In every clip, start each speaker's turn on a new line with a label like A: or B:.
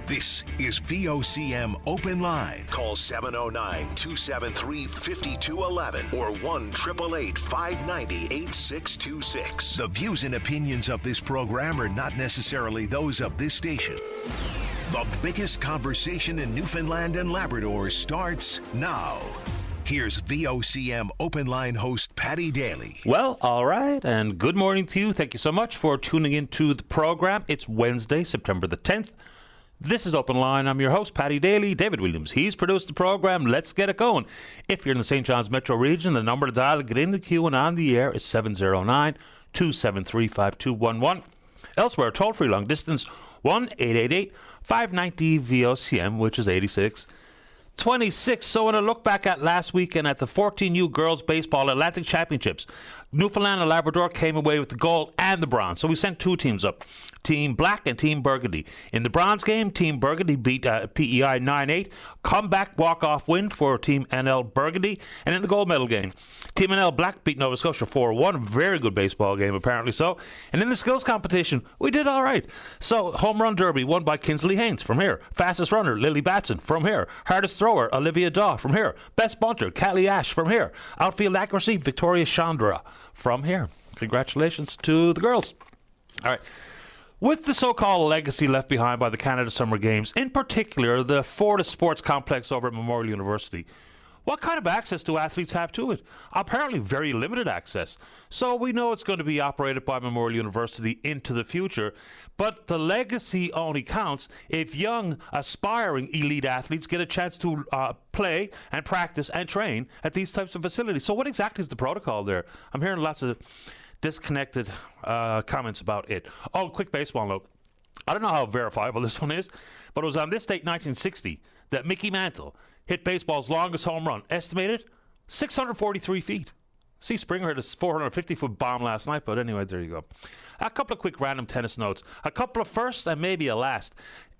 A: This is VOCM Open Line. Call 709-273-5211 or 1-888-590-8626. The views and opinions of this program are not necessarily those of this station. The biggest conversation in Newfoundland and Labrador starts now. Here's VOCM Open Line host Paddy Daly.
B: Well, all right, and good morning to you. Thank you so much for tuning into the program. It's Wednesday, September the 10th. This is Open Line. I'm your host, Paddy Daly. David Williams, he's produced the program. Let's get it going. If you're in the St. John's metro region, the number to dial to get in the queue and on the air is 709-273-5211. Elsewhere, toll-free long distance, 1-888-590-VOCM, which is 8626. So when I look back at last weekend at the 14U Girls Baseball Atlantic Championships, Newfoundland and Labrador came away with the gold and the bronze. So we sent two teams up, Team Black and Team Burgundy. In the bronze game, Team Burgundy beat PEI 9-8. Comeback walk-off win for Team NL Burgundy. And in the gold medal game, Team NL Black beat Nova Scotia 4-1. Very good baseball game, apparently so. And in the skills competition, we did all right. So home run derby won by Kinsley Haynes from here. Fastest runner, Lily Batson from here. Hardest thrower, Olivia Daw from here. Best bunter, Callie Ash from here. Outfield accuracy, Victoria Chandra from here. Congratulations to the girls. All right. With the so-called legacy left behind by the Canada Summer Games, in particular the Fortis Sports Complex over at Memorial University, what kind of access do athletes have to it? Apparently very limited access. So we know it's going to be operated by Memorial University into the future, but the legacy only counts if young, aspiring elite athletes get a chance to play and practice and train at these types of facilities. So what exactly is the protocol there? I'm hearing lots of disconnected comments about it. Oh, quick baseball note. I don't know how verifiable this one is, but it was on this date, 1960, that Mickey Mantle hit baseball's longest home run, estimated 643 feet. See, Springer hit a 450-foot bomb last night, but anyway, there you go. A couple of quick random tennis notes. A couple of firsts and maybe a last.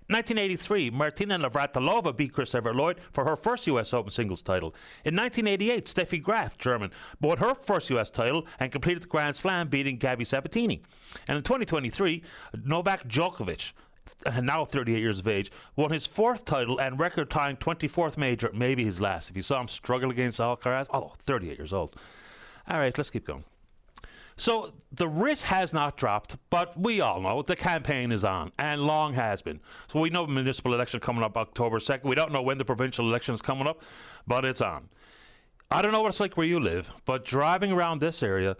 B: 1983, Martina Navratilova beat Chris Evert-Lloyd for her first U.S. Open singles title. In 1988, Steffi Graf, German, won her first U.S. title and completed the Grand Slam, beating Gabby Sabatini. And in 2023, Novak Djokovic, now 38 years of age, won his fourth title and record-tying 24th major, maybe his last. If you saw him struggle against Alcaraz, 38 years old. All right, let's keep going. So the writ has not dropped, but we all know the campaign is on, and long has been. So we know the municipal election coming up October 2nd. We don't know when the provincial election is coming up, but it's on. I don't know what it's like where you live, but driving around this area,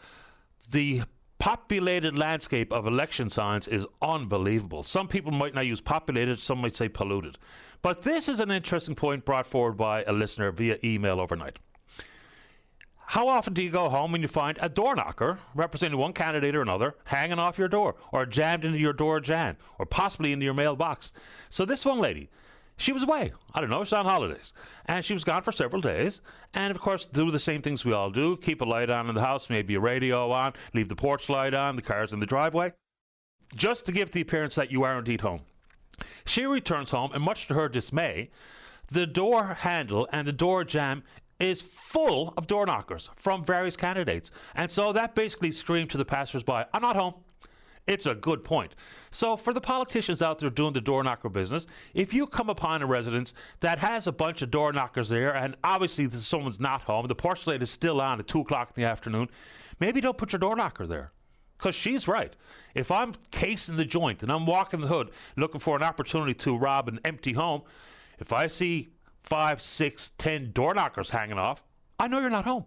B: the populated landscape of election signs is unbelievable. Some people might not use populated, some might say polluted. But this is an interesting point brought forward by a listener via email overnight. How often do you go home and you find a door knocker representing one candidate or another hanging off your door, or jammed into your door jamb, or possibly into your mailbox? So this one lady, she was away. I don't know, she's on holidays. And she was gone for several days. And, of course, do the same things we all do. Keep a light on in the house, maybe a radio on, leave the porch light on, the car's in the driveway, just to give the appearance that you are indeed home. She returns home, and much to her dismay, the door handle and the door jamb is full of door knockers from various candidates. And so that basically screamed to the passers-by, I'm not home. It's a good point. So for the politicians out there doing the door knocker business, if you come upon a residence that has a bunch of door knockers there, and obviously someone's not home, the porch light is still on at 2 o'clock in the afternoon, maybe don't put your door knocker there. Because she's right. If I'm casing the joint and I'm walking the hood looking for an opportunity to rob an empty home, if I see 5, 6, 10 door knockers hanging off, I know you're not home,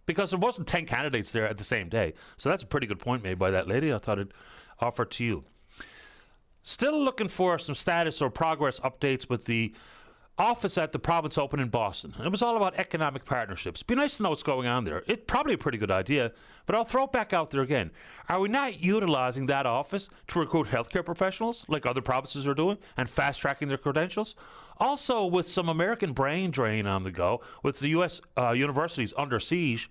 B: because there wasn't 10 candidates there at the same day. So that's a pretty good point made by that lady. I thought I'd offer it to you. Still looking for some status or progress updates with the office at the Province Open in Boston. And it was all about economic partnerships. Be nice to know what's going on there. It's probably a pretty good idea, but I'll throw it back out there again. Are we not utilizing that office to recruit healthcare professionals like other provinces are doing and fast-tracking their credentials? Also, with some American brain drain on the go, with the U.S. Universities under siege,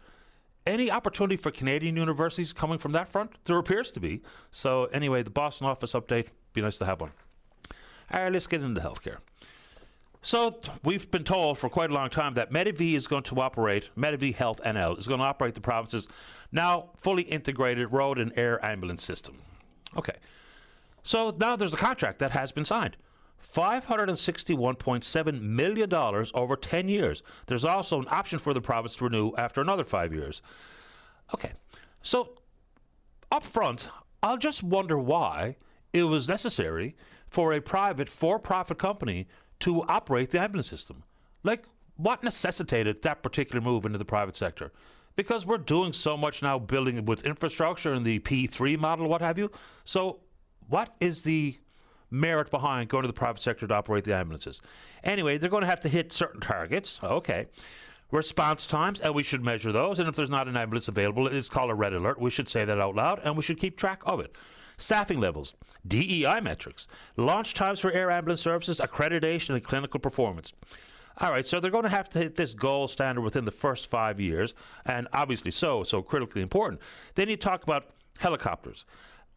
B: any opportunity for Canadian universities coming from that front? There appears to be. So anyway, the Boston office update, be nice to have one. All right, let's get into healthcare. So we've been told for quite a long time that Medivie is going to operate, Medivie Health NL is going to operate the province's now fully integrated road and air ambulance system. Okay. So now there's a contract that has been signed. $561.7 million over 10 years. There's also an option for the province to renew after another 5 years. Okay, so up front, I'll just wonder why it was necessary for a private for-profit company to operate the ambulance system. Like, what necessitated that particular move into the private sector? Because we're doing so much now building with infrastructure and the P3 model, what have you. So what is the merit behind going to the private sector to operate the ambulances? Anyway, they're going to have to hit certain targets. Okay. Response times, and we should measure those. And if there's not an ambulance available, it's called a red alert. We should say that out loud, and we should keep track of it. Staffing levels, DEI metrics, launch times for air ambulance services, accreditation, and clinical performance. All right, so they're going to have to hit this goal standard within the first 5 years, and obviously so critically important. Then you talk about helicopters.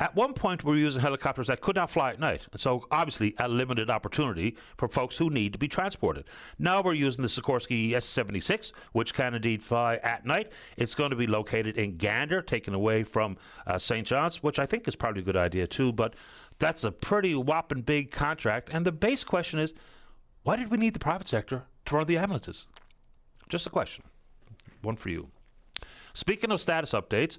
B: At one point, we were using helicopters that could not fly at night, and so obviously a limited opportunity for folks who need to be transported. Now we're using the Sikorsky S-76, which can indeed fly at night. It's going to be located in Gander, taken away from St. John's, which I think is probably a good idea too, but that's a pretty whopping big contract. And the base question is, why did we need the private sector to run the ambulances? Just a question. One for you. Speaking of status updates,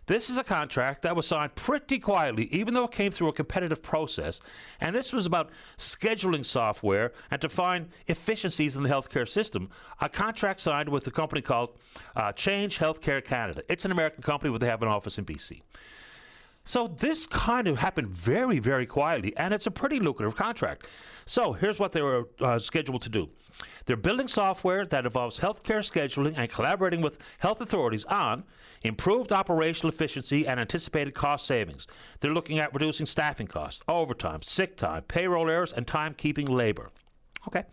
B: this is a contract that was signed pretty quietly, even though it came through a competitive process. And this was about scheduling software and to find efficiencies in the healthcare system. A contract signed with a company called Change Healthcare Canada. It's an American company, but they have an office in BC. So this kind of happened very, very quietly, and it's a pretty lucrative contract. So here's what they were scheduled to do. They're building software that involves healthcare scheduling and collaborating with health authorities on improved operational efficiency and anticipated cost savings. They're looking at reducing staffing costs, overtime, sick time, payroll errors, and timekeeping labor. Okay.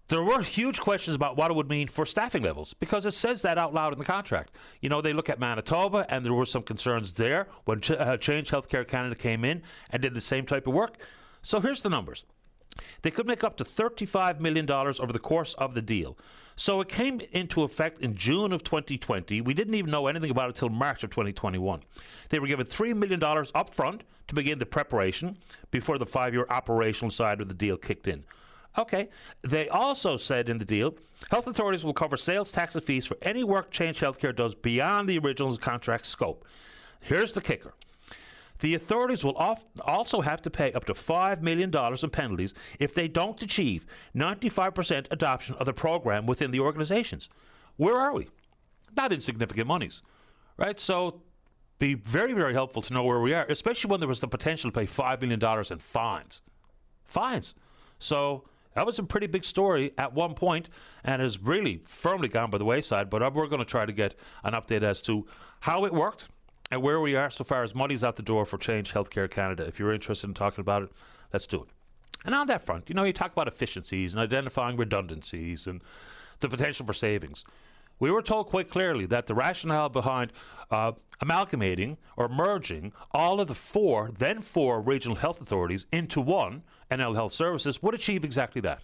B: There were huge questions about what it would mean for staffing levels, because it says that out loud in the contract. You know, they look at Manitoba, and there were some concerns there when Change Healthcare Canada came in and did the same type of work. So here's the numbers. They could make up to $35 million over the course of the deal. So it came into effect in June of 2020. We didn't even know anything about it until March of 2021. They were given $3 million up front to begin the preparation before the 5-year operational side of the deal kicked in. Okay. They also said in the deal, health authorities will cover sales tax and fees for any work Change Healthcare does beyond the original contract scope. Here's the kicker. The authorities will also have to pay up to $5 million in penalties if they don't achieve 95% adoption of the program within the organizations. Where are we? Not insignificant monies, right? So be very, very helpful to know where we are, especially when there was the potential to pay $5 million in fines. Fines. So that was a pretty big story at one point and has really firmly gone by the wayside, but we're going to try to get an update as to how it worked and where we are so far as money's out the door for Change Healthcare Canada. If you're interested in talking about it, let's do it. And on that front, you know, you talk about efficiencies and identifying redundancies and the potential for savings. We were told quite clearly that the rationale behind amalgamating or merging all of the four regional health authorities into one, NL Health Services, would achieve exactly that.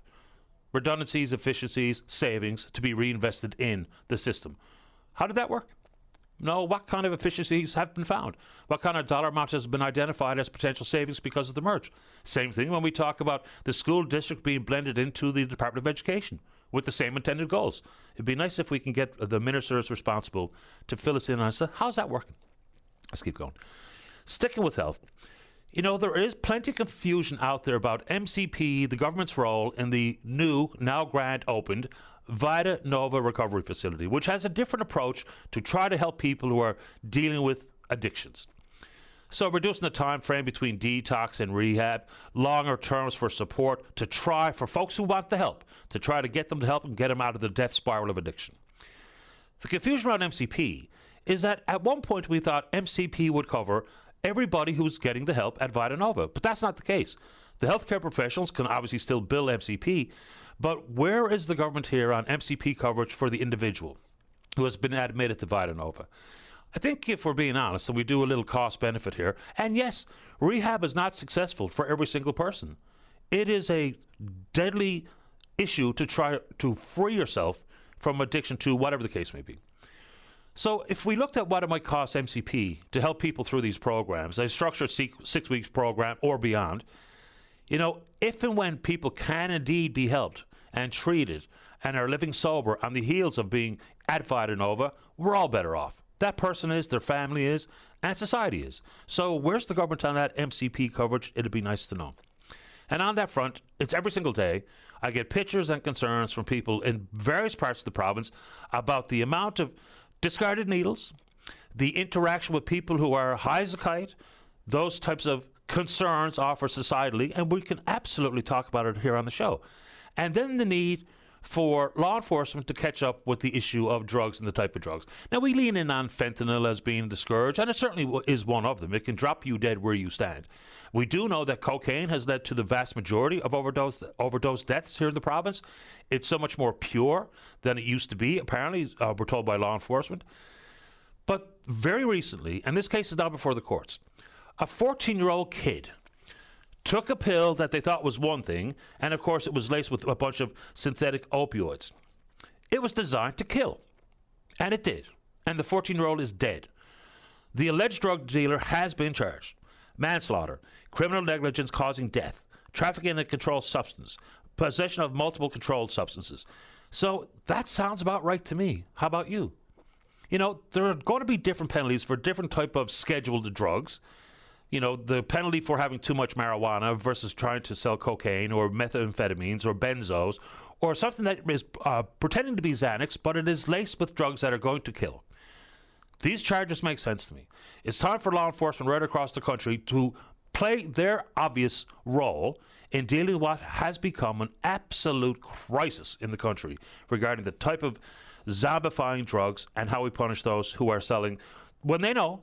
B: Redundancies, efficiencies, savings to be reinvested in the system. How did that work? No, what kind of efficiencies have been found? What kind of dollar amount has been identified as potential savings because of the merge? Same thing when we talk about the school district being blended into the Department of Education with the same intended goals. It'd be nice if we can get the ministers responsible to fill us in on how's that working? Let's keep going. Sticking with health. You know, there is plenty of confusion out there about MCP, the government's role in the new, now grand opened, Vita Nova Recovery Facility, which has a different approach to try to help people who are dealing with addictions. So reducing the time frame between detox and rehab, longer terms for support to try for folks who want the help, to try to get them to help and get them out of the death spiral of addiction. The confusion around MCP is that at one point we thought MCP would cover everybody who's getting the help at Vita Nova, but that's not the case. The healthcare professionals can obviously still bill MCP, but where is the government here on MCP coverage for the individual who has been admitted to Vita Nova? I think if we're being honest, and we do a little cost benefit here, and yes, rehab is not successful for every single person. It is a deadly issue to try to free yourself from addiction to whatever the case may be. So if we looked at what it might cost MCP to help people through these programs, a structured 6 weeks program or beyond, You know, if and when people can indeed be helped and treated and are living sober on the heels of being advocated over, we're all better off. That person is, their family is, and society is. So where's the government on that MCP coverage? It'd be nice to know. And on that front, it's every single day I get pictures and concerns from people in various parts of the province about the amount of discarded needles, the interaction with people who are high as a kite, those types of concerns offered societally, and we can absolutely talk about it here on the show. And then the need for law enforcement to catch up with the issue of drugs and the type of drugs. Now, we lean in on fentanyl as being the scourge, and it certainly is one of them. It can drop you dead where you stand. We do know that cocaine has led to the vast majority of overdose deaths here in the province. It's so much more pure than it used to be, apparently, we're told by law enforcement. But very recently, and this case is now before the courts, a 14-year-old kid took a pill that they thought was one thing, and of course it was laced with a bunch of synthetic opioids. It was designed to kill, and it did. And the 14-year-old is dead. The alleged drug dealer has been charged. Manslaughter, criminal negligence causing death, trafficking in a controlled substance, possession of multiple controlled substances. So that sounds about right to me. How about you? You know, there are going to be different penalties for different type of scheduled drugs. You know, the penalty for having too much marijuana versus trying to sell cocaine or methamphetamines or benzos or something that is pretending to be Xanax, but it is laced with drugs that are going to kill. These charges make sense to me. It's time for law enforcement right across the country to play their obvious role in dealing with what has become an absolute crisis in the country regarding the type of zombifying drugs and how we punish those who are selling when they know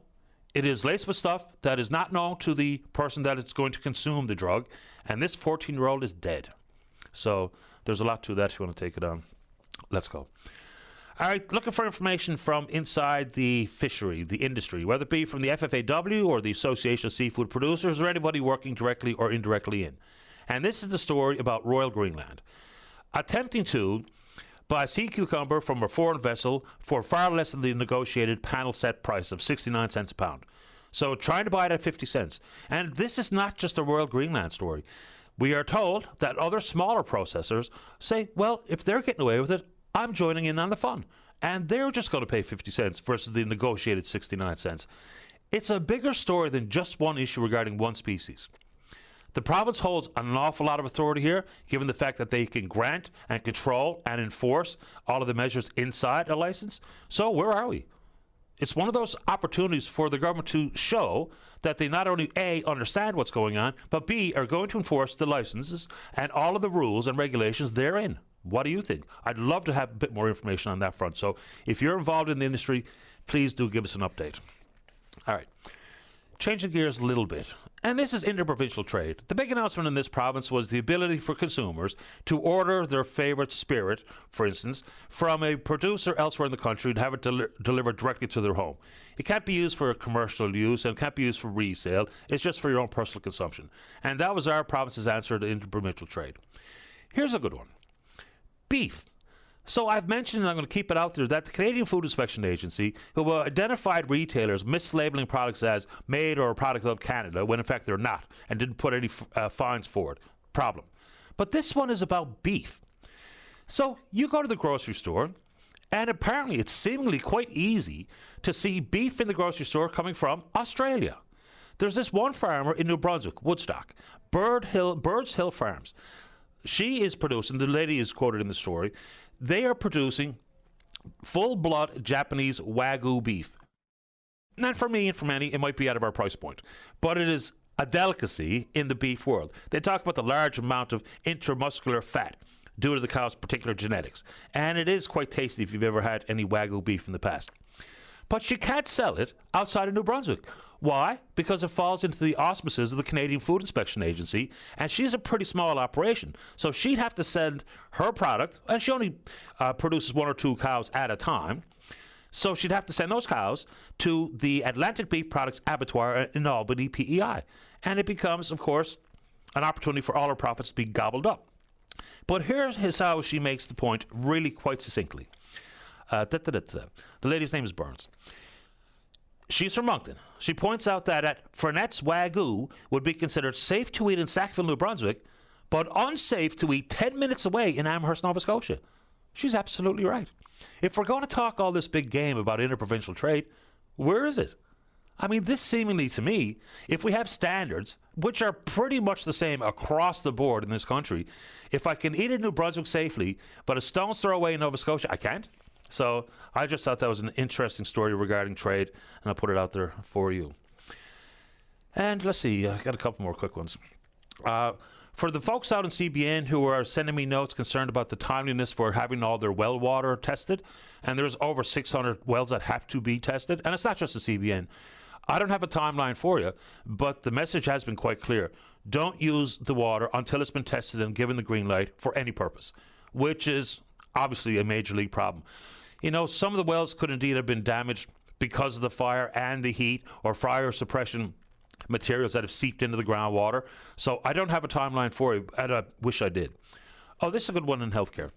B: it is laced with stuff that is not known to the person that is going to consume the drug. And this 14-year-old is dead. So there's a lot to that if you want to take it on. Let's go. All right, looking for information from inside the fishery, the industry, whether it be from the FFAW or the Association of Seafood Producers or anybody working directly or indirectly in. And this is the story about Royal Greenland attempting to buy sea cucumber from a foreign vessel for far less than the negotiated panel set price of 69 cents a pound. So trying to buy it at 50 cents. And this is not just a Royal Greenland story. We are told that other smaller processors say, well, if they're getting away with it, I'm joining in on the fun. And they're just going to pay 50 cents versus the negotiated 69 cents. It's a bigger story than just one issue regarding one species. The province holds an awful lot of authority here, given the fact that they can grant and control and enforce all of the measures inside a license. So where are we? It's one of those opportunities for the government to show that they not only A, understand what's going on, but B, are going to enforce the licenses and all of the rules and regulations therein. What do you think? I'd love to have a bit more information on that front. So if you're involved in the industry, please do give us an update. All right. Changing gears a little bit. And this is interprovincial trade. The big announcement in this province was the ability for consumers to order their favorite spirit, for instance, from a producer elsewhere in the country and have it delivered directly to their home. It can't be used for commercial use and can't be used for resale. It's just for your own personal consumption. And that was our province's answer to interprovincial trade. Here's a good one. Beef. So I've mentioned, and I'm going to keep it out there, that the Canadian Food Inspection Agency, who identified retailers mislabeling products as made or a product of Canada, when in fact they're not, and didn't put any fines for it. Problem. But this one is about beef. So you go to the grocery store, and apparently it's seemingly quite easy to see beef in the grocery store coming from Australia. There's this one farmer in New Brunswick, Woodstock, Birds Hill Farms. She is producing, the lady is quoted in the story, they are producing full-blood Japanese Wagyu beef. Not for me and for many, it might be out of our price point, but it is a delicacy in the beef world. They talk about the large amount of intramuscular fat due to the cow's particular genetics, and it is quite tasty if you've ever had any Wagyu beef in the past. But she can't sell it outside of New Brunswick. Why? Because it falls into the auspices of the Canadian Food Inspection Agency, and she's a pretty small operation. So she'd have to send her product, and she only produces 1 or 2 cows at a time. So she'd have to send those cows to the Atlantic Beef Products Abattoir in Albany, PEI. And it becomes, of course, an opportunity for all her profits to be gobbled up. But here's how she makes the point really quite succinctly. The lady's name is Burns. She's from Moncton. She points out that at Fernet's Wagyu would be considered safe to eat in Sackville, New Brunswick, but unsafe to eat 10 minutes away in Amherst, Nova Scotia. She's absolutely right. If we're going to talk all this big game about interprovincial trade, where is it? I mean, this seemingly to me, if we have standards, which are pretty much the same across the board in this country, if I can eat in New Brunswick safely, but a stone's throw away in Nova Scotia, I can't. So I just thought that was an interesting story regarding trade, and I'll put it out there for you. And let's see, I got a couple more quick ones. For the folks out in CBN who are sending me notes concerned about the timeliness for having all their well water tested, and there's over 600 wells that have to be tested, and it's not just the CBN. I don't have a timeline for you, but the message has been quite clear. Don't use the water until it's been tested and given the green light for any purpose, which is obviously a major league problem. You know, some of the wells could indeed have been damaged because of the fire and the heat or fire suppression materials that have seeped into the groundwater. So I don't have a timeline for you, and I wish I did. Oh, this is a good one in healthcare.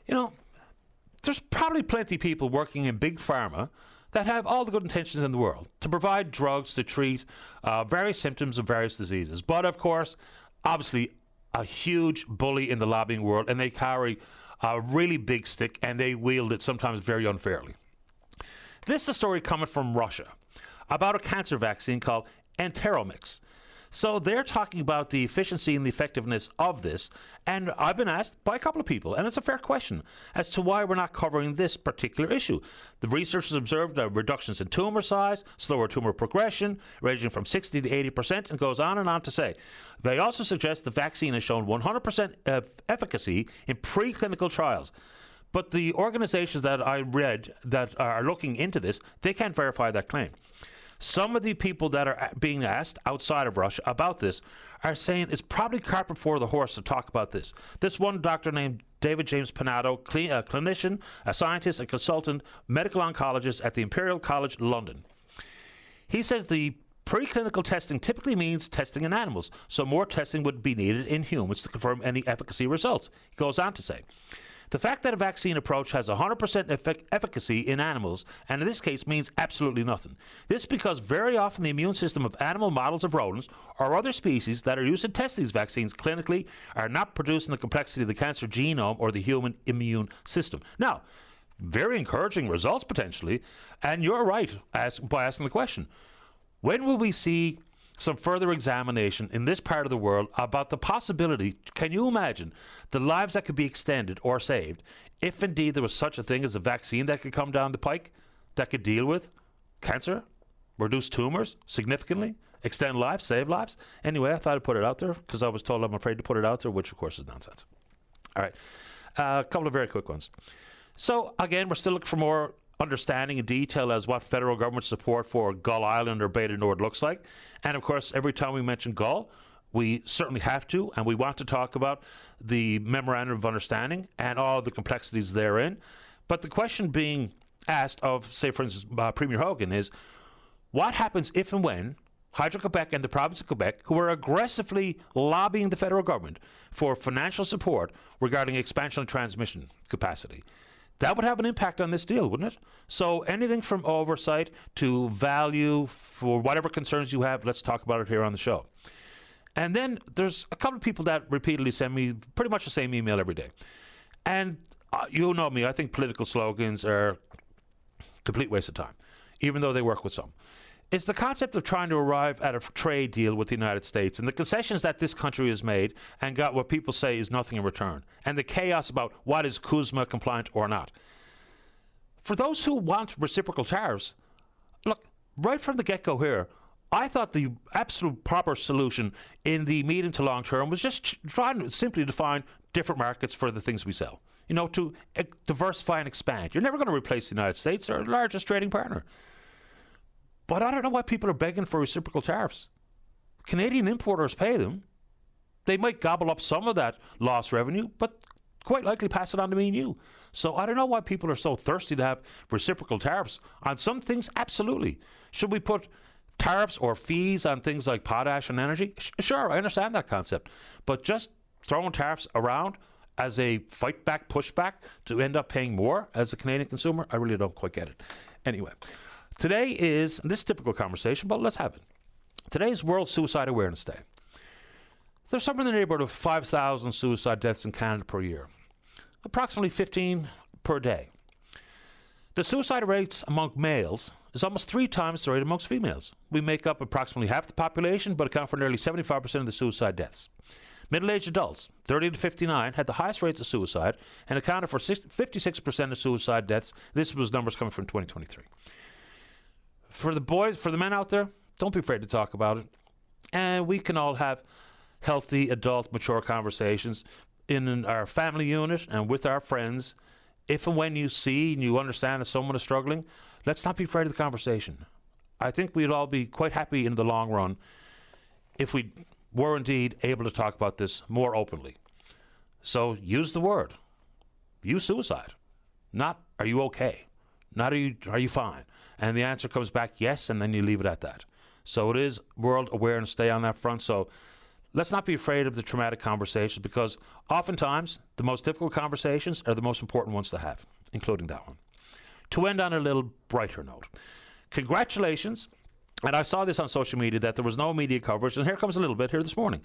B: You know, there's probably plenty of people working in big pharma that have all the good intentions in the world to provide drugs to treat various symptoms of various diseases. But of course, obviously, a huge bully in the lobbying world, and they carry a really big stick, and they wield it sometimes very unfairly. This is a story coming from Russia about a cancer vaccine called Enteromix. So they're talking about the efficiency and the effectiveness of this, and I've been asked by a couple of people, and it's a fair question, as to why we're not covering this particular issue. The researchers observed reductions in tumor size, slower tumor progression, ranging from 60 to 80%, and goes on and on to say. They also suggest the vaccine has shown 100% efficacy in preclinical trials. But the organizations that I read that are looking into this, they can't verify that claim. Some of the people that are being asked outside of Russia about this are saying it's probably cart before the horse to talk about this. This one doctor named David James Pinato, a clinician, a scientist, and consultant, medical oncologist at the Imperial College London. He says the preclinical testing typically means testing in animals, so more testing would be needed in humans to confirm any efficacy results. He goes on to say, the fact that a vaccine approach has 100% efficacy in animals, and in this case means absolutely nothing. This is because very often the immune system of animal models of rodents or other species that are used to test these vaccines clinically are not producing the complexity of the cancer genome or the human immune system. Now, very encouraging results potentially, and you're right by asking the question. When will we see some further examination in this part of the world about the possibility, can you imagine, the lives that could be extended or saved if indeed there was such a thing as a vaccine that could come down the pike that could deal with cancer, reduce tumors significantly, extend lives, save lives? Anyway, I thought I'd put it out there because I was told I'm afraid to put it out there, which of course is nonsense. All right, a couple of very quick ones. So again, we're still looking for more understanding in detail as what federal government support for Gull Island or Beta Nord looks like. And of course, every time we mention Gull, we certainly have to, and we want to talk about the Memorandum of Understanding and all the complexities therein. But the question being asked of, say, for instance, Premier Hogan is, what happens if and when Hydro-Quebec and the province of Quebec, who are aggressively lobbying the federal government for financial support regarding expansion and transmission capacity? That would have an impact on this deal, wouldn't it? So anything from oversight to value for whatever concerns you have, let's talk about it here on the show. And then there's a couple of people that repeatedly send me pretty much the same email every day. And you know me, I think political slogans are a complete waste of time, even though they work with some. It's the concept of trying to arrive at a trade deal with the United States and the concessions that this country has made and got what people say is nothing in return, and the chaos about what is CUSMA compliant or not. For those who want reciprocal tariffs, look, right from the get-go here, I thought the absolute proper solution in the medium to long term was just trying to simply define different markets for the things we sell. You know, to diversify and expand. You're never going to replace the United States, our largest trading partner. But I don't know why people are begging for reciprocal tariffs. Canadian importers pay them. They might gobble up some of that lost revenue, but quite likely pass it on to me and you. So I don't know why people are so thirsty to have reciprocal tariffs. On some things, absolutely. Should we put tariffs or fees on things like potash and energy? Sure, I understand that concept. But just throwing tariffs around as a fight back, pushback to end up paying more as a Canadian consumer, I really don't quite get it. Anyway, Today is, this is a typical conversation, but let's have it. Today is World Suicide Awareness Day. There's somewhere in the neighborhood of 5,000 suicide deaths in Canada per year, approximately 15 per day. The suicide rates among males is almost 3 times the rate amongst females. We make up approximately half the population, but account for nearly 75% of the suicide deaths. Middle-aged adults, 30 to 59, had the highest rates of suicide and accounted for 56% of suicide deaths. This was numbers coming from 2023. For the boys, for the men out there, don't be afraid to talk about it. And we can all have healthy, adult, mature conversations in our family unit and with our friends. If and when you see and you understand that someone is struggling, let's not be afraid of the conversation. I think we'd all be quite happy in the long run if we were indeed able to talk about this more openly. So use the word. Use suicide. Not, are you okay? Not, are you fine? And the answer comes back, yes, and then you leave it at that. So it is World Awareness Day on that front. So let's not be afraid of the traumatic conversations, because oftentimes the most difficult conversations are the most important ones to have, including that one. To end on a little brighter note, congratulations. And I saw this on social media that there was no media coverage, and here comes a little bit here this morning.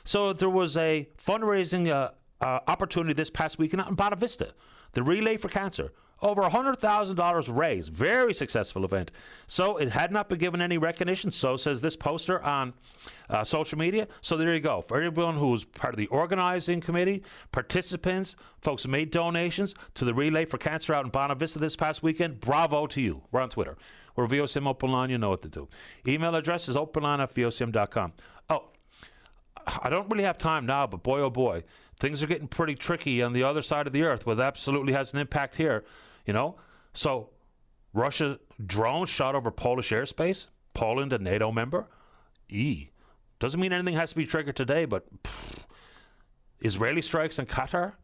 B: So there was a fundraising opportunity this past weekend out in Bonavista, Vista, the Relay for Cancer. Over $100,000 raised. Very successful event. So it had not been given any recognition, so says this poster on social media. So there you go. For everyone who was part of the organizing committee, participants, folks who made donations to the Relay for Cancer out in Bonavista Vista this past weekend, bravo to you. We're on Twitter. We're VOCM Open Line. You know what to do. Email address is openline@vocm.com. Oh, I don't really have time now, but boy, oh boy, things are getting pretty tricky on the other side of the earth, where that absolutely has an impact here. You know, so Russia drones shot over Polish airspace, Poland, a NATO member. Doesn't mean anything has to be triggered today, but Israeli strikes in Qatar.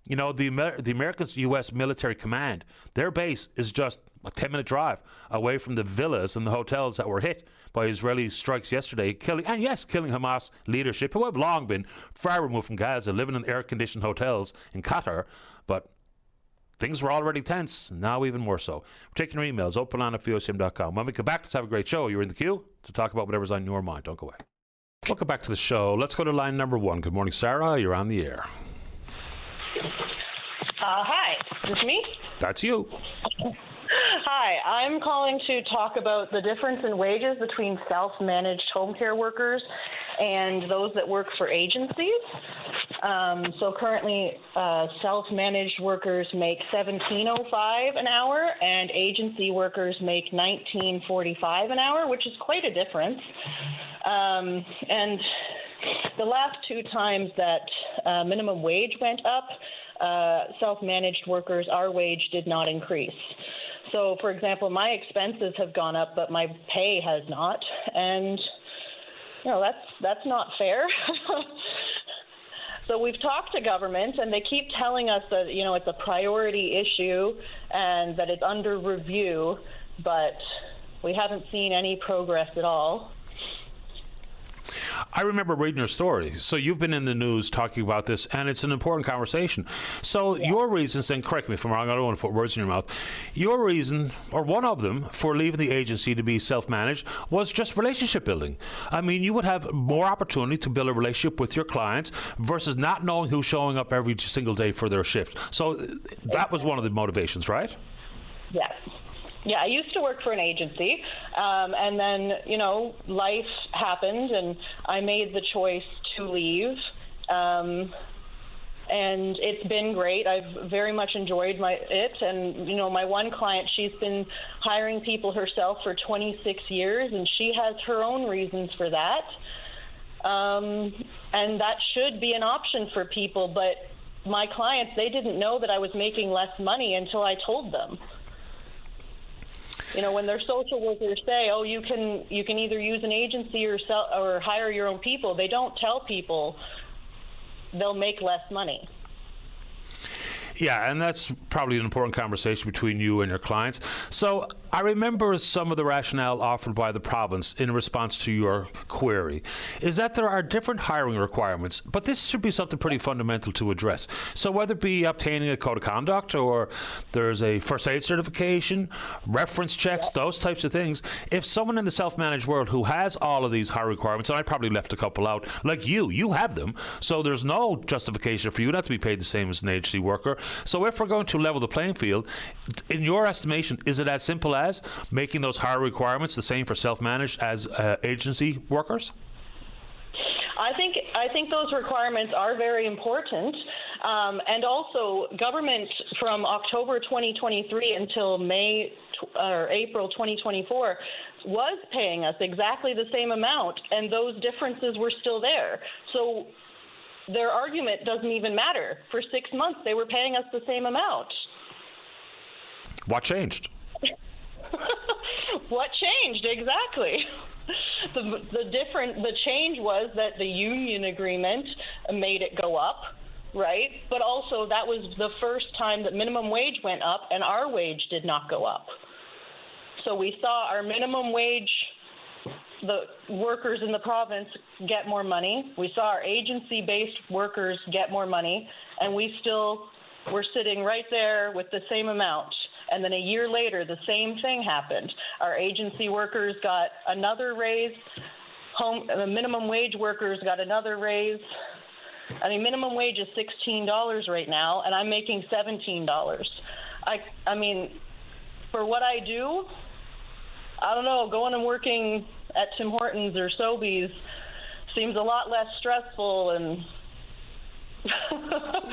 B: You know, the American U.S. military command, their base is just a 10-minute drive away from the villas and the hotels that were hit by Israeli strikes yesterday, killing Hamas leadership, who have long been far removed from Gaza, living in air-conditioned hotels in Qatar. But things were already tense, now even more so. We're taking your emails, openline@vocm.com. When we come back, let's have a great show. You're in the queue to talk about whatever's on your mind. Don't go away. Welcome back to the show. Let's go to line number 1. Good morning, Sarah. You're on the air.
C: Hi, is this me?
B: That's you.
C: Hi, I'm calling to talk about the difference in wages between self-managed home care workers and those that work for agencies. So currently, self-managed workers make $17.05 an hour, and agency workers make $19.45 an hour, which is quite a difference. And the last 2 times that minimum wage went up, self-managed workers, our wage did not increase. So, for example, my expenses have gone up, but my pay has not, and you know that's not fair. So we've talked to government, and they keep telling us that it's a priority issue and that it's under review, but we haven't seen any progress at all.
B: I remember reading your story. So you've been in the news talking about this, and it's an important conversation. So your reasons, and correct me if I'm wrong, I don't want to put words in your mouth, your reason, or one of them, for leaving the agency to be self-managed was just relationship building. I mean, you would have more opportunity to build a relationship with your clients versus not knowing who's showing up every single day for their shift. So that was one of the motivations, right?
C: Yes. Yeah, I used to work for an agency, and then, life happened, and I made the choice to leave, and it's been great. I've very much enjoyed it, and, my one client, she's been hiring people herself for 26 years, and she has her own reasons for that, and that should be an option for people, but my clients, they didn't know that I was making less money until I told them. When their social workers say, "Oh, you can either use an agency or hire your own people," they don't tell people they'll make less money.
B: Yeah, and that's probably an important conversation between you and your clients. So I remember some of the rationale offered by the province in response to your query is that there are different hiring requirements, but this should be something pretty fundamental to address. So whether it be obtaining a code of conduct or there's a first aid certification, reference checks, those types of things, if someone in the self-managed world who has all of these hiring requirements, and I probably left a couple out, like you have them, so there's no justification for you not to be paid the same as an agency worker. So if we're going to level the playing field, in your estimation, is it as simple as making those higher requirements the same for self-managed as agency workers?
C: I think those requirements are very important, and also government from October 2023 until April 2024 was paying us exactly the same amount, and those differences were still there. So their argument doesn't even matter. For 6 months, they were paying us the same amount.
B: What changed?
C: What changed exactly? The change was that the union agreement made it go up, right? But also that was the first time that minimum wage went up and our wage did not go up. So we saw our minimum wage, the workers in the province get more money. We saw our agency-based workers get more money, and we still were sitting right there with the same amount. And then a year later, the same thing happened. Our agency workers got another raise. The minimum wage workers got another raise. I mean, minimum wage is $16 right now, and I'm making $17. I mean, for what I do, I don't know, going and working at Tim Hortons or Sobeys seems a lot less stressful and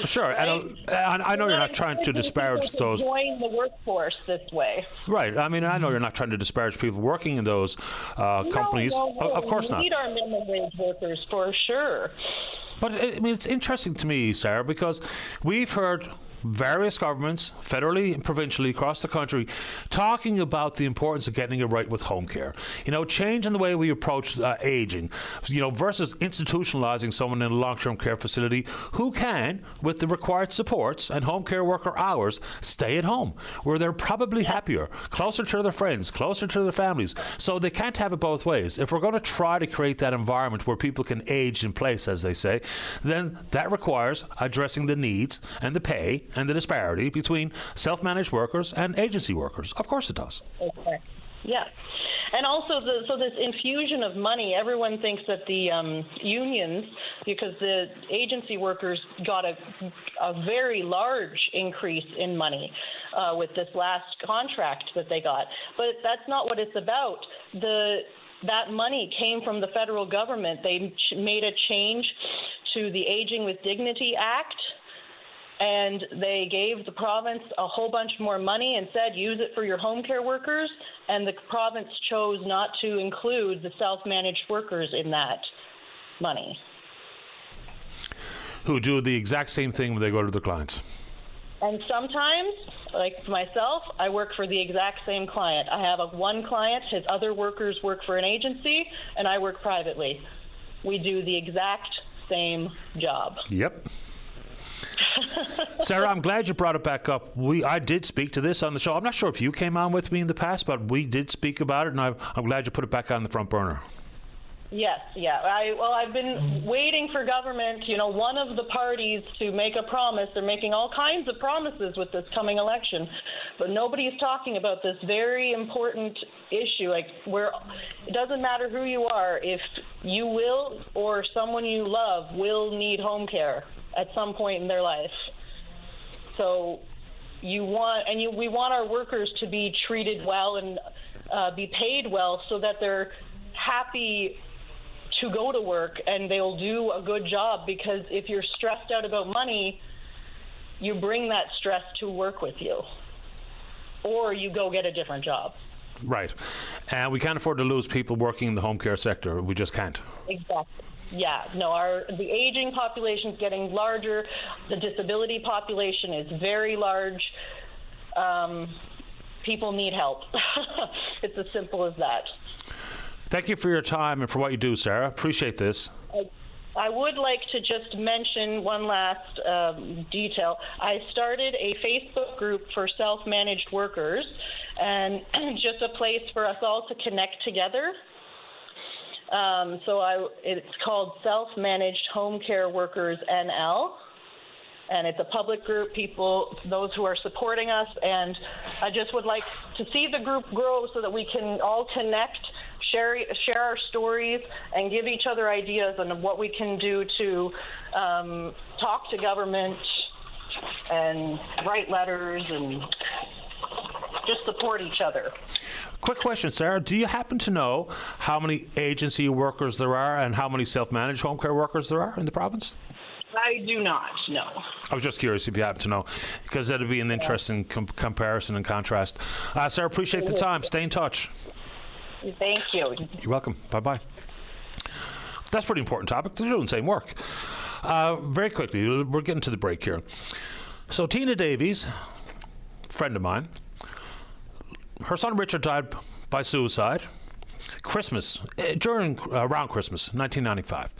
B: Sure, right? And I know you're not trying to disparage those.
C: Join the workforce this way.
B: Right. I mean, I know you're not trying to disparage people working in those companies.
C: No,
B: of course not.
C: We need our minimum wage workers for sure.
B: But I mean, it's interesting to me, Sarah, because we've heard various governments, federally and provincially across the country, talking about the importance of getting it right with home care. You know, changing the way we approach aging, you know, versus institutionalizing someone in a long-term care facility who can, with the required supports and home care worker hours, stay at home, where they're probably happier, closer to their friends, closer to their families. So they can't have it both ways. If we're going to try to create that environment where people can age in place, as they say, then that requires addressing the needs and the pay and the disparity between self-managed workers and agency workers. Of course it does.
C: Okay. Yeah. And also, so this infusion of money, everyone thinks that the unions, because the agency workers got a very large increase in money with this last contract that they got. But that's not what it's about. That money came from the federal government. They made a change to the Aging with Dignity Act, and they gave the province a whole bunch more money and said, use it for your home care workers, and the province chose not to include the self-managed workers in that money.
B: Who do the exact same thing when they go to their clients.
C: And sometimes, like myself, I work for the exact same client. I have one client, his other workers work for an agency, and I work privately. We do the exact same job.
B: Yep. Sarah, I'm glad you brought it back up. I did speak to this on the show. I'm not sure if you came on with me in the past, but we did speak about it, and I'm glad you put it back on the front burner.
C: Yes, yeah. I've been waiting for government, one of the parties to make a promise. They're making all kinds of promises with this coming election, but nobody's talking about this very important issue. Where it doesn't matter who you are, if you will or someone you love will need home care at some point in their life. So we want our workers to be treated well and be paid well so that they're happy to go to work and they'll do a good job, because if you're stressed out about money, you bring that stress to work with you, or you go get a different job.
B: Right. And we can't afford to lose people working in the home care sector. We just can't.
C: Exactly. Yeah, no, the aging population is getting larger. The disability population is very large. People need help. It's as simple as that.
B: Thank you for your time and for what you do, Sarah. Appreciate this.
C: I would like to just mention one last detail. I started a Facebook group for self-managed workers, and just a place for us all to connect together. It's called Self-Managed Home Care Workers NL, and it's a public group, those who are supporting us, and I just would like to see the group grow so that we can all connect, share our stories, and give each other ideas on what we can do to talk to government and write letters and just support each other.
B: Quick question, Sarah. Do you happen to know how many agency workers there are and how many self-managed home care workers there are in the province?
C: I do not, no.
B: I was just curious if you happen to know, because that'd be an interesting comparison and contrast. Sarah, appreciate the time. Stay in touch.
C: Thank you.
B: You're welcome. Bye-bye. That's a pretty important topic. They're doing the same work. Very quickly, we're getting to the break here. So Tina Davies, friend of mine, her son Richard died by suicide around Christmas 1995.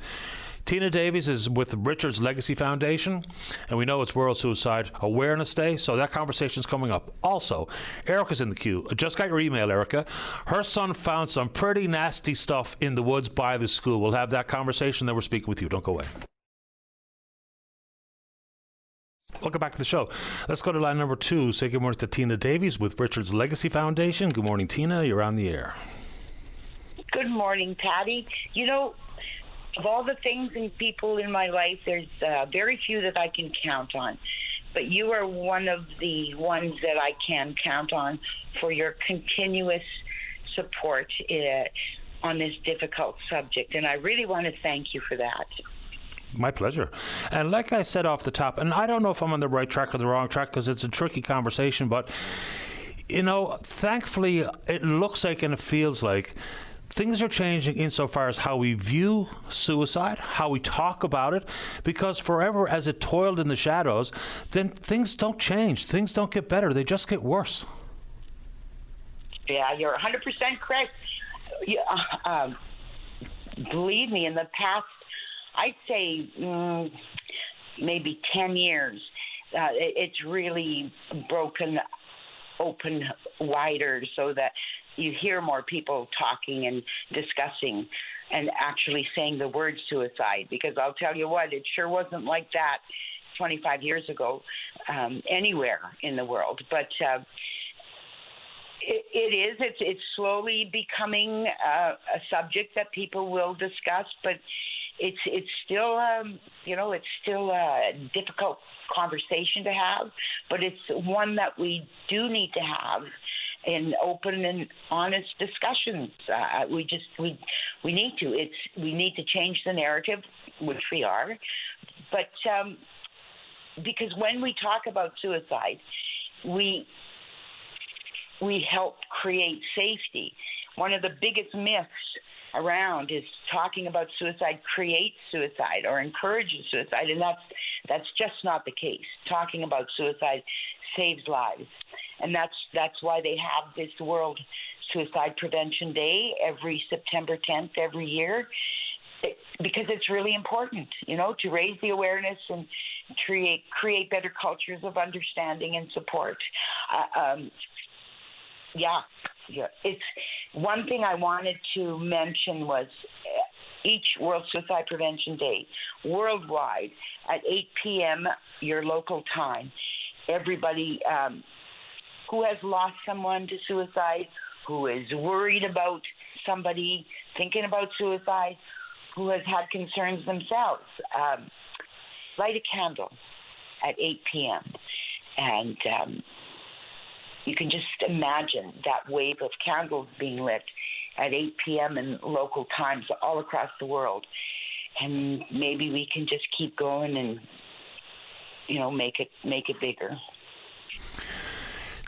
B: Tina Davies is with Richard's Legacy Foundation, and we know it's World Suicide Awareness Day, so that conversation's coming up. Also, Erica's in the queue. I just got your email, Erica. Her son found some pretty nasty stuff in the woods by the school. We'll have that conversation, then we're speaking with you. Don't go away. Welcome back to the show. Let's go to line number 2. Say good morning to Tina Davies with Richard's Legacy Foundation. Good morning, Tina. You're on the air.
D: Good morning, Patty. You know, of all the things and people in my life, there's very few that I can count on. But you are one of the ones that I can count on for your continuous support on this difficult subject. And I really want to thank you for that.
B: My pleasure. And like I said off the top, and I don't know if I'm on the right track or the wrong track because it's a tricky conversation, but, you know, thankfully it looks like and it feels like things are changing insofar as how we view suicide, how we talk about it, because forever as it toiled in the shadows, then things don't change. Things don't get better. They just get worse.
D: Yeah, you're 100% correct. Believe me, in the past, I'd say maybe 10 years, it's really broken open wider so that you hear more people talking and discussing and actually saying the word suicide. Because I'll tell you what, it sure wasn't like that 25 years ago anywhere in the world. But it's slowly becoming a subject that people will discuss, but it's still it's still a difficult conversation to have, but it's one that we do need to have in open and honest discussions. We need to. We need to change the narrative, which we are, but because when we talk about suicide, we help create safety. One of the biggest myths around is talking about suicide creates suicide or encourages suicide, and that's just not the case. Talking about suicide saves lives, and that's why they have this World Suicide Prevention Day every September 10th every year, because it's really important, to raise the awareness and create better cultures of understanding and support. It's one thing I wanted to mention was each World Suicide Prevention Day, worldwide, at 8 p.m. your local time, everybody who has lost someone to suicide, who is worried about somebody thinking about suicide, who has had concerns themselves, light a candle at 8 p.m. And you can just imagine that wave of candles being lit at 8 p.m. in local times all across the world. And maybe we can just keep going and, make it bigger.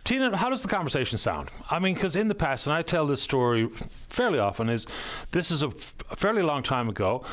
B: Tina, how does the conversation sound? I mean, because in the past, and I tell this story fairly often, this is a fairly long time ago,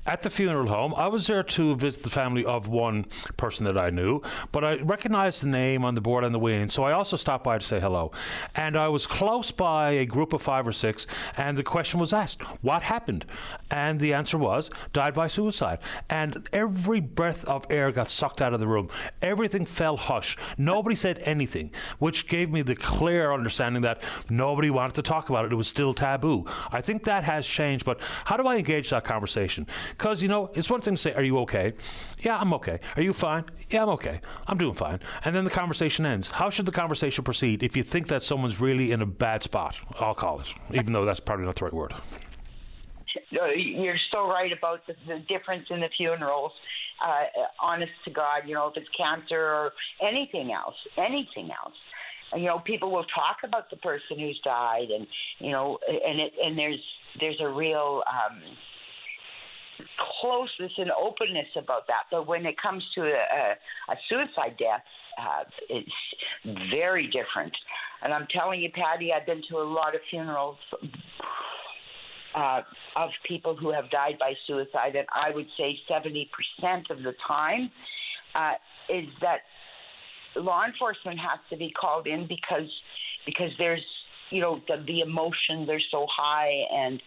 B: at the funeral home. I was there to visit the family of one person that I knew, but I recognized the name on the board on the way in, so I also stopped by to say hello. And I was close by a group of 5 or 6, and the question was asked, what happened? And the answer was, died by suicide. And every breath of air got sucked out of the room. Everything fell hush. Nobody said anything, which gave me the clear understanding that nobody wanted to talk about it. It was still taboo. I think that has changed, but how do I engage that conversation? Because, it's one thing to say, are you okay? Yeah, I'm okay. Are you fine? Yeah, I'm okay. I'm doing fine. And then the conversation ends. How should the conversation proceed if you think that someone's really in a bad spot? I'll call it, even though that's probably not the right word.
D: You're so right about the difference in the funerals. Honest to God, if it's cancer or anything else. People will talk about the person who's died, and and there's a real closeness and openness about that. But when it comes to a suicide death, it's very different. And I'm telling you, Patty, I've been to a lot of funerals of people who have died by suicide, and I would say 70% of the time is that law enforcement has to be called in because there's the emotions are so high, and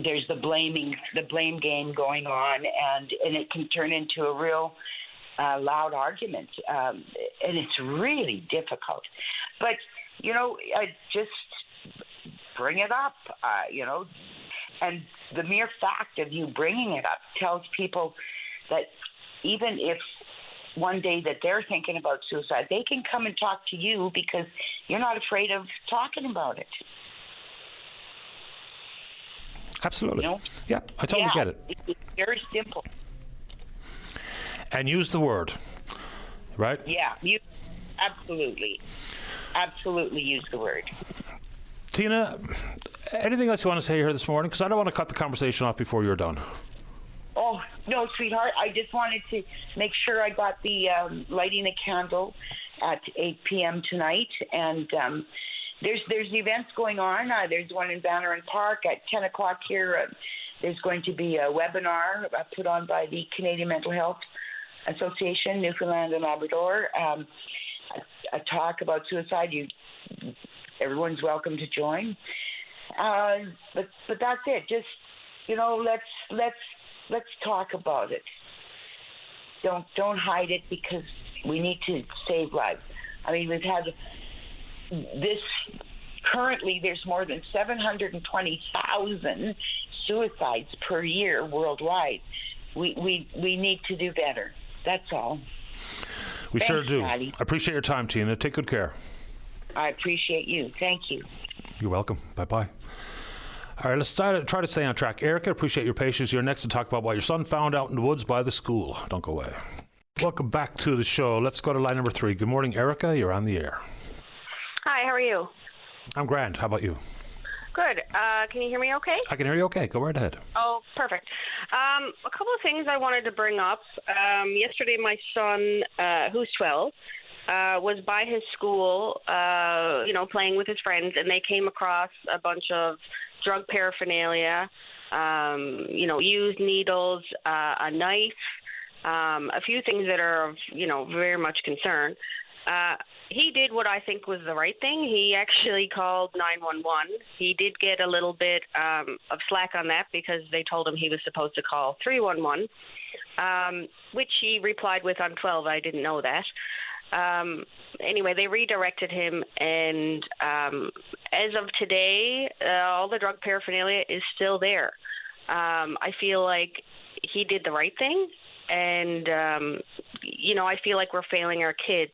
D: there's the blame game going on, and it can turn into a real loud argument, and it's really difficult. But just bring it up, and the mere fact of you bringing it up tells people that even if one day that they're thinking about suicide, they can come and talk to you because you're not afraid of talking about it.
B: Absolutely. Yeah, I totally get it.
D: It's very simple.
B: And use the word, right?
D: Yeah, absolutely use the word.
B: Tina, anything else you want to say here this morning? Because I don't want to cut the conversation off before you're done.
D: Oh, no, sweetheart. I just wanted to make sure I got the lighting a candle at 8 p.m. tonight. And there's events going on. There's one in Banner and Park at 10 o'clock here. There's going to be a webinar put on by the Canadian Mental Health Association, Newfoundland and Labrador. A talk about suicide. Everyone's welcome to join. But that's it. Just let's talk about it. Don't hide it, because we need to save lives. I mean, we've had this. Currently, there's more than 720,000 suicides per year worldwide. We need to do better. That's all.
B: We
D: Thanks,
B: sure do.
D: Patty.
B: I appreciate your time, Tina. Take good care.
D: I appreciate you. Thank you.
B: You're welcome. Bye-bye. All right, let's try to stay on track. Erica, appreciate your patience. You're next to talk about what your son found out in the woods by the school. Don't go away. Welcome back to the show. Let's go to line number 3. Good morning, Erica. You're on the air.
E: Hi, how are you?
B: I'm grand. How about you?
E: Good. Can you hear me okay?
B: I can hear you okay. Go right ahead.
E: Oh, perfect. A couple of things I wanted to bring up. Yesterday, my son, who's 12, was by his school, playing with his friends, and they came across a bunch of drug paraphernalia, used needles, a knife, a few things that are of, very much concern. He did what I think was the right thing. He actually called 911. He did get a little bit of slack on that because they told him he was supposed to call 311, which he replied with on 12. I didn't know that. Anyway, they redirected him, and as of today, all the drug paraphernalia is still there. I feel like he did the right thing, and, I feel like we're failing our kids.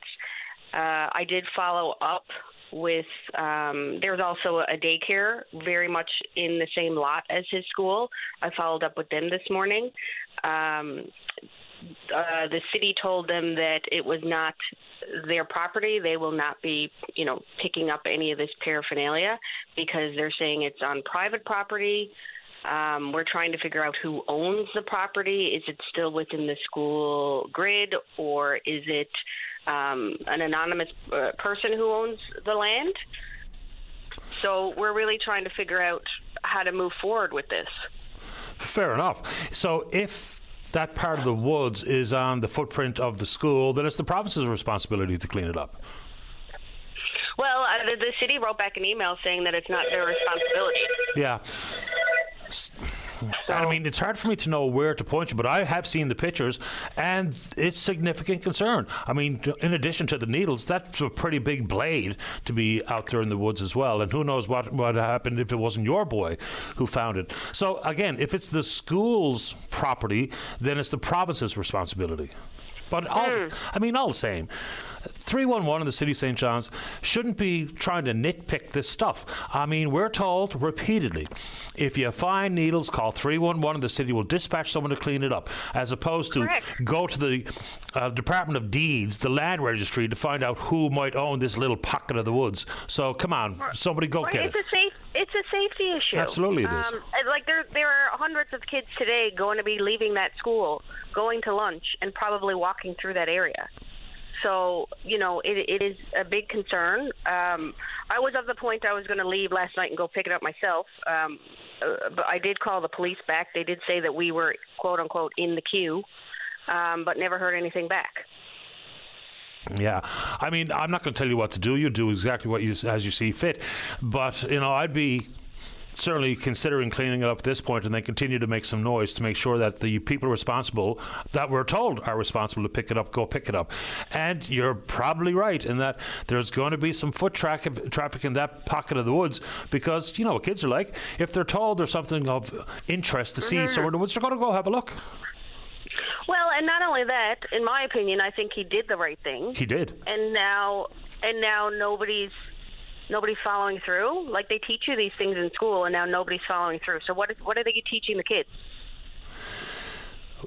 E: I did follow up with, there's also a daycare very much in the same lot as his school. I followed up with them this morning. The city told them that it was not their property. They will not be, picking up any of this paraphernalia because they're saying it's on private property. We're trying to figure out who owns the property. Is it still within the school grid, or is it an anonymous person who owns the land? So we're really trying to figure out how to move forward with this.
B: Fair enough. So if that part of the woods is on the footprint of the school, then it's the province's responsibility to clean it up.
E: Well, the city wrote back an email saying that it's not their responsibility.
B: Yeah. And I mean, it's hard for me to know where to point you, but I have seen the pictures, and it's significant concern. I mean, in addition to the needles, that's a pretty big blade to be out there in the woods as well. And who knows what happened if it wasn't your boy who found it. So, again, if it's the school's property, then it's the province's responsibility. But all the same, 311 in the city of St. John's shouldn't be trying to nitpick this stuff. I mean, we're told repeatedly, if you find needles, call 311 and the city will dispatch someone to clean it up, as opposed to go to the Department of Deeds, the land registry, to find out who might own this little pocket of the woods. So come on, somebody go get it.
E: It's a safety issue.
B: Absolutely it is.
E: Like there are hundreds of kids today going to be leaving that school, going to lunch, and probably walking through that area. So, it is a big concern. I was of the point I was going to leave last night and go pick it up myself. But I did call the police back. They did say that we were, quote unquote, in the queue, but never heard anything back.
B: Yeah, I mean, I'm not going to tell you what to do. You do exactly what as you see fit. But, I'd be certainly considering cleaning it up at this point, and then continue to make some noise to make sure that the people responsible, that we're told are responsible to pick it up, go pick it up. And you're probably right in that there's going to be some foot traffic in that pocket of the woods, because you know what kids are like. If they're told there's something of interest to see somewhere in the woods, they're going to go have a look.
E: Well, and not only that, in my opinion, I think he did the right thing.
B: He did.
E: And now nobody's following through. Like, they teach you these things in school, and now nobody's following through. So what are they teaching the kids?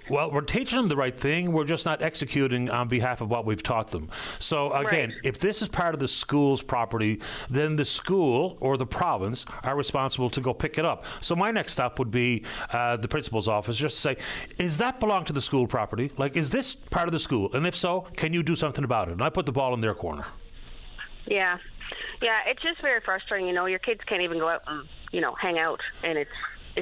B: Well, we're teaching them the right thing. We're just not executing on behalf of what we've taught them. So, again, if this is part of the school's property, then the school or the province are responsible to go pick it up. So my next stop would be the principal's office, just to say, is that belong to the school property? Like, is this part of the school? And if so, can you do something about it? And I put the ball in their corner.
E: Yeah. Yeah, it's just very frustrating. Your kids can't even go out and, hang out, and it's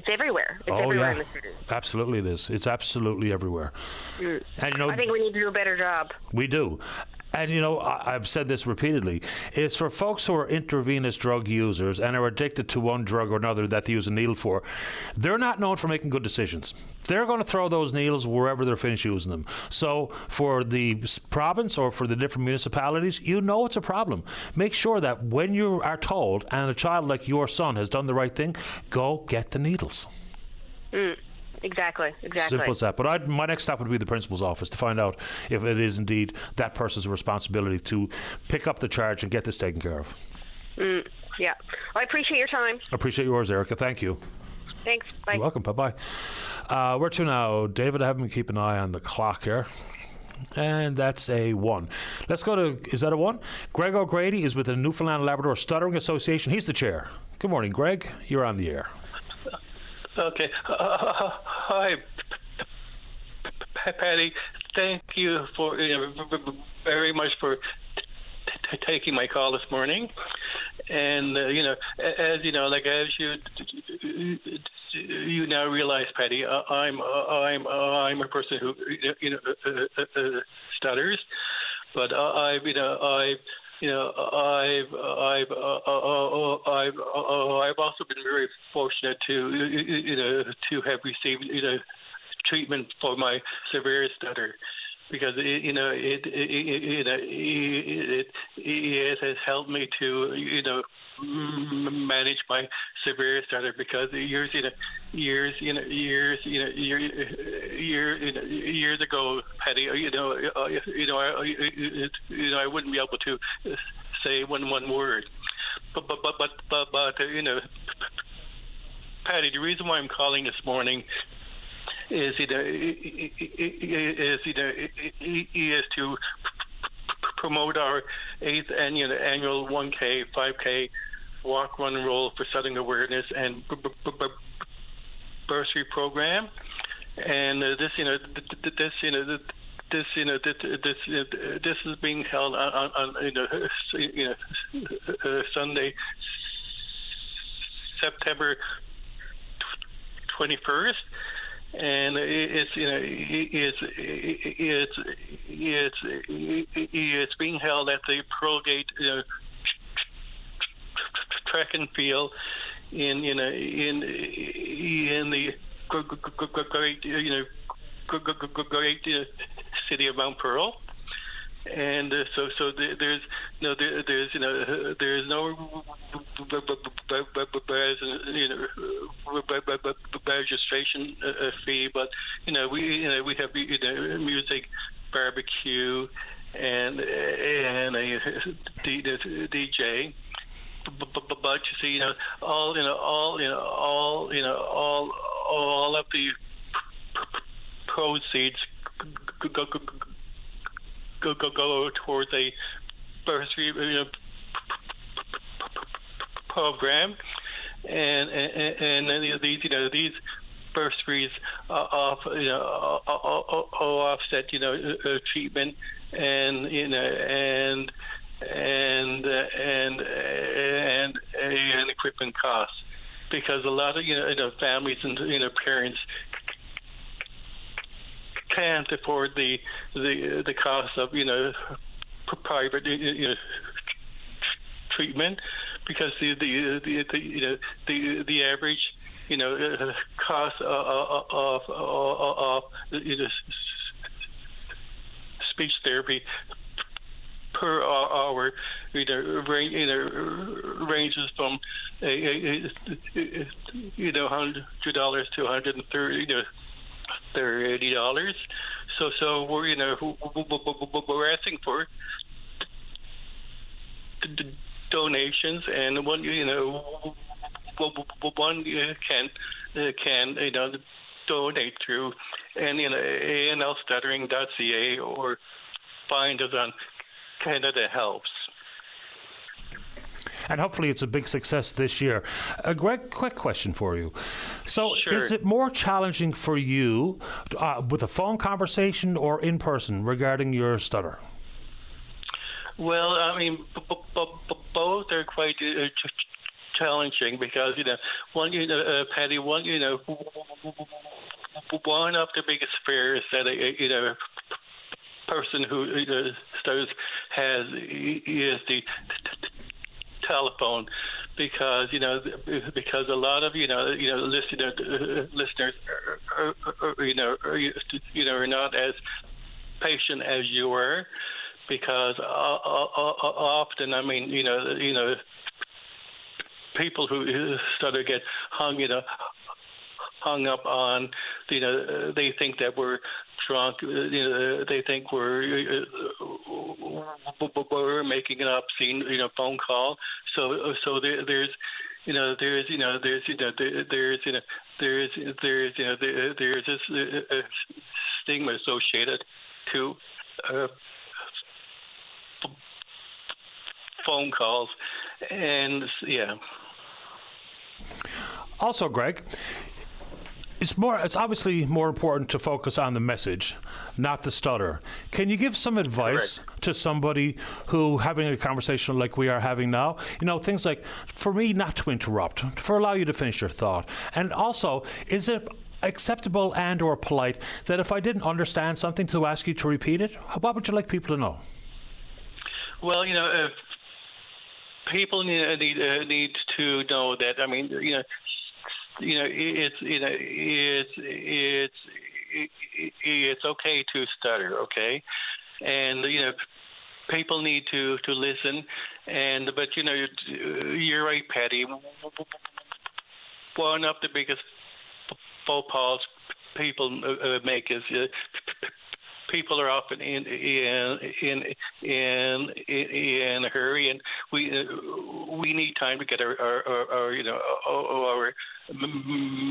E: everywhere. It's everywhere in the city.
B: Absolutely it is. It's absolutely everywhere. And,
E: I think we need to do a better job.
B: We do. And, I've said this repeatedly, is for folks who are intravenous drug users and are addicted to one drug or another that they use a needle for, they're not known for making good decisions. They're going to throw those needles wherever they're finished using them. So for the province or for the different municipalities, it's a problem. Make sure that when you are told, and a child like your son has done the right thing, go get the needles.
E: Exactly.
B: Simple as that. But my next stop would be the principal's office to find out if it is indeed that person's responsibility to pick up the charge and get this taken care of.
E: Yeah. Well, I appreciate your time.
B: I appreciate yours, Erica. Thank you.
E: Thanks. Bye.
B: You're welcome. Bye-bye. Where to now? David, I have him keep an eye on the clock here. And that's a 1. Let's go to, is that a 1? Greg O'Grady is with the Newfoundland and Labrador Stuttering Association. He's the chair. Good morning, Greg. You're on the air.
F: Okay. Hi, Patty. Thank you for very much for taking my call this morning. And as you now realize, Patty, I'm a person who stutters, but I've also been very fortunate to have received treatment for my severe stutter, because it has helped me to manage my severe stutter, because years ago, Patty, I wouldn't be able to say one word, but Patty, the reason why I'm calling this morning is to promote our 8th annual 1K, 5K walk, run, roll for stuttering awareness and bursary program, and this is being held on Sunday, September 21st. And it's being held at the Pearlgate track and field in the great city of Mount Pearl. And so there's no registration fee, but we have music, barbecue, and a DJ. But you see, all of the proceeds go towards a bursary program, and these bursaries offset treatment and equipment costs, because a lot of families and parents can't afford the cost of private treatment, because the average cost of speech therapy per hour ranges from $100 to $130. So we're asking for donations, and one can donate through anlstuttering.ca or find us on Canada Helps.
B: And hopefully it's a big success this year. Greg, quick question for you. So
F: Sure.
B: Is it more challenging for you with a phone conversation or in person regarding your stutter?
F: Well, I mean, both are quite challenging, because Patty, one of the biggest fears that a person who stutters has is the telephone, because a lot of listeners are not as patient as you are, because often people who stutter get hung hung up on they think that we're drunk, they think we're making an obscene phone call, so there's this stigma associated to phone calls, and yeah.
B: Also, Greg, it's obviously more important to focus on the message, not the stutter. Can you give some advice to somebody who having a conversation like we are having now? Things like, for me, not to interrupt, for allow you to finish your thought. And also, is it acceptable and or polite that if I didn't understand something to ask you to repeat it? What would you like people to know?
F: Well, people need to know that. I mean, it's okay to stutter, okay, and people need to listen, but you're right, Patty. One of the biggest faux pas people make is people are often in a hurry, and we need time to get our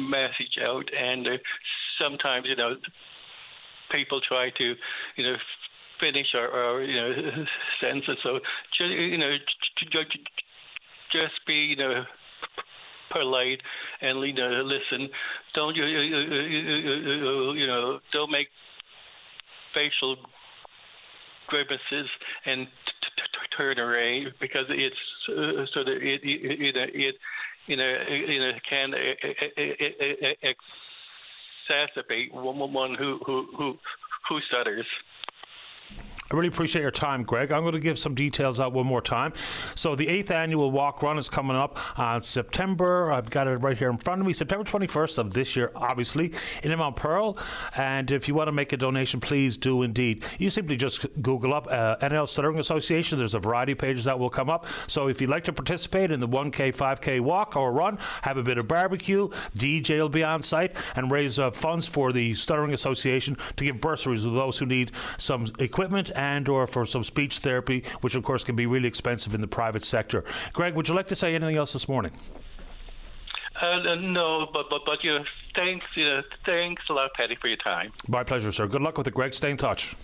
F: message out, and sometimes people try to finish our sentences. So just be polite and listen. Don't don't make facial grimaces and turn away, because it's so that can exacerbate one who stutters.
B: I really appreciate your time, Greg. I'm going to give some details out one more time. So the 8th annual walk run is coming up on September, I've got it right here in front of me, September 21st of this year, obviously, in Mount Pearl. And if you want to make a donation, please do indeed. You simply just Google up NL Stuttering Association. There's a variety of pages that will come up. So if you'd like to participate in the 1K, 5K walk or run, have a bit of barbecue, DJ will be on site, and raise funds for the Stuttering Association to give bursaries to those who need some equipment and or for some speech therapy, which of course can be really expensive in the private sector. Greg, would you like to say anything else this morning?
F: No, but thanks, thanks a lot, Paddy, for your time.
B: My pleasure, sir. Good luck with it, Greg. Stay in touch.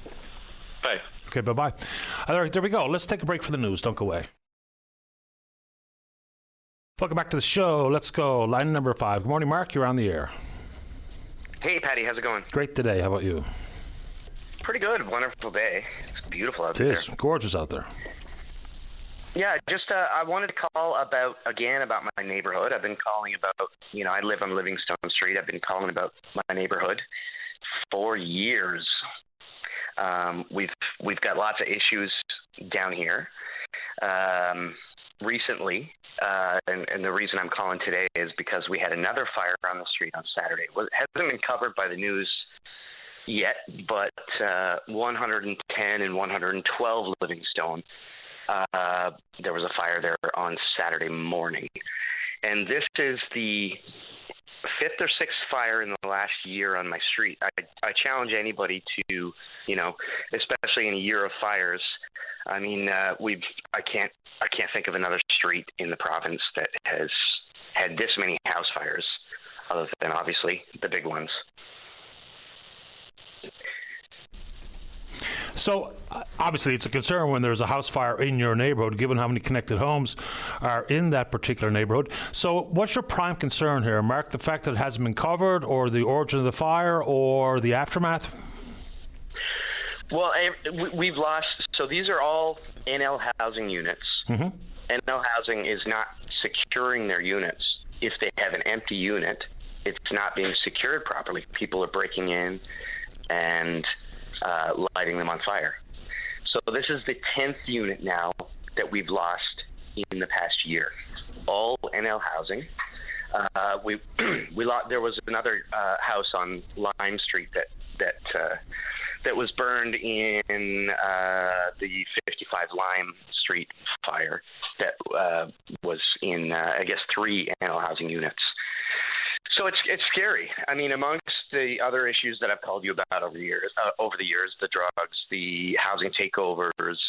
F: Bye.
B: Okay, bye-bye. All right, there we go. Let's take a break for the news. Don't go away. Welcome back to the show. Let's go. Line number 5. Good morning, Mark. You're on the air.
G: Hey, Paddy. How's it going?
B: Great today. How about you?
G: Pretty good. Wonderful day. It's beautiful out there.
B: It is. Gorgeous out there.
G: Yeah, just I wanted to call about my neighborhood. I've been calling about, I live on Livingstone Street. I've been calling about my neighborhood for years. We've got lots of issues down here. Recently, and the reason I'm calling today is because we had another fire on the street on Saturday. It hasn't been covered by the news yet, but 110 and 112 Livingstone, there was a fire there on Saturday morning. And this is the 5th or 6th fire in the last year on my street. I challenge anybody to, especially in a year of fires. I mean, I can't think of another street in the province that has had this many house fires, other than obviously the big ones.
B: So, obviously, it's a concern when there's a house fire in your neighborhood, given how many connected homes are in that particular neighborhood. So, what's your prime concern here, Mark? The fact that it hasn't been covered, or the origin of the fire, or the aftermath?
G: Well, we've lost. So, these are all NL housing units. Mm-hmm. NL housing is not securing their units. If they have an empty unit, it's not being secured properly. People are breaking in and lighting them on fire. So this is the 10th unit now that we've lost in the past year. All NL housing. We lost. There was another house on Lime Street that was burned in the 55 Lime Street fire that was in 3 NL housing units. So it's scary. I mean, amongst the other issues that I've called you about over the years, the drugs, the housing takeovers,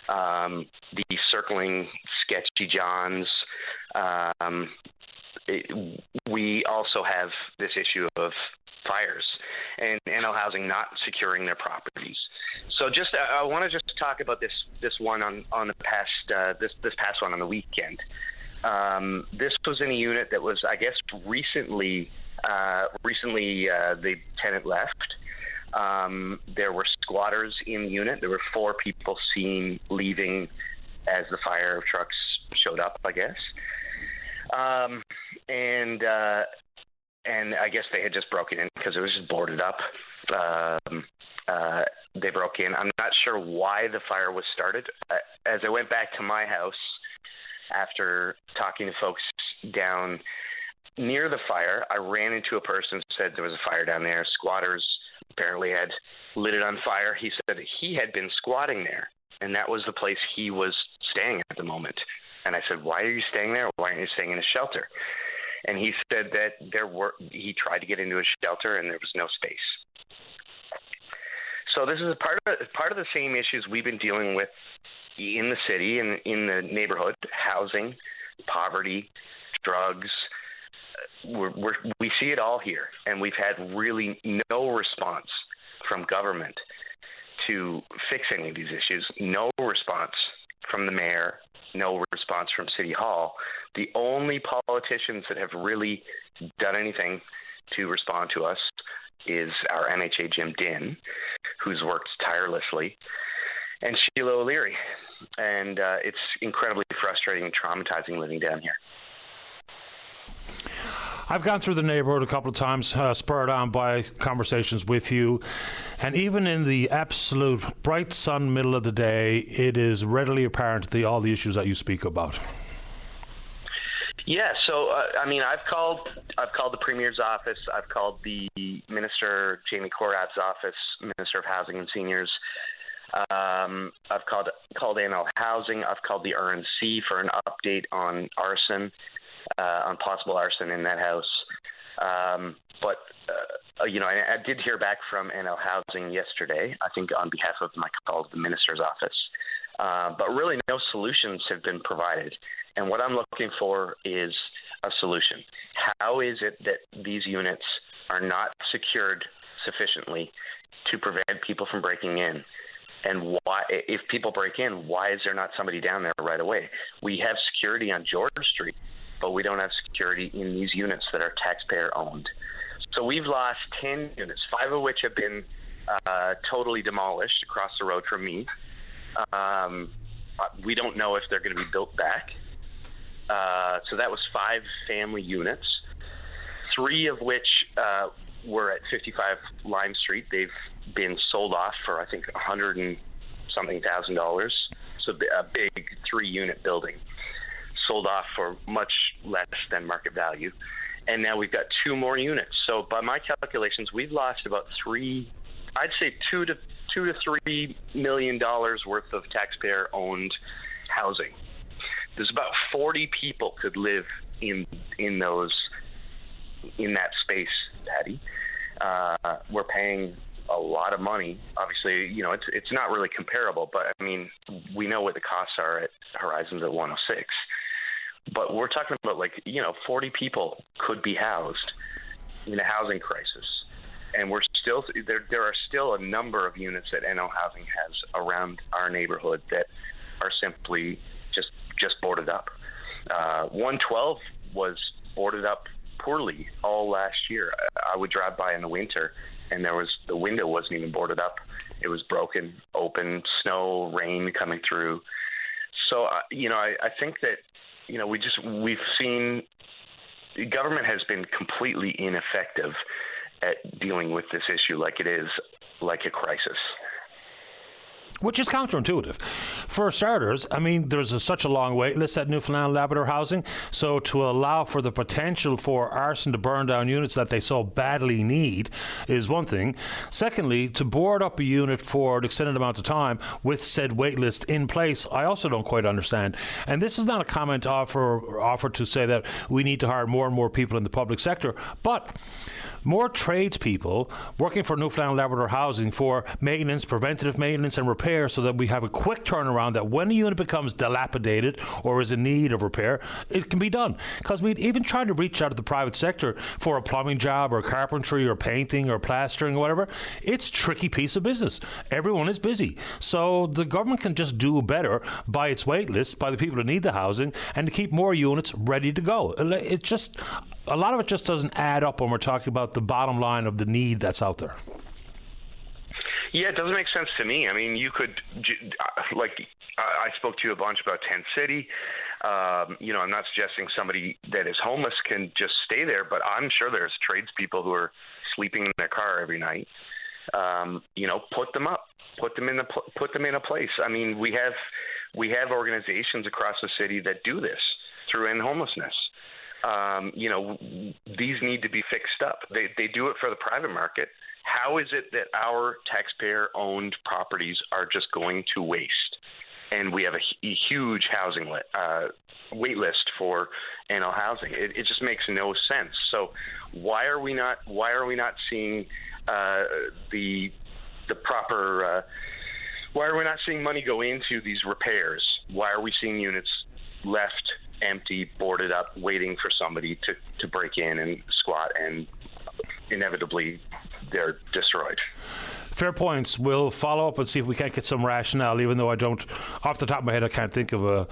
G: the circling sketchy Johns, we also have this issue of fires and NL housing not securing their properties. So I want to just talk about this one on the past this past one on the weekend. This was in a unit that was, I guess, recently the tenant left. There were squatters in the unit. There were 4 people seen leaving as the fire trucks showed up, I guess. And I guess they had just broken in because it was just boarded up. They broke in. I'm not sure why the fire was started. As I went back to my house after talking to folks down near the fire, I ran into a person who said there was a fire down there. Squatters apparently had lit it on fire. He said he had been squatting there, and that was the place he was staying at the moment. And I said, why are you staying there? Why aren't you staying in a shelter? And he said that he tried to get into a shelter and there was no space. So this is part of the same issues we've been dealing with in the city and in the neighborhood: housing, poverty, drugs. We see it all here, and we've had really no response from government to fix any of these issues. No response from the mayor. No response from City Hall. The only politicians that have really done anything to respond to us is our MHA Jim Dinn, who's worked tirelessly, and Sheila O'Leary. And it's incredibly frustrating and traumatizing living down here.
B: I've gone through the neighborhood a couple of times, spurred on by conversations with you. And even in the absolute bright sun middle of the day, it is readily apparent all the issues that you speak about.
G: Yeah, so I've called the Premier's office. I've called the Minister Jamie Corad's office, Minister of Housing and Seniors. I've called NL Housing. I've called the RNC for an update on arson, on possible arson in that house. But I did hear back from NL Housing yesterday, I think on behalf of my call to the Minister's office. But really no solutions have been provided. And what I'm looking for is a solution. How is it that these units are not secured sufficiently to prevent people from breaking in? And why, if people break in, why is there not somebody down there right away? We have security on George Street, but we don't have security in these units that are taxpayer-owned. So we've lost 10 units, 5 of which have been totally demolished across the road from me. We don't know if they're going to be built back. So that was 5 family units, 3 of which were at 55 Lime Street. They've been sold off for, I think, $100,000 and something. So a big 3-unit building sold off for much less than market value. And now we've got 2 more units. So by my calculations, we've lost about $2 to $3 million worth of taxpayer-owned housing. There's about 40 people could live in that space, Patty. We're paying a lot of money. Obviously, it's not really comparable, but I mean, we know what the costs are at Horizons at 106. But we're talking about 40 people could be housed in a housing crisis. And we're still there are still a number of units that NL Housing has around our neighborhood that are simply just boarded up. 112 was boarded up poorly all last year. I would drive by in the winter, and the window wasn't even boarded up. It was broken, open, snow, rain coming through. So I think that we've seen the government has been completely ineffective at dealing with this issue like it is like a crisis.
B: Which is counterintuitive. For starters, I mean, there's such a long wait list at Newfoundland and Labrador Housing, so to allow for the potential for arson to burn down units that they so badly need is one thing. Secondly, to board up a unit for an extended amount of time with said wait list in place, I also don't quite understand. And this is not a comment offered to say that we need to hire more and more people in the public sector, but more tradespeople working for Newfoundland and Labrador Housing for maintenance, preventative maintenance and repair, so that we have a quick turnaround that when a unit becomes dilapidated or is in need of repair, it can be done. Because we'd even trying to reach out to the private sector for a plumbing job or carpentry or painting or plastering or whatever, it's a tricky piece of business. Everyone is busy. So the government can just do better by its wait list, by the people who need the housing, and to keep more units ready to go. It just, a lot of it just doesn't add up when we're talking about the bottom line of the need that's out there.
G: Yeah, it doesn't make sense to me. I mean, you could, I spoke to you a bunch about Tent City. I'm not suggesting somebody that is homeless can just stay there, but I'm sure there's tradespeople who are sleeping in their car every night. Put them up, put them in a place. I mean, we have organizations across the city that do this through end homelessness. These need to be fixed up. They do it for the private market. How is it that our taxpayer-owned properties are just going to waste? And we have a huge housing wait list for NL Housing. It just makes no sense. So why are we not seeing the proper? Why are we not seeing money go into these repairs? Why are we seeing units left empty, boarded up, waiting for somebody to break in and squat, and inevitably they're destroyed?
B: Fair points. We'll follow up and see if we can't get some rationale, even though I don't, off the top of my head, I can't think of a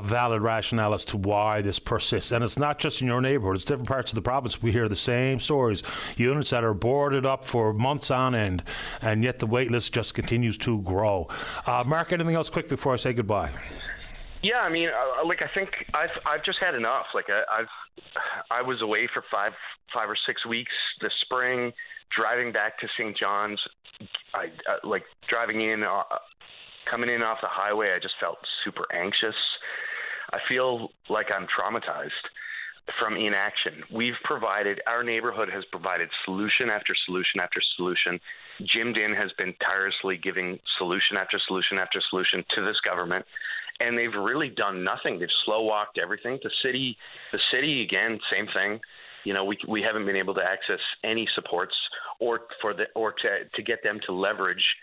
B: valid rationale as to why this persists. And it's not just in your neighborhood. It's different parts of the province. We hear the same stories. Units that are boarded up for months on end, and yet the wait list just continues to grow. Mark, anything else quick before I say goodbye?
G: Yeah, I mean, I think I've just had enough. I was away for five or 6 weeks this spring, driving back to St. John's. I driving in, coming in off the highway. I just felt super anxious. I feel like I'm traumatized from inaction. Our neighborhood has provided solution after solution after solution. Jim Dinn has been tirelessly giving solution after solution after solution to this government, and they've really done nothing. They've slow walked everything. The city again, same thing. We haven't been able to access any supports or to get them to leverage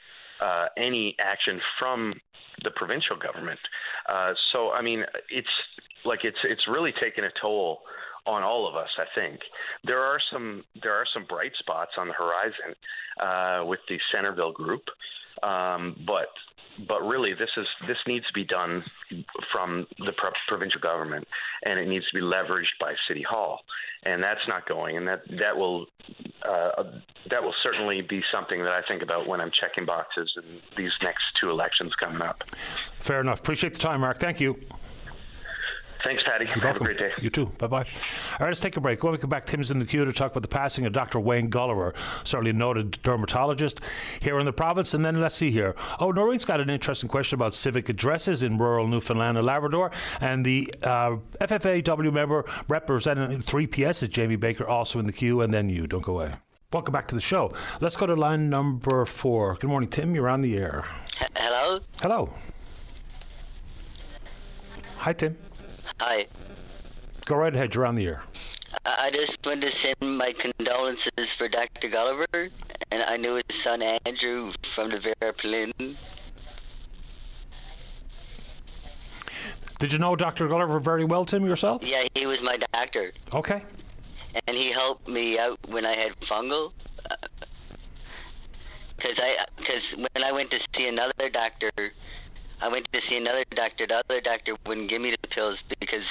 G: any action from the provincial government. So I mean, it's really taken a toll on all of us. I think there are some bright spots on the horizon with the Centerville group, but really this needs to be done from the provincial government, and it needs to be leveraged by City Hall, and that's not going, and that will certainly be something that I think about when I'm checking boxes in these next 2 elections coming up.
B: Fair enough. Appreciate the time, Mark. Thank you.
G: Thanks, Patty. Have a great day.
B: You too. Bye-bye. All right, let's take a break. When we come back, Tim's in the queue to talk about the passing of Dr. Wayne Gulliver, certainly a noted dermatologist here in the province. And then let's see here. Oh, Noreen's got an interesting question about civic addresses in rural Newfoundland and Labrador. And the FFAW member representing 3PS is Jamie Baker, also in the queue. And then you. Don't go away. Welcome back to the show. Let's go to line number 4. Good morning, Tim. You're on the air.
H: Hello?
B: Hello. Hi, Tim.
H: Hi.
B: Go right ahead. You're on the air.
H: I just wanted to send my condolences for Dr. Gulliver, and I knew his son Andrew from the Verplin.
B: Did you know Dr. Gulliver very well, Tim, yourself?
H: Yeah, he was my doctor.
B: Okay.
H: And he helped me out when I had fungal. Because when I went to see another doctor, the other doctor wouldn't give me the pills because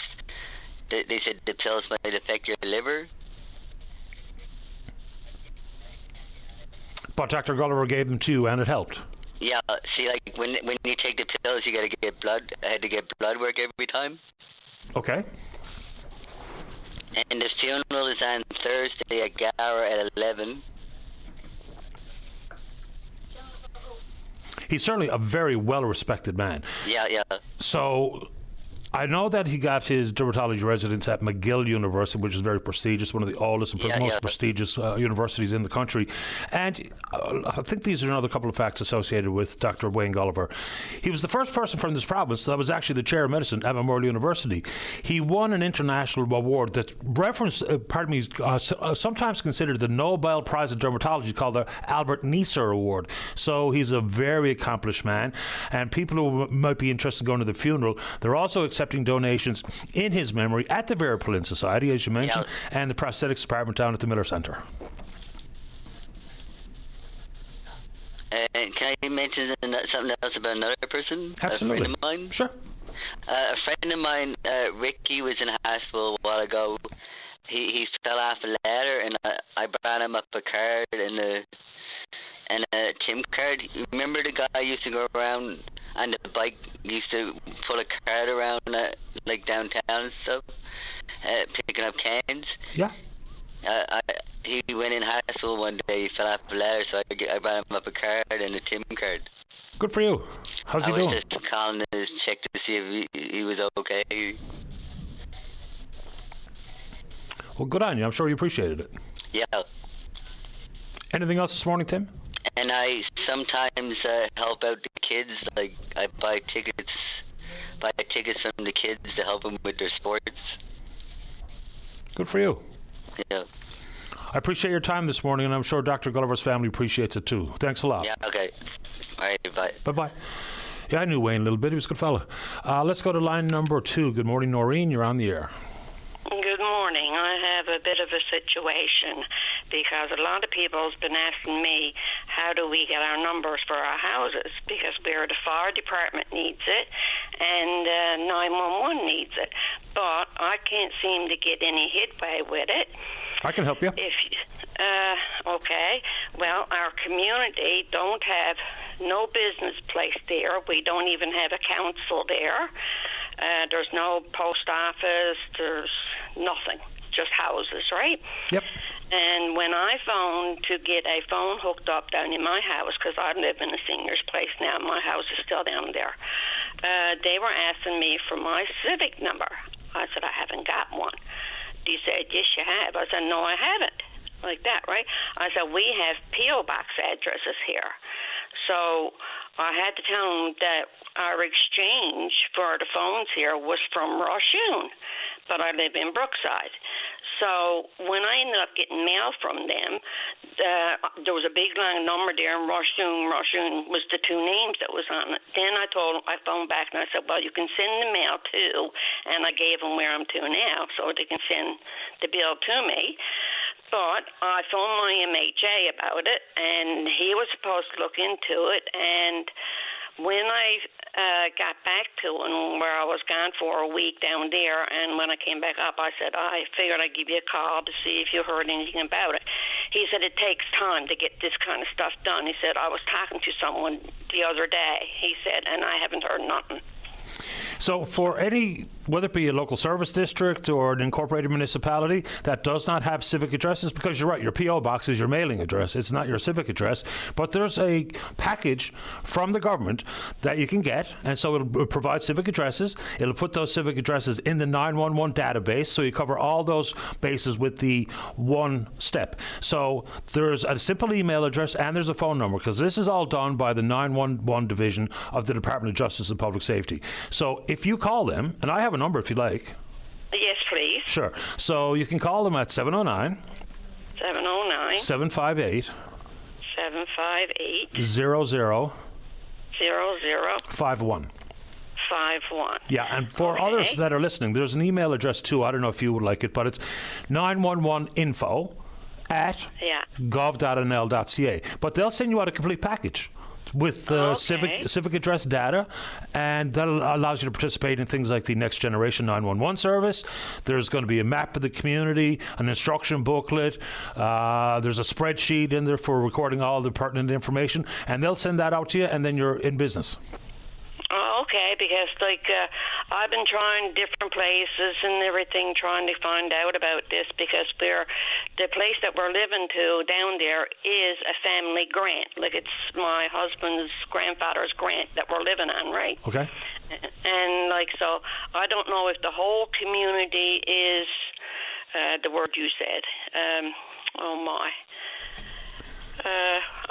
H: they said the pills might affect your liver.
B: But Dr. Gulliver gave them to you and it helped.
H: Yeah, see, like when you take the pills, you got to get blood. I had to get blood work every time.
B: Okay.
H: And the funeral is on Thursday at Gower at 11.
B: He's certainly a very well-respected man.
H: Yeah.
B: So I know that he got his dermatology residence at McGill University, which is very prestigious, one of the oldest and most prestigious universities in the country. And I think these are another couple of facts associated with Dr. Wayne Gulliver. He was the first person from this province that was actually the chair of medicine at Memorial University. He won an international award that's sometimes considered the Nobel Prize of Dermatology, called the Albert Neisser Award. So he's a very accomplished man. And people who might be interested in going to the funeral, they're also accepting donations in his memory at the Verplin Society, as you mentioned, and the prosthetics department down at the Miller Centre.
H: And can I mention something else about another person?
B: Absolutely.
H: A friend of mine?
B: Sure.
H: A friend of mine, Ricky, was in hospital a while ago. He fell off a ladder, and I brought him up a card and a TIM card. Remember the guy who used to go around on the bike, used to pull a cart around like downtown and stuff, picking up cans?
B: Yeah.
H: He went in hospital one day, he fell off a ladder, so I brought him up a card and a TIM card.
B: Good for you. How's he doing?
H: I was just calling to check to see if he was okay.
B: Well, good on you. I'm sure you appreciated it.
H: Yeah.
B: Anything else this morning, Tim?
H: And I sometimes help out the kids. Like I buy tickets from the kids to help them with their sports.
B: Good for you.
H: Yeah.
B: I appreciate your time this morning, and I'm sure Dr. Gulliver's family appreciates it too. Thanks a lot.
H: Yeah, okay. All right, bye.
B: Bye-bye. Yeah, I knew Wayne a little bit. He was a good fella. Let's go to line number 2. Good morning, Noreen. You're on the air.
I: Good morning. I have a bit of a situation because a lot of people have been asking me, how do we get our numbers for our houses? Because the fire department needs it and 911 needs it. But I can't seem to get any headway with it.
B: I can help you.
I: Okay. Well, our community don't have no business place there. We don't even have a council there. There's no post office. There's nothing, just houses, right?
B: Yep.
I: And when I phoned to get a phone hooked up down in my house, because I live in a senior's place now, my house is still down there, they were asking me for my civic number. I said, I haven't got one. He said, yes, you have. I said, no, I haven't. Like that, right? I said, we have P.O. box addresses here. So I had to tell them that our exchange for the phones here was from Roshun, but I live in Brookside. So when I ended up getting mail from them, there was a big long number there, and Roshun was the two names that was on it. Then I phoned back and I said, well, you can send the mail too, and I gave them where I'm to now so they can send the bill to me. But I phoned my MHA about it, and he was supposed to look into it, and when I got back to him, where I was gone for a week down there, and when I came back up, I said, I figured I'd give you a call to see if you heard anything about it. He said, it takes time to get this kind of stuff done. He said, I was talking to someone the other day, he said, and I haven't heard nothing.
B: So for any, whether it be a local service district or an incorporated municipality that does not have civic addresses, because you're right, your P.O. box is your mailing address, it's not your civic address, but there's a package from the government that you can get, and so it'll provide civic addresses. It'll put those civic addresses in the 911 database, so you cover all those bases with the one step. So there's a simple email address and there's a phone number, because this is all done by the 911 division of the Department of Justice and Public Safety. So if you call them, and I have a number if you like.
I: Yes, please.
B: Sure. So you can call them at 709 758 00 51. Yeah, and for others that are listening, there's an email address too. I don't know if you would like it, but it's 911info at gov.nl.ca. But they'll send you out a complete package with civic address data, and that allows you to participate in things like the Next Generation 911 service. There's going to be a map of the community, an instruction booklet, there's a spreadsheet in there for recording all the pertinent information, and they'll send that out to you, and then you're in business.
I: Oh, okay, because I've been trying different places and everything, trying to find out about this, because the place that we're living to down there is a family grant. Like, it's my husband's grandfather's grant that we're living on, right?
B: Okay.
I: And so I don't know if the whole community is the word you said. I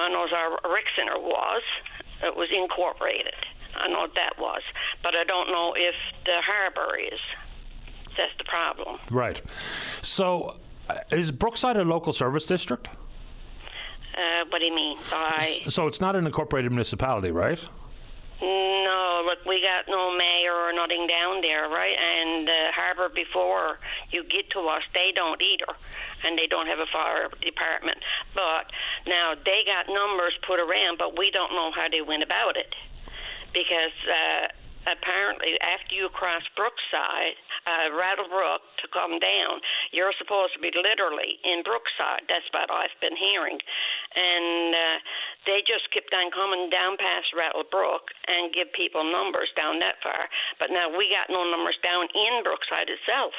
I: know our rec center it was incorporated. I know what that was, but I don't know if the harbor is. That's the problem.
B: Right. So, is Brookside a local service district?
I: What do you mean?
B: So it's not an incorporated municipality, right?
I: No, look, we got no mayor or nothing down there, right? And the harbor, before you get to us, they don't either, and they don't have a fire department. But now they got numbers put around, but we don't know how they went about it. Because apparently after you cross Brookside, Rattlebrook to come down, you're supposed to be literally in Brookside. That's what I've been hearing. And they just kept on coming down past Rattlebrook and give people numbers down that far. But now we got no numbers down in Brookside itself,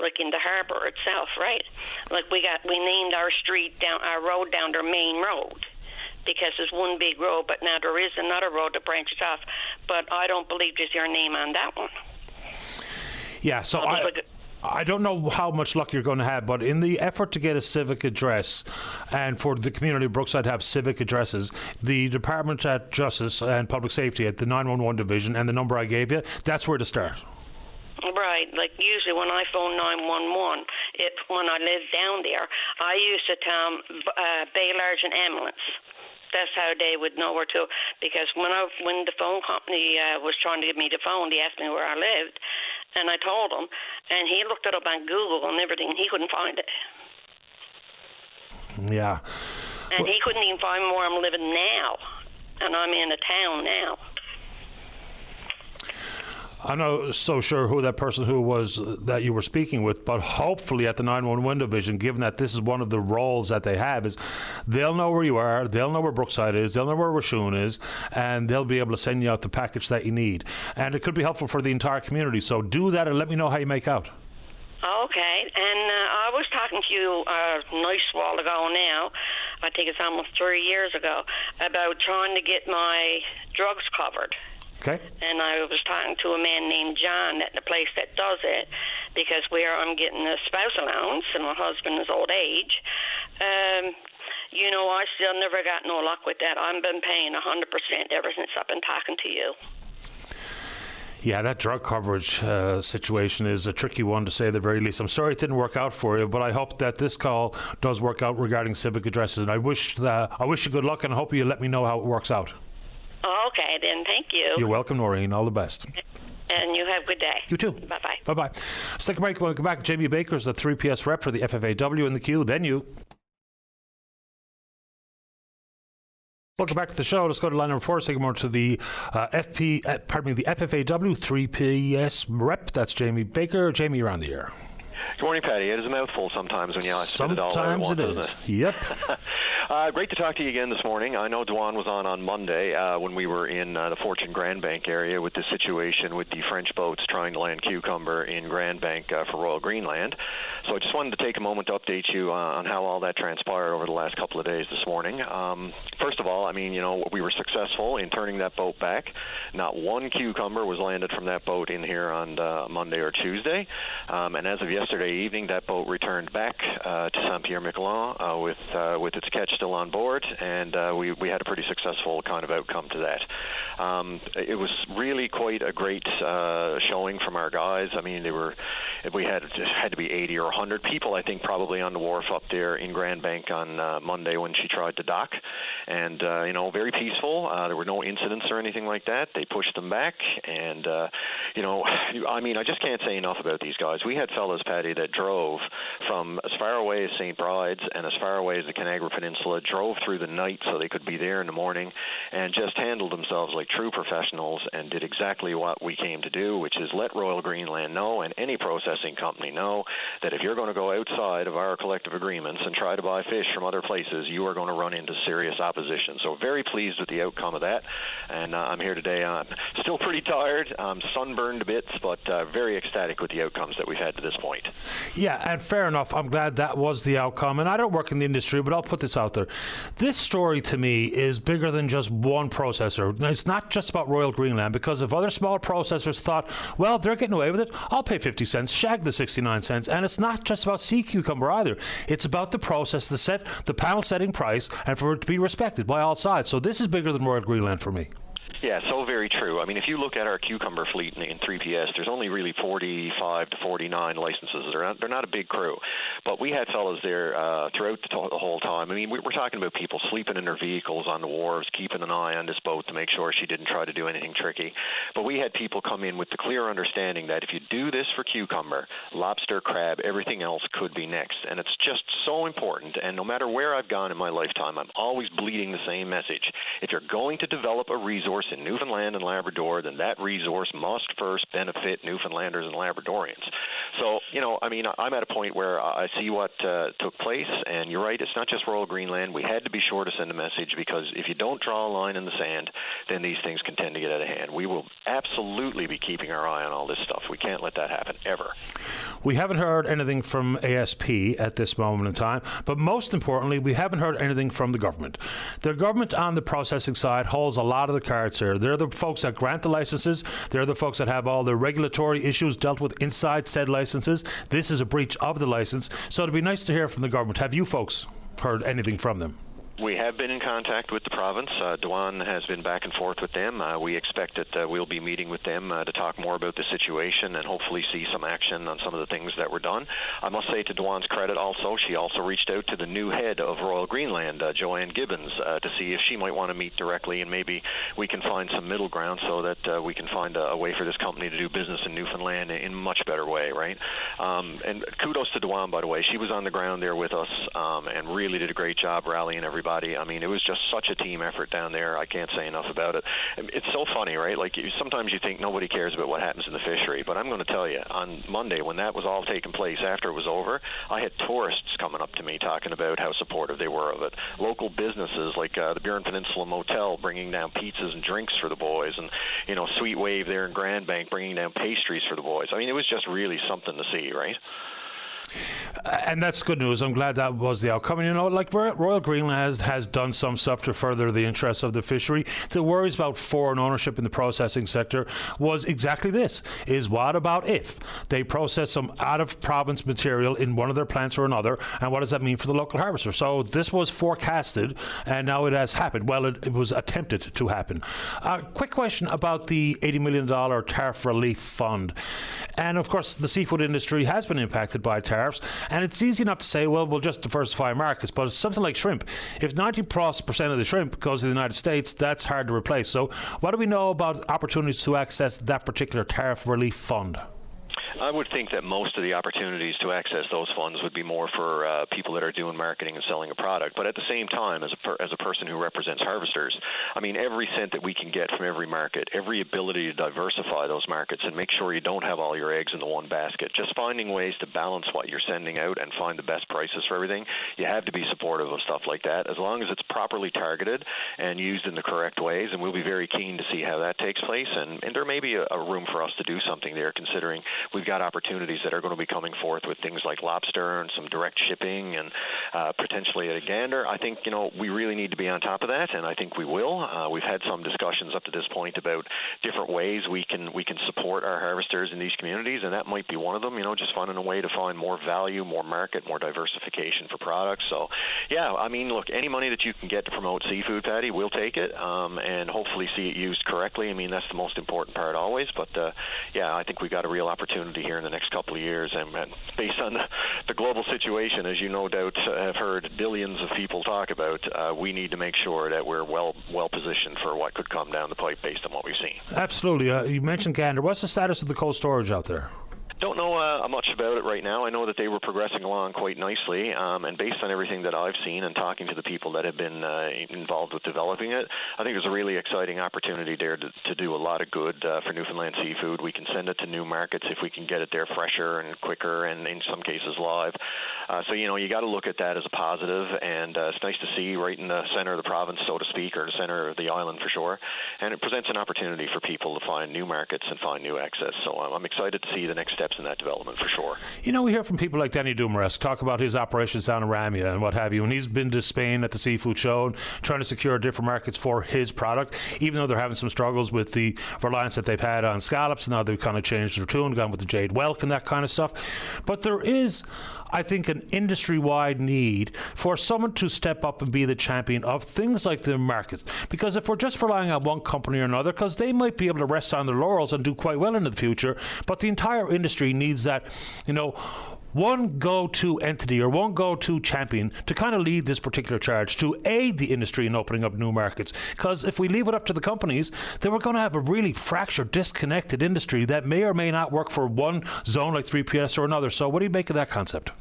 I: like in the harbor itself, right? Like we named our street down, our road down their main road, because there's one big road, but now there is another road that branches off, but I don't believe there's your name on that one.
B: Yeah, so I don't know how much luck you're going to have, but in the effort to get a civic address and for the community of Brookside to have civic addresses, the Department of Justice and Public Safety at the 911 division and the number I gave you, that's where to start.
I: Right, like usually when I phone 911, when I lived down there, I used to tell them Bay Large and ambulance. That's how they would know where to, because when the phone company was trying to give me the phone, they asked me where I lived, and I told him, and he looked it up on Google and everything, and he couldn't find it.
B: Yeah.
I: And he couldn't even find where I'm living now, and I'm in a town now.
B: I'm not so sure who that person who was that you were speaking with, but hopefully at the 911 division, given that this is one of the roles that they have, is they'll know where you are, they'll know where Brookside is, they'll know where Roshun is, and they'll be able to send you out the package that you need. And it could be helpful for the entire community. So do that and let me know how you make out.
I: Okay, and I was talking to you a nice while ago now, I think it's almost 3 years ago, about trying to get my drugs covered.
B: Okay.
I: And I was talking to a man named John at the place that does it, because I'm getting a spouse allowance and my husband is old age. I still never got no luck with that. I've been paying 100% ever since I've been talking to you.
B: Yeah, that drug coverage situation is a tricky one, to say the very least. I'm sorry it didn't work out for you, but I hope that this call does work out regarding civic addresses. And I wish you good luck, and I hope you let me know how it works out.
I: Okay, then. Thank you.
B: You're welcome, Noreen. All the best.
I: And you have a good day.
B: You too.
I: Bye-bye.
B: Bye-bye. Let's take a break. When we come back, Jamie Baker's the 3PS rep for the FFAW in the queue. Then you. Welcome back to the show. Let's go to line number 4. Say good morning to the the FFAW 3PS rep. That's Jamie Baker. Jamie, you're on the air.
J: Good morning, Patty. It is a mouthful sometimes when you spit it all out at once,
B: Sometimes it is. Yep.
J: Great to talk to you again this morning. I know Dwan was on Monday when we were in the Fortune Grand Bank area with the situation with the French boats trying to land cucumber in Grand Bank for Royal Greenland. So I just wanted to take a moment to update you on how all that transpired over the last couple of days this morning. First of all, we were successful in turning that boat back. Not one cucumber was landed from that boat in here on Monday or Tuesday. And as of yesterday evening, that boat returned back to Saint-Pierre-Miquelon with its catch still on board, and we had a pretty successful kind of outcome to that. It was really quite a great showing from our guys. We had to be 80 or 100 people, I think, probably on the wharf up there in Grand Bank on Monday when she tried to dock, and very peaceful. There were no incidents or anything like that. They pushed them back, and I just can't say enough about these guys. We had fellas, Patty, that drove from as far away as St. Bride's and as far away as the Canagra Peninsula, drove through the night so they could be there in the morning, and just handled themselves like true professionals and did exactly what we came to do, which is let Royal Greenland know and any processing company know that if you're going to go outside of our collective agreements and try to buy fish from other places, you are going to run into serious opposition. So very pleased with the outcome of that, and I'm here today. I'm still pretty tired. I'm sunburned a bit, but very ecstatic with the outcomes that we've had to this point.
B: Yeah, and fair enough. I'm glad that was the outcome. And I don't work in the industry, but I'll put this out there. This story, to me, is bigger than just one processor. It's not just about Royal Greenland, because if other small processors thought, well, they're getting away with it, I'll pay 50 cents, shag the 69 cents. And it's not just about sea cucumber either. It's about the process, the panel setting price, and for it to be respected by all sides. So this is bigger than Royal Greenland for me.
J: Yeah, so very true. If you look at our cucumber fleet in 3PS, there's only really 45 to 49 licenses. They're not a big crew. But we had fellas there throughout the whole time. We're talking about people sleeping in their vehicles on the wharves, keeping an eye on this boat to make sure she didn't try to do anything tricky. But we had people come in with the clear understanding that if you do this for cucumber, lobster, crab, everything else could be next. And it's just so important. And no matter where I've gone in my lifetime, I'm always bleeding the same message. If you're going to develop a resource in Newfoundland and Labrador, then that resource must first benefit Newfoundlanders and Labradorians. So, I'm at a point where I see what took place, and you're right, it's not just Royal Greenland. We had to be sure to send a message, because if you don't draw a line in the sand, then these things can tend to get out of hand. We will absolutely be keeping our eye on all this stuff. We can't let that happen, ever.
B: We haven't heard anything from ASP at this moment in time, but most importantly, we haven't heard anything from the government. The government on the processing side holds a lot of the cards here. They're the folks that grant the licenses. They're the folks that have all the regulatory issues dealt with inside said licenses. This is a breach of the license. So it'd be nice to hear from the government. Have you folks heard anything from them?
J: We have been in contact with the province. Dwan has been back and forth with them. We expect that we'll be meeting with them to talk more about the situation and hopefully see some action on some of the things that were done. I must say, to Dwan's credit also, she also reached out to the new head of Royal Greenland, Joanne Gibbons, to see if she might want to meet directly, and maybe we can find some middle ground so that we can find a way for this company to do business in Newfoundland in a much better way, right? And kudos to Dwan, by the way. She was on the ground there with us and really did a great job rallying everybody everybody. I mean, it was just such a team effort down there. I can't say enough about it. It's so funny, right? Like, sometimes you think nobody cares about what happens in the fishery, but I'm going to tell you, on Monday, when that was all taking place after it was over, I had tourists coming up to me talking about how supportive they were of it. Local businesses like the Burin Peninsula Motel bringing down pizzas and drinks for the boys, and, Sweet Wave there in Grand Bank bringing down pastries for the boys. I mean, it was just really something to see, right?
B: And that's good news. I'm glad that was the outcome. And, like Royal Greenland has done some stuff to further the interests of the fishery. The worries about foreign ownership in the processing sector was exactly this, is what about if they process some out-of-province material in one of their plants or another, and what does that mean for the local harvester? So this was forecasted, and now it has happened. Well, it was attempted to happen. Quick question about the $80 million tariff relief fund. And, of course, the seafood industry has been impacted by tariffs, and it's easy enough to say, well, we'll just diversify markets, but it's something like shrimp. If 90% of the shrimp goes to the United States, that's hard to replace. So what do we know about opportunities to access that particular tariff relief fund?
J: I would think that most of the opportunities to access those funds would be more for people that are doing marketing and selling a product. But at the same time, as a person who represents harvesters, I mean, every cent that we can get from every market, every ability to diversify those markets and make sure you don't have all your eggs in the one basket, just finding ways to balance what you're sending out and find the best prices for everything, you have to be supportive of stuff like that, as long as it's properly targeted and used in the correct ways. And we'll be very keen to see how that takes place. And there may be a room for us to do something there, considering we've got opportunities that are going to be coming forth with things like lobster and some direct shipping and potentially at a gander. I think, we really need to be on top of that, and I think we will. We've had some discussions up to this point about different ways we can support our harvesters in these communities, and that might be one of them, just finding a way to find more value, more market, more diversification for products. So, yeah, I mean, look, any money that you can get to promote seafood, Patty, we'll take it, and hopefully see it used correctly. I mean, that's the most important part always, but, yeah, I think we've got a real opportunity here in the next couple of years, and based on the global situation, as you no doubt have heard billions of people talk about, we need to make sure that we're well positioned for what could come down the pipe based on what we've seen.
B: Absolutely. You mentioned gander. What's the status of the cold storage out there?
J: Don't know much about it right now. I know that they were progressing along quite nicely, and based on everything that I've seen and talking to the people that have been involved with developing it, I think there's a really exciting opportunity there to do a lot of good for Newfoundland seafood. We can send it to new markets if we can get it there fresher and quicker, and in some cases live. So, you got to look at that as a positive, and it's nice to see right in the center of the province, so to speak, or the center of the island for sure, and it presents an opportunity for people to find new markets and find new access. So I'm excited to see the next steps in that development for sure.
B: We hear from people like Danny Dumaresque talk about his operations down in Ramia and what have you, and he's been to Spain at the seafood show and trying to secure different markets for his product, even though they're having some struggles with the reliance that they've had on scallops. Now they've kind of changed their tune, gone with the jade whelk and that kind of stuff. But there is, I think, an industry-wide need for someone to step up and be the champion of things like the markets. Because if we're just relying on one company or another, because they might be able to rest on their laurels and do quite well in the future, but the entire industry needs that, one go-to entity or one go-to champion to kind of lead this particular charge to aid the industry in opening up new markets. Because if we leave it up to the companies, then we're going to have a really fractured, disconnected industry that may or may not work for one zone like 3PS or another. So what do you make of that concept?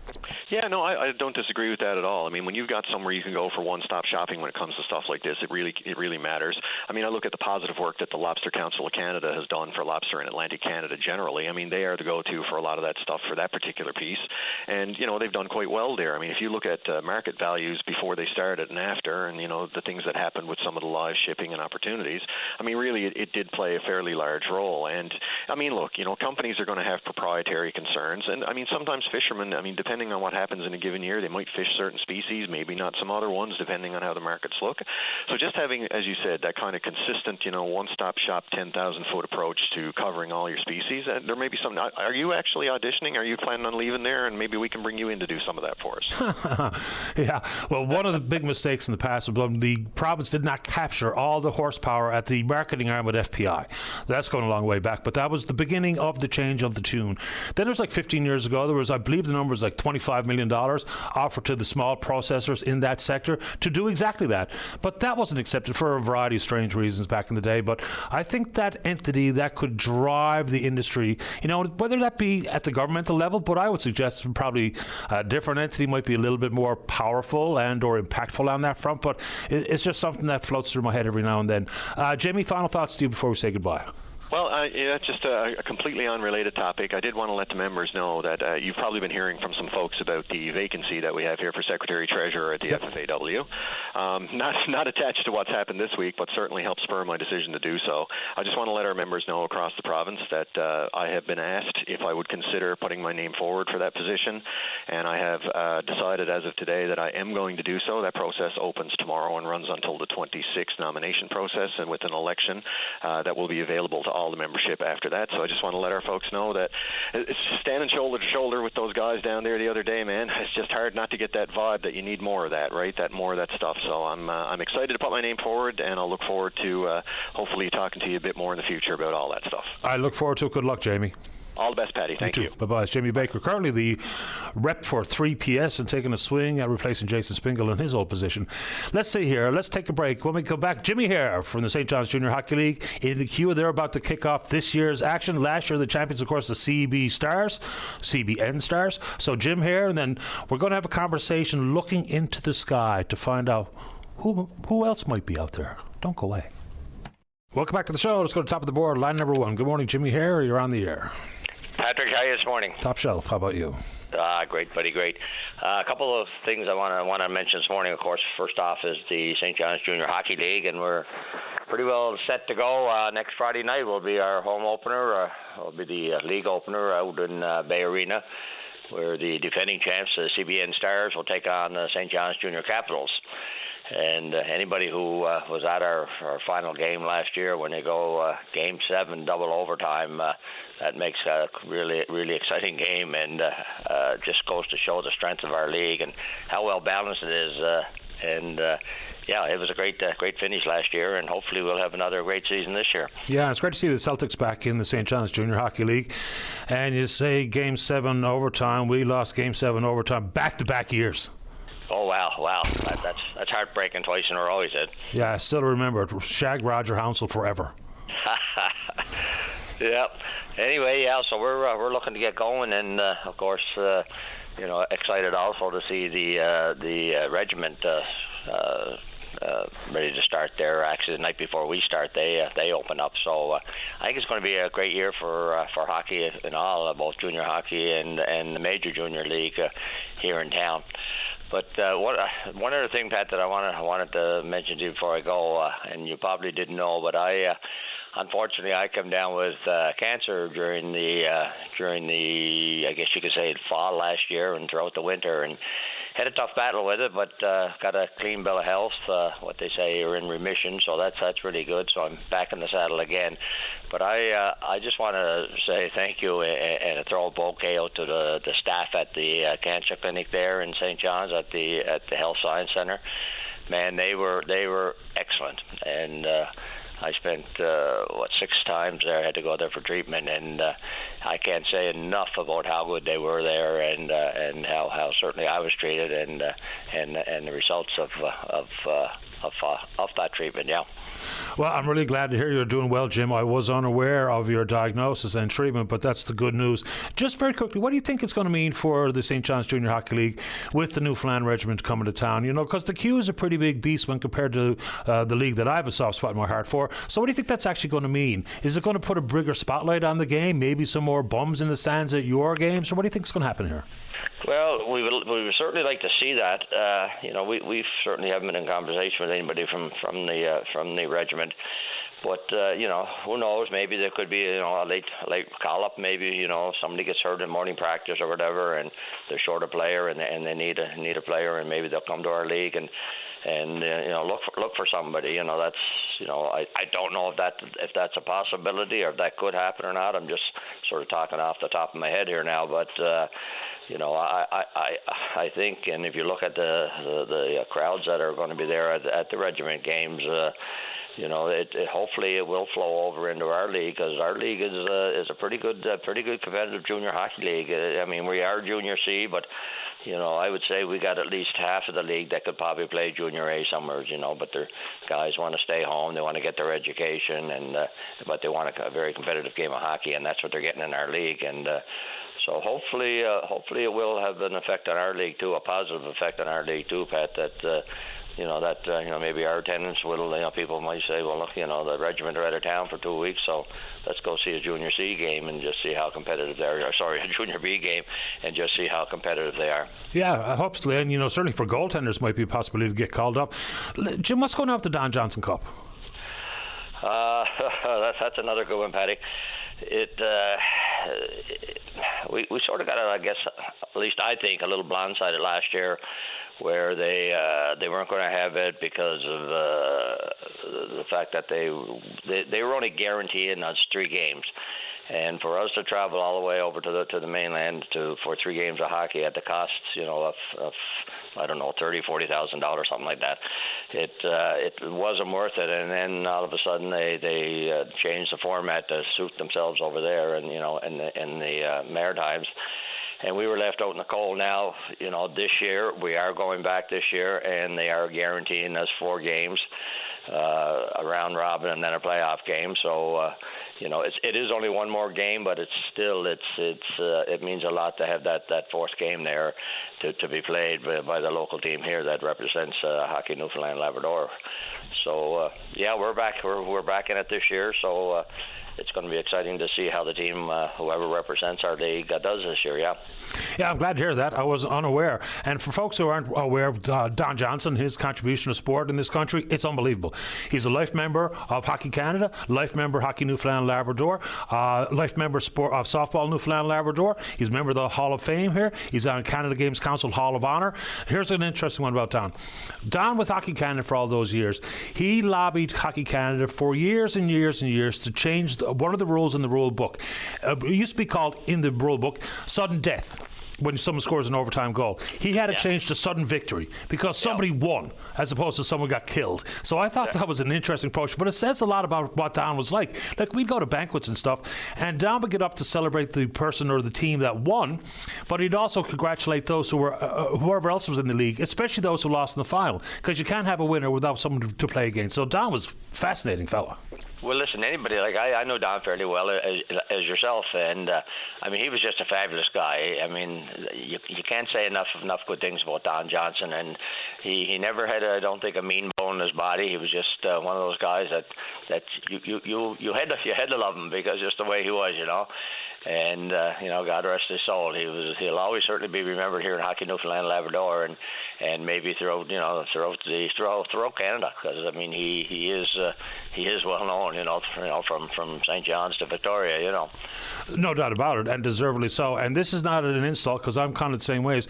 J: Yeah, no, I don't disagree with that at all. I mean, when you've got somewhere you can go for one-stop shopping when it comes to stuff like this, it really matters. I mean, I look at the positive work that the Lobster Council of Canada has done for lobster in Atlantic Canada generally. I mean, they are the go-to for a lot of that stuff for that particular piece. And, they've done quite well there. I mean, if you look at market values before they started and after, and, the things that happened with some of the live shipping and opportunities, I mean, really, it did play a fairly large role. And, I mean, look, companies are going to have proprietary concerns. And, I mean, sometimes fishermen, depending on what happens in a given year, they might fish certain species, maybe not some other ones, depending on how the markets look. So just having, as you said, that kind of consistent, one-stop shop, 10,000-foot approach to covering all your species, there may be some. Are you actually auditioning? Are you planning on leaving there? And maybe we can bring you in to do some of that for us.
B: Yeah. Well, one of the big mistakes in the past was when the province did not capture all the horsepower at the marketing arm with FPI. That's going a long way back, but that was the beginning of the change of the tune. Then it was like 15 years ago, there was, I believe the number was like 25 $1.5 million offered to the small processors in that sector to do exactly that. But that wasn't accepted for a variety of strange reasons back in the day. But I think that entity that could drive the industry, whether that be at the governmental level, but I would suggest probably a different entity might be a little bit more powerful and or impactful on that front. But it's just something that floats through my head every now and then. Jamie, final thoughts to you before we say goodbye.
J: Well, just a completely unrelated topic. I did want to let the members know that you've probably been hearing from some folks about the vacancy that we have here for Secretary-Treasurer at the FFAW. Not attached to what's happened this week, but certainly helped spur my decision to do so. I just want to let our members know across the province that I have been asked if I would consider putting my name forward for that position, and I have decided as of today that I am going to do so. That process opens tomorrow and runs until the 26th nomination process, and with an election that will be available to all the membership after that. So I just want to let our folks know that it's standing shoulder to shoulder with those guys down there the other day, man. It's just hard not to get that vibe that you need more of that, right? More of that stuff. So I'm excited to put my name forward, and I'll look forward to hopefully talking to you a bit more in the future about all that stuff.
B: I look forward to it. Good luck, Jamie.
J: All the best, Paddy. Thank you.
B: Bye-bye. It's Jamie Baker, currently the rep for 3PS and taking a swing at replacing Jason Spingle in his old position. Let's see here. Let's take a break. When we come back, Jimmy Hare from the St. John's Junior Hockey League in the queue. They're about to kick off this year's action. Last year, the champions, of course, the CBN Stars. So Jim Hare, and then we're going to have a conversation looking into the sky to find out who else might be out there. Don't go away. Welcome back to the show. Let's go to the top of the board. Line number 1. Good morning, Jimmy Hare. You're on the air.
K: Patrick, how are you this morning?
B: Top shelf. How about you?
K: Great, buddy, great. A couple of things I want to mention this morning. Of course, first off is the St. John's Junior Hockey League, and we're pretty well set to go. Next Friday night will be our home opener. Will be the league opener out in Bay Arena, where the defending champs, the CBN Stars, will take on the St. John's Junior Capitals. And anybody who was at our final game last year, when they go Game 7, double overtime, that makes a really, really exciting game, and just goes to show the strength of our league and how well balanced it is. It was a great finish last year, and hopefully we'll have another great season this year.
B: Yeah, it's great to see the Celtics back in the St. John's Junior Hockey League. And you say Game 7 overtime. We lost Game 7 overtime back-to-back years.
K: Oh, wow. That's heartbreaking twice in a row, he said.
B: Yeah, I still remember it. Shag Roger Hounsell forever.
K: Yep. Anyway, so we're looking to get going, and of course, excited also to see the regiment ready to start there. Actually, the night before we start, they open up. So I think it's going to be a great year for hockey in all, both junior hockey and the major junior league here in town. But one other thing, Pat, that I wanted to mention to you before I go, and you probably didn't know, but unfortunately I come down with cancer during the I guess you could say fall last year and throughout the winter, and had a tough battle with it, but got a clean bill of health. What they say are in remission, so that's really good. So I'm back in the saddle again. But I just want to say thank you and throw a bouquet out to the staff at the cancer clinic there in St. John's at the Health Science Center. Man, they were excellent, and I spent 6 times there. I had to go there for treatment, and I can't say enough about how good they were there, and how certainly I was treated, and the results of that treatment. Yeah.
B: Well, I'm really glad to hear you're doing well, Jim. I was unaware of your diagnosis and treatment, but that's the good news. Just very quickly, what do you think it's going to mean for the St. John's Junior Hockey League with the Newfoundland Regiment coming to town? Because the Q is a pretty big beast when compared to the league that I have a soft spot in my heart for. So what do you think that's actually going to mean? Is it going to put a bigger spotlight on the game? Maybe some more bums in the stands at your games? Or what do you think is going to happen here?
K: Well, we would certainly like to see that. We certainly haven't been in conversation with anybody from the regiment, but who knows? Maybe there could be a late call up. Maybe somebody gets hurt in morning practice or whatever, and they're short a player, and they need a player, and maybe they'll come to our league and look for somebody. That's I don't know if that's a possibility or if that could happen or not. I'm just sort of talking off the top of my head here now, but. I think, and if you look at the crowds that are going to be there at the regiment games, hopefully it will flow over into our league, because our league is a pretty good competitive junior hockey league. I mean, we are Junior C, but I would say we got at least half of the league that could probably play junior A somewhere, but their guys want to stay home. They want to get their education, but they want a very competitive game of hockey, and that's what they're getting in our league. And so hopefully it will have an effect on our league too, a positive effect on our league too, Pat. That maybe our attendance will. People might say, well, look, the regiment are out of town for 2 weeks, so let's go see a junior C game and just see how competitive they are. A junior B game, and just see how competitive they are.
B: Yeah, hopefully, and certainly for goaltenders might be a possibility to get called up. Jim, what's going on with the Don Johnson Cup?
K: That's another good one, Paddy. We sort of got it, I guess, at least I think, a little blindsided last year, where they weren't going to have it because of the fact that they were only guaranteeing us 3 games. And for us to travel all the way over to the mainland for 3 games of hockey at the cost, of I don't know, $30,000-$40,000, something like that, it wasn't worth it. And then all of a sudden they changed the format to suit themselves over there, and in the Maritimes. And we were left out in the cold. Now, this year, we are going back this year, and they are guaranteeing us 4 games, a round robin and then a playoff game. So, it is only one more game, but it's still, it means a lot to have that 4th game there to be played by the local team here that represents Hockey Newfoundland Labrador. So, we're back. We're back in it this year. So, it's going to be exciting to see how the team, whoever represents our league, does this year, yeah.
B: Yeah, I'm glad to hear that. I was unaware. And for folks who aren't aware of Don Johnson, his contribution to sport in this country, it's unbelievable. He's a life member of Hockey Canada, life member Hockey Newfoundland Labrador, life member of Softball Newfoundland Labrador. He's a member of the Hall of Fame here. He's on Canada Games Council Hall of Honor. Here's an interesting one about Don. Don with Hockey Canada for all those years, he lobbied Hockey Canada for years and years and years to change one of the rules in the rule book. It used to be called, in the rule book, sudden death. When someone scores an overtime goal, he had it changed to sudden victory because somebody won as opposed to someone got killed. So I thought that was an interesting approach, but it says a lot about what Don was like. Like, we'd go to banquets and stuff, and Don would get up to celebrate the person or the team that won, but he'd also congratulate those who were whoever else was in the league, especially those who lost in the final, because you can't have a winner without someone to play against. So Don was a fascinating fella.
K: Well, listen, anybody, I know Don fairly well as yourself, and he was just a fabulous guy. You can't say enough good things about Don Johnson, and he never had, I don't think, a mean bone in his body. He was just one of those guys that you had to love him because just the way he was, And God rest his soul. He'll always certainly be remembered here in Hockey Newfoundland Labrador, and maybe throughout Canada, because he is well known, from St. John's to Victoria,
B: No doubt about it, and deservedly so. And this is not an insult, because I'm kind of the same ways.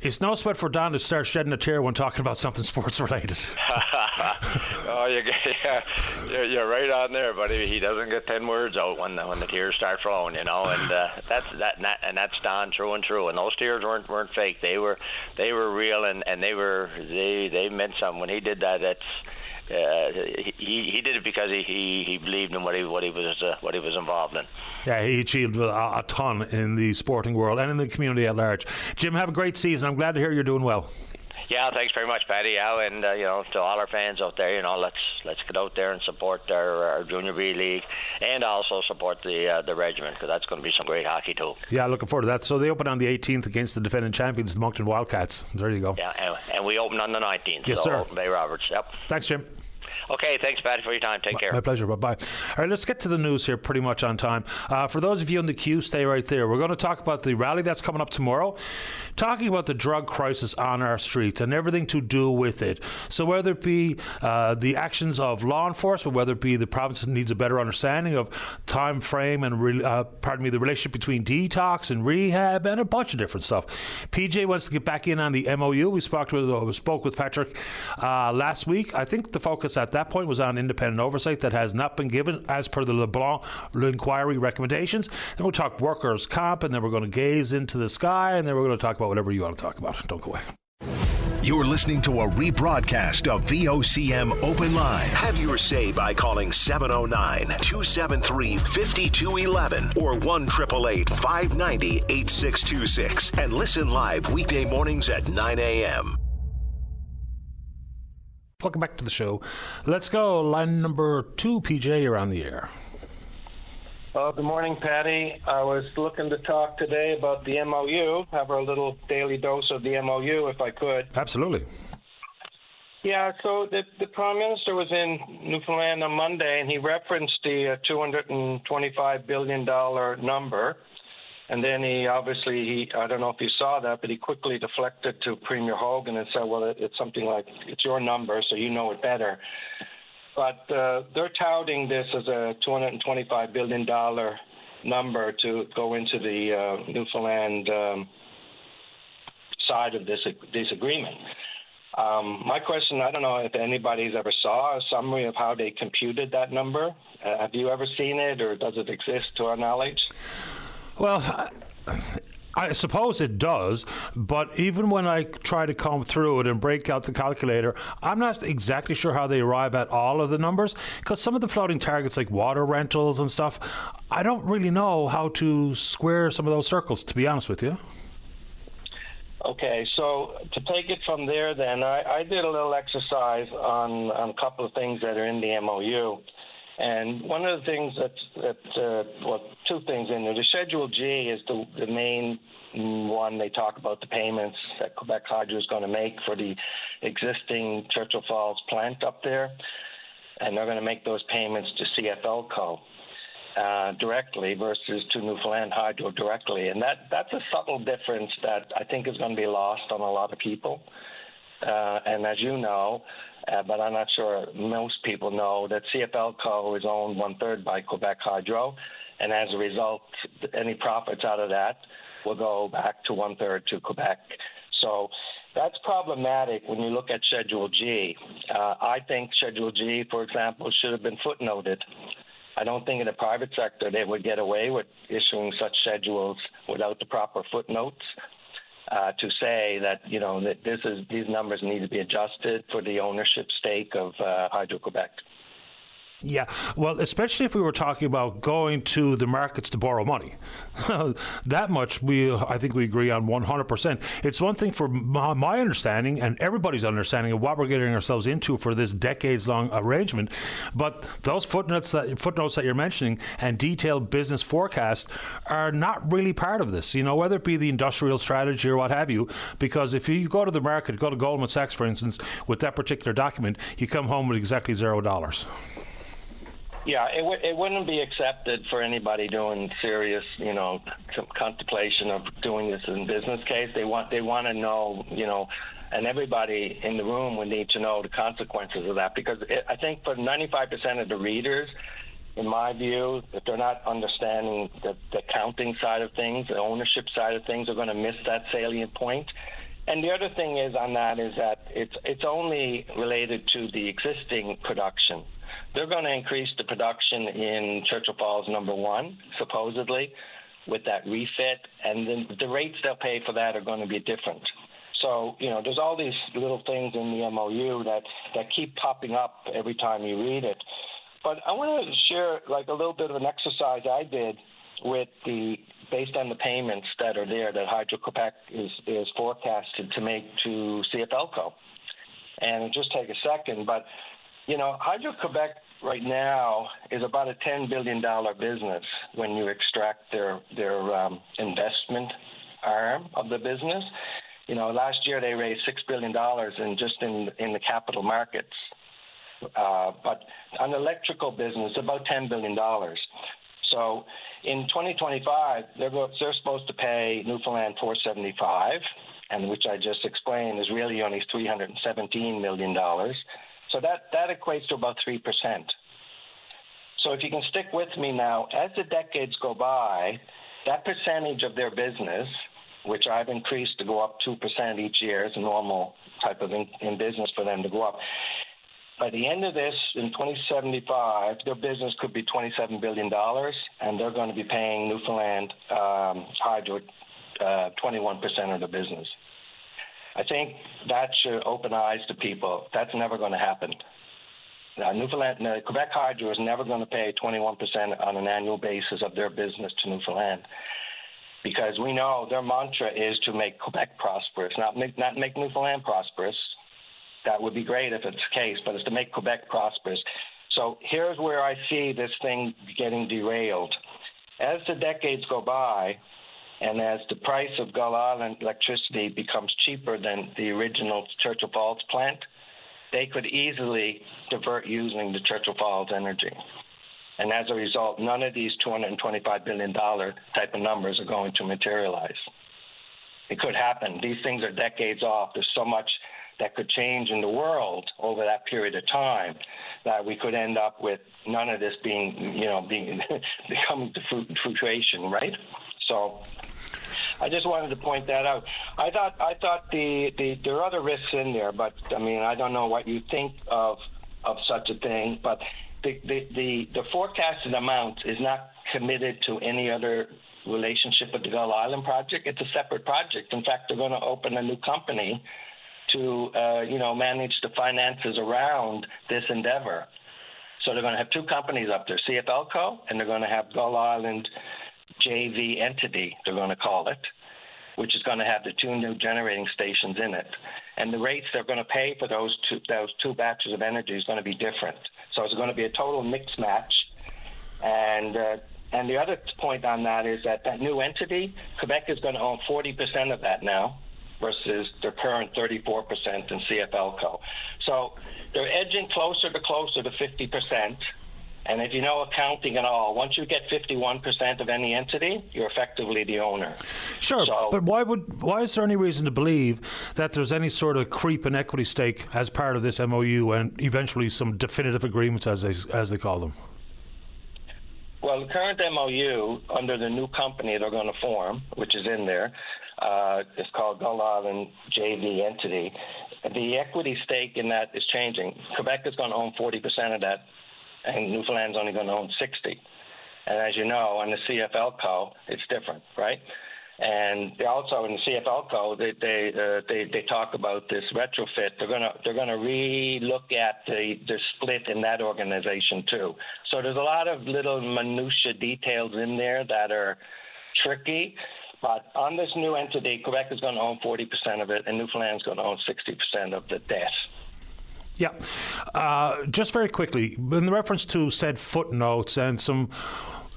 B: It's no sweat for Don to start shedding a tear when talking about something sports related.
K: Oh, you're right on there, buddy. He doesn't get 10 words out when the tears start flowing, and that's Don through and through. And those tears weren't fake. They were real, and they meant something. When he did that, he did it because he believed in what he was involved in.
B: Yeah, he achieved a ton in the sporting world and in the community at large. Jim, have a great season. I'm glad to hear you're doing well.
K: Yeah, thanks very much, Paddy. And to all our fans out there, let's get out there and support our Junior B League, and also support the regiment, because that's going to be some great hockey too.
B: Yeah, looking forward to that. So they open on the 18th against the defending champions, the Moncton Wildcats. There you go.
K: Yeah, and we open on the 19th.
B: Yes, sir.
K: Bay Roberts. Yep.
B: Thanks, Jim.
K: Okay, thanks, Patty, for your time. Take care.
B: My pleasure. Bye-bye. All right, let's get to the news here pretty much on time. For those of you in the queue, stay right there. We're going to talk about the rally that's coming up tomorrow, talking about the drug crisis on our streets and everything to do with it. So whether it be the actions of law enforcement, whether it be the province needs a better understanding of time frame and the relationship between detox and rehab and a bunch of different stuff. PJ wants to get back in on the MOU. We spoke with Patrick last week. I think the focus at that point was on independent oversight that has not been given as per the LeBlanc inquiry recommendations. Then we'll talk workers' comp, and then we're going to gaze into the sky, and then we're going to talk about whatever you want to talk about. Don't go away.
A: You're listening to a rebroadcast of VOCM Open Line. Have your say by calling 709-273-5211 or 1-888-590-8626 and listen live weekday mornings at 9 a.m.
B: Welcome back to the show. Let's go. Line number 2, PJ, you're on the air.
L: Good morning, Patty. I was looking to talk today about the MOU, have a little daily dose of the MOU if I could.
B: Absolutely.
L: Yeah, so the Prime Minister was in Newfoundland on Monday, and he referenced the $225 billion number. And then I don't know if you saw that, but he quickly deflected to Premier Hogan and said, well, it's something like, it's your number, so you know it better. But they're touting this as a $225 billion number to go into the Newfoundland side of this agreement. My question, I don't know if anybody's ever saw a summary of how they computed that number. Have you ever seen it, or does it exist to our knowledge?
B: Well, I suppose it does, but even when I try to comb through it and break out the calculator, I'm not exactly sure how they arrive at all of the numbers, because some of the floating targets like water rentals and stuff, I don't really know how to square some of those circles, to be honest with you.
L: Okay, so to take it from there then, I did a little exercise on a couple of things that are in the MOU. And one of the things two things in there. The Schedule G is the main one. They talk about the payments that Quebec Hydro is going to make for the existing Churchill Falls plant up there. And they're going to make those payments to CFLCO directly versus to Newfoundland Hydro directly. And that's a subtle difference that I think is going to be lost on a lot of people. And as you know, but I'm not sure most people know, that CFLCO is owned 1/3 by Quebec Hydro, and as a result, any profits out of that will go back to 1/3 to Quebec. So that's problematic when you look at Schedule G. I think Schedule G, for example, should have been footnoted. I don't think in the private sector they would get away with issuing such schedules without the proper footnotes. To say that, that these numbers need to be adjusted for the ownership stake of Hydro-Quebec.
B: Yeah, well, especially if we were talking about going to the markets to borrow money. That much I think we agree on 100%. It's one thing for my understanding and everybody's understanding of what we're getting ourselves into for this decades-long arrangement, but those footnotes that you're mentioning and detailed business forecasts are not really part of this, whether it be the industrial strategy or what have you, because if you go to the market, go to Goldman Sachs, for instance, with that particular document, you come home with exactly $0.
L: Yeah, it wouldn't be accepted for anybody doing serious, contemplation of doing this in business case. They want to know, and everybody in the room would need to know the consequences of that, because I think for 95% of the readers, in my view, if they're not understanding the accounting side of things, the ownership side of things, are going to miss that salient point. And the other thing is on that is that it's only related to the existing production. They're going to increase the production in Churchill Falls number 1, supposedly, with that refit, and then the rates they'll pay for that are going to be different. So, there's all these little things in the MOU that keep popping up every time you read it. But I want to share a little bit of an exercise I did based on the payments that are there that Hydro-Quebec is forecasted to make to CFLCO. And it'll just take a second, but Hydro-Quebec right now is about a $10 billion business when you extract their investment arm of the business. Last year they raised $6 billion in the capital markets. But on the electrical business, about $10 billion. So in 2025, they're supposed to pay Newfoundland $475, and which I just explained is really only $317 million. So that equates to about 3%. So if you can stick with me now, as the decades go by, that percentage of their business, which I've increased to go up 2% each year, is a normal type of in business for them to go up. By the end of this, in 2075, their business could be $27 billion, and they're going to be paying Newfoundland Hydro 21% of the business. I think that should open eyes to people. That's never going to happen. Quebec Hydro is never going to pay 21% on an annual basis of their business to Newfoundland, because we know their mantra is to make Quebec prosperous, not make Newfoundland prosperous. That would be great if it's the case, but it's to make Quebec prosperous. So here's where I see this thing getting derailed. As the decades go by, and as the price of Gull Island electricity becomes cheaper than the original Churchill Falls plant, they could easily divert using the Churchill Falls energy. And as a result, none of these $225 billion type of numbers are going to materialize. It could happen. These things are decades off. There's so much that could change in the world over that period of time that we could end up with none of this becoming to fruition, right? So I just wanted to point that out. I thought there are other risks in there, but I mean, I don't know what you think of such a thing, but the forecasted amount is not committed to any other relationship with the Gull Island project. It's a separate project. In fact, they're going to open a new company to manage the finances around this endeavor. So they're going to have two companies up there, CFLCO, and they're going to have Gull Island JV entity, they're going to call it, which is going to have the two new generating stations in it. And the rates they're going to pay for those two batches of energy is going to be different. So it's going to be a total mix match. And the other point on that is that new entity, Quebec is going to own 40% of that now, versus their current 34% in CFLCO. So they're edging closer to 50%. And if you know accounting at all, once you get 51% of any entity, you're effectively the owner.
B: Sure, but why is there any reason to believe that there's any sort of creep in equity stake as part of this MOU and eventually some definitive agreements, as they call them?
L: Well, the current MOU, under the new company they're going to form, which is in there, it's called Gull Island JV entity. The equity stake in that is changing. Quebec is going to own 40% of that, and Newfoundland's only going to own 60%. And as you know, on the CFLCO, it's different, right? And they also in the CFLCO, they talk about this retrofit. They're going to re-look at the split in that organization too. So there's a lot of little minutia details in there that are tricky. But on this new entity, Quebec is going to own 40% of it, and Newfoundland's going to own 60% of the debt.
B: Yeah. Just very quickly, in reference to said footnotes and some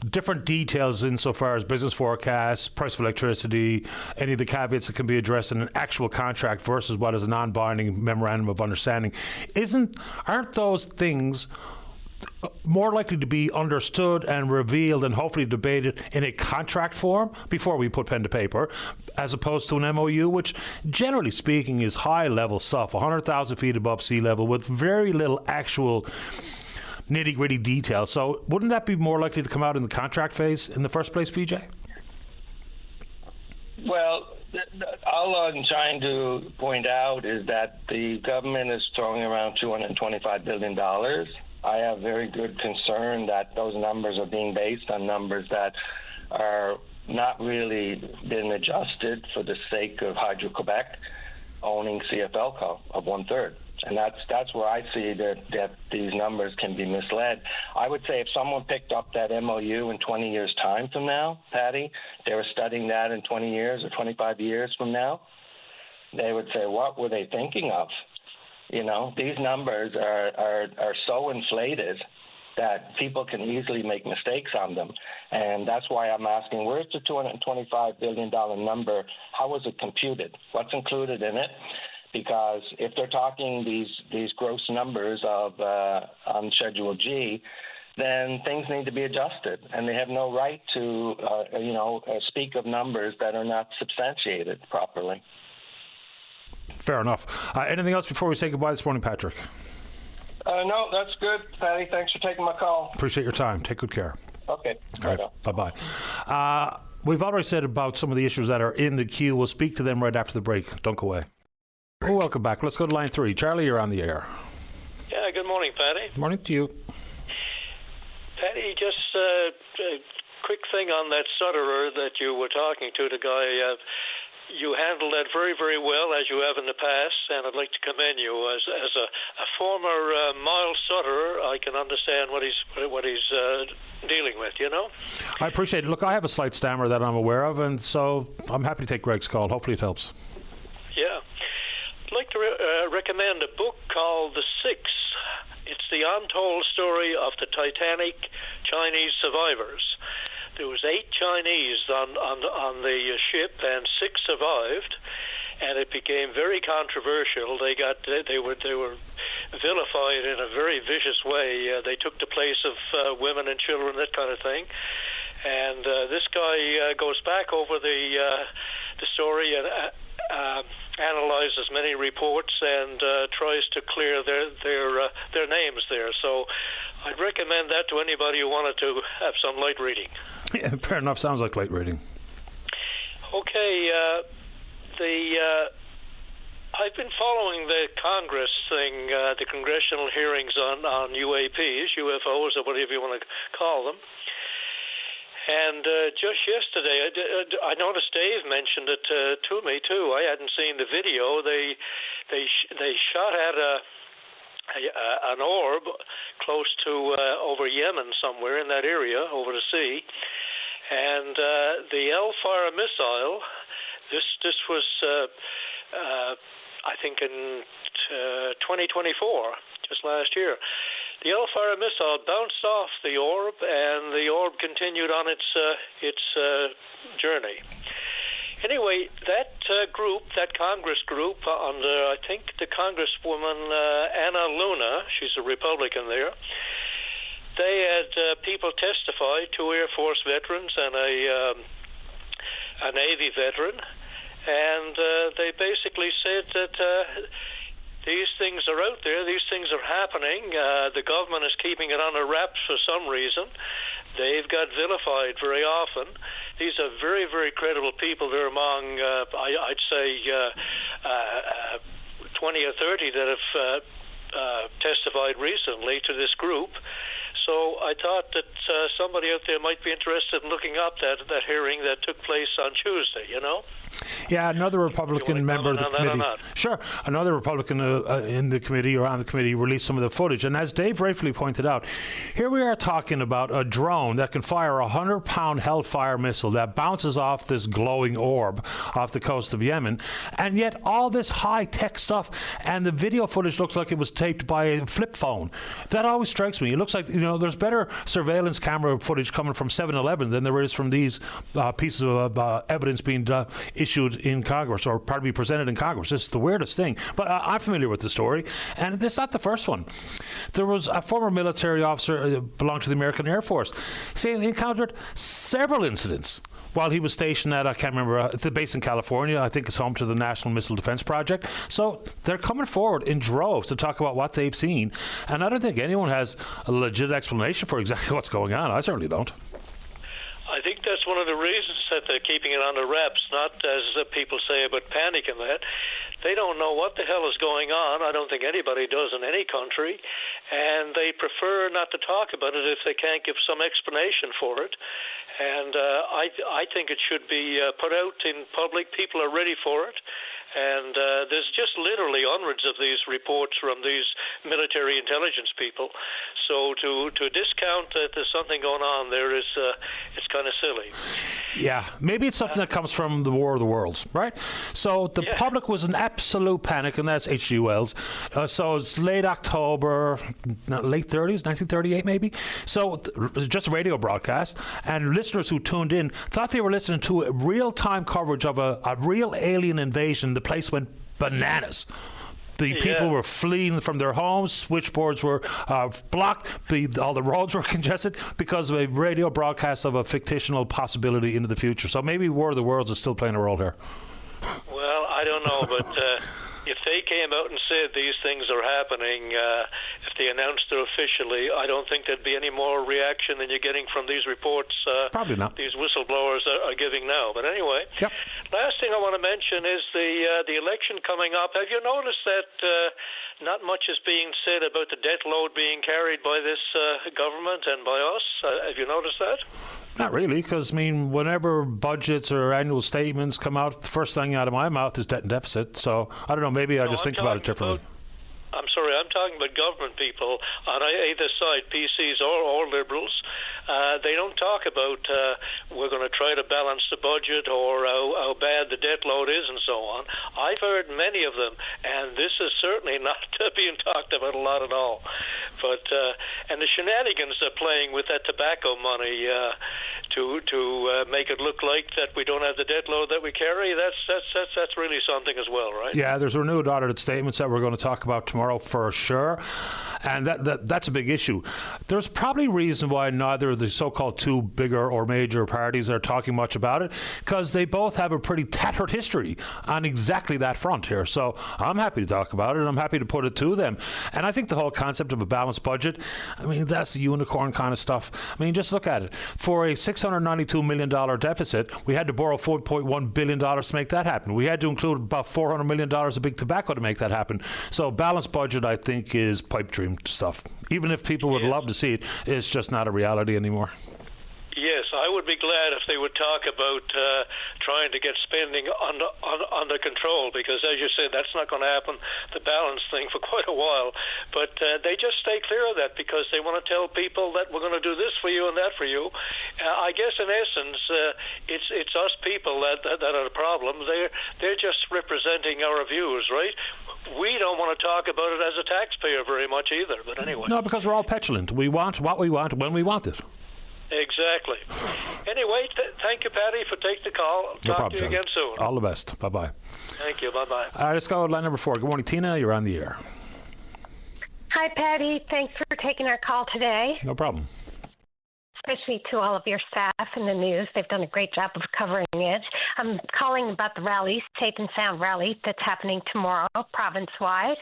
B: different details insofar as business forecasts, price of electricity, any of the caveats that can be addressed in an actual contract versus what is a non-binding memorandum of understanding, aren't those things more likely to be understood and revealed and hopefully debated in a contract form before we put pen to paper, as opposed to an MOU, which generally speaking is high-level stuff, 100,000 feet above sea level with very little actual nitty-gritty detail. So wouldn't that be more likely to come out in the contract phase in the first place, PJ?
L: Well, all I'm trying to point out is that the government is throwing around $225 billion. I have very good concern that those numbers are being based on numbers that are not really been adjusted for the sake of Hydro-Quebec owning CFLCO of 1/3. And that's where I see that these numbers can be misled. I would say if someone picked up that MOU in 20 years' time from now, Patty, they were studying that in 20 years or 25 years from now, they would say, what were they thinking of? You know, these numbers are so inflated that people can easily make mistakes on them. And that's why I'm asking, where's the $225 billion number? How was it computed? What's included in it? Because if they're talking these gross numbers of on Schedule G, then things need to be adjusted. And they have no right to, speak of numbers that are not substantiated properly.
B: Fair enough. Anything else before we say goodbye this morning, Patrick?
L: No, that's good, Patty. Thanks for taking my call.
B: Appreciate your time. Take good care.
L: Okay.
B: All right. Bye-bye. We've already said about some of the issues that are in the queue. We'll speak to them right after the break. Don't go away. Oh, welcome back. Let's go to line 3. Charlie, you're on the air.
M: Yeah, good morning, Patty.
B: Good morning to you.
M: Patty, just a quick thing on that stutterer that you were talking to, the guy You handled that very, very well, as you have in the past, and I'd like to commend you. As a former mile stutterer, I can understand what he's dealing with, you know?
B: I appreciate it. Look, I have a slight stammer that I'm aware of, and so I'm happy to take Greg's call. Hopefully it helps.
M: Yeah. I'd like to recommend a book called The Six. It's the untold story of the Titanic Chinese survivors. There was 8 Chinese on the ship, and 6 survived, and it became very controversial. They were vilified in a very vicious way. They took the place of women and children, that kind of thing. And this guy goes back over the story and analyzes many reports and tries to clear their names there. So I'd recommend that to anybody who wanted to have some light reading.
B: Yeah, fair enough. Sounds like light reading.
M: Okay, I've been following the Congress thing, the congressional hearings on UAPs, UFOs, or whatever you want to call them. And just yesterday, I noticed Dave mentioned it to me too. I hadn't seen the video. They shot at an orb close to over Yemen, somewhere in that area, over the sea, and the Hellfire missile. This was, I think, in 2024, just last year. The Hellfire missile bounced off the orb, and the orb continued on its journey. Anyway, that group, that Congress group, under, I think, the Congresswoman Anna Luna, she's a Republican there, they had people testify, 2 Air Force veterans and a Navy veteran, and they basically said that these things are out there, these things are happening, the government is keeping it under wraps for some reason. They've got vilified very often. These are very, very credible people. They're among, I'd say, 20 or 30 that have testified recently to this group. So I thought that somebody out there might be interested in looking up that hearing that took place on Tuesday, you know?
B: Yeah, another Republican member of the committee. Sure, another Republican in the committee or on the committee released some of the footage. And as Dave rightfully pointed out, here we are talking about a drone that can fire a 100-pound Hellfire missile that bounces off this glowing orb off the coast of Yemen. And yet all this high-tech stuff, and the video footage looks like it was taped by a flip phone. That always strikes me. It looks like, you know, there's better surveillance camera footage coming from 7-Eleven than there is from these pieces of evidence being issued in Congress, or probably presented in Congress. This is the weirdest thing. But I'm familiar with the story, and this is not the first one. There was a former military officer belonged to the American Air Force saying he encountered several incidents while he was stationed at, I can't remember, the base in California. I think it's home to the National Missile Defense Project. So they're coming forward in droves to talk about what they've seen, and I don't think anyone has a legit explanation for exactly what's going on. I certainly don't.
M: I think that's one of the reasons that they're keeping it under wraps, not as people say about panic and that. They don't know what the hell is going on. I don't think anybody does in any country, and they prefer not to talk about it if they can't give some explanation for it. And I think it should be put out in public. People are ready for it. And there's just literally hundreds of these reports from these military intelligence people. So to discount that there's something going on there is it's kind of silly.
B: Yeah, maybe it's something that comes from the War of the Worlds, right? So the public was in absolute panic, and that's H.G. Wells. So it's late October, late 30s, 1938 maybe. So it was just a radio broadcast, and listeners who tuned in thought they were listening to a real-time coverage of a real alien invasion. The place went bananas. The people were fleeing from their homes. Switchboards were blocked. All the roads were congested because of a radio broadcast of a fictional possibility into the future. So maybe War of the Worlds is still playing a role here.
M: Well, I don't know, but if they came out and said these things are happening, if they announced it officially, I don't think there'd be any more reaction than you're getting from these reports.
B: Probably not.
M: These whistleblowers are giving now. But anyway, last thing I want to mention is the election coming up. Have you noticed that not much is being said about the debt load being carried by this government and by us. Have you noticed that?
B: Not really, because, I mean, whenever budgets or annual statements come out, the first thing out of my mouth is debt and deficit. So, I don't know, maybe I just think about it differently.
M: I'm sorry, I'm talking about government people on either side, PCs or Liberals. They don't talk about we're going to try to balance the budget or how bad the debt load is and so on. I've heard many of them, and this is certainly not being talked about a lot at all. But and the shenanigans they're playing with that tobacco money to make it look like that we don't have the debt load that we carry, that's really something as well, right?
B: Yeah, there's renewed audited statements that we're going to talk about tomorrow for sure, and that's a big issue. There's probably a reason why neither of the so-called two bigger or major parties are talking much about it, because they both have a pretty tattered history on exactly that front here. So I'm happy to talk about it, and I'm happy to put it to them. And I think the whole concept of a balanced budget, I mean, that's the unicorn kind of stuff. I mean, just look at it. For a $692 million deficit, we had to borrow $4.1 billion to make that happen. We had to include about $400 million of big tobacco to make that happen. So balanced budget, I think, is pipe dream stuff. Even if people would love to see it, it's just not a reality anymore.
M: Yes, I would be glad if they would talk about trying to get spending under control, because, as you said, that's not going to happen, the balance thing, for quite a while. But they just stay clear of that because they want to tell people that we're going to do this for you and that for you. I guess, in essence, it's us people that are the problem. They're just representing our views, right? We don't want to talk about it as a taxpayer very much either, but anyway.
B: No, because we're all petulant. We want what we want when we want it.
M: Exactly. Anyway, thank you, Patty, for taking the call. Talk to you again soon.
B: All the best. Bye-bye.
M: Thank you. Bye-bye.
B: All right, let's go with line number 4. Good morning, Tina. You're on the air.
N: Hi, Patty. Thanks for taking our call today.
B: No problem.
N: Especially to all of your staff in the news. They've done a great job of covering it. I'm calling about the rally, Safe and Sound rally, that's happening tomorrow, province-wide.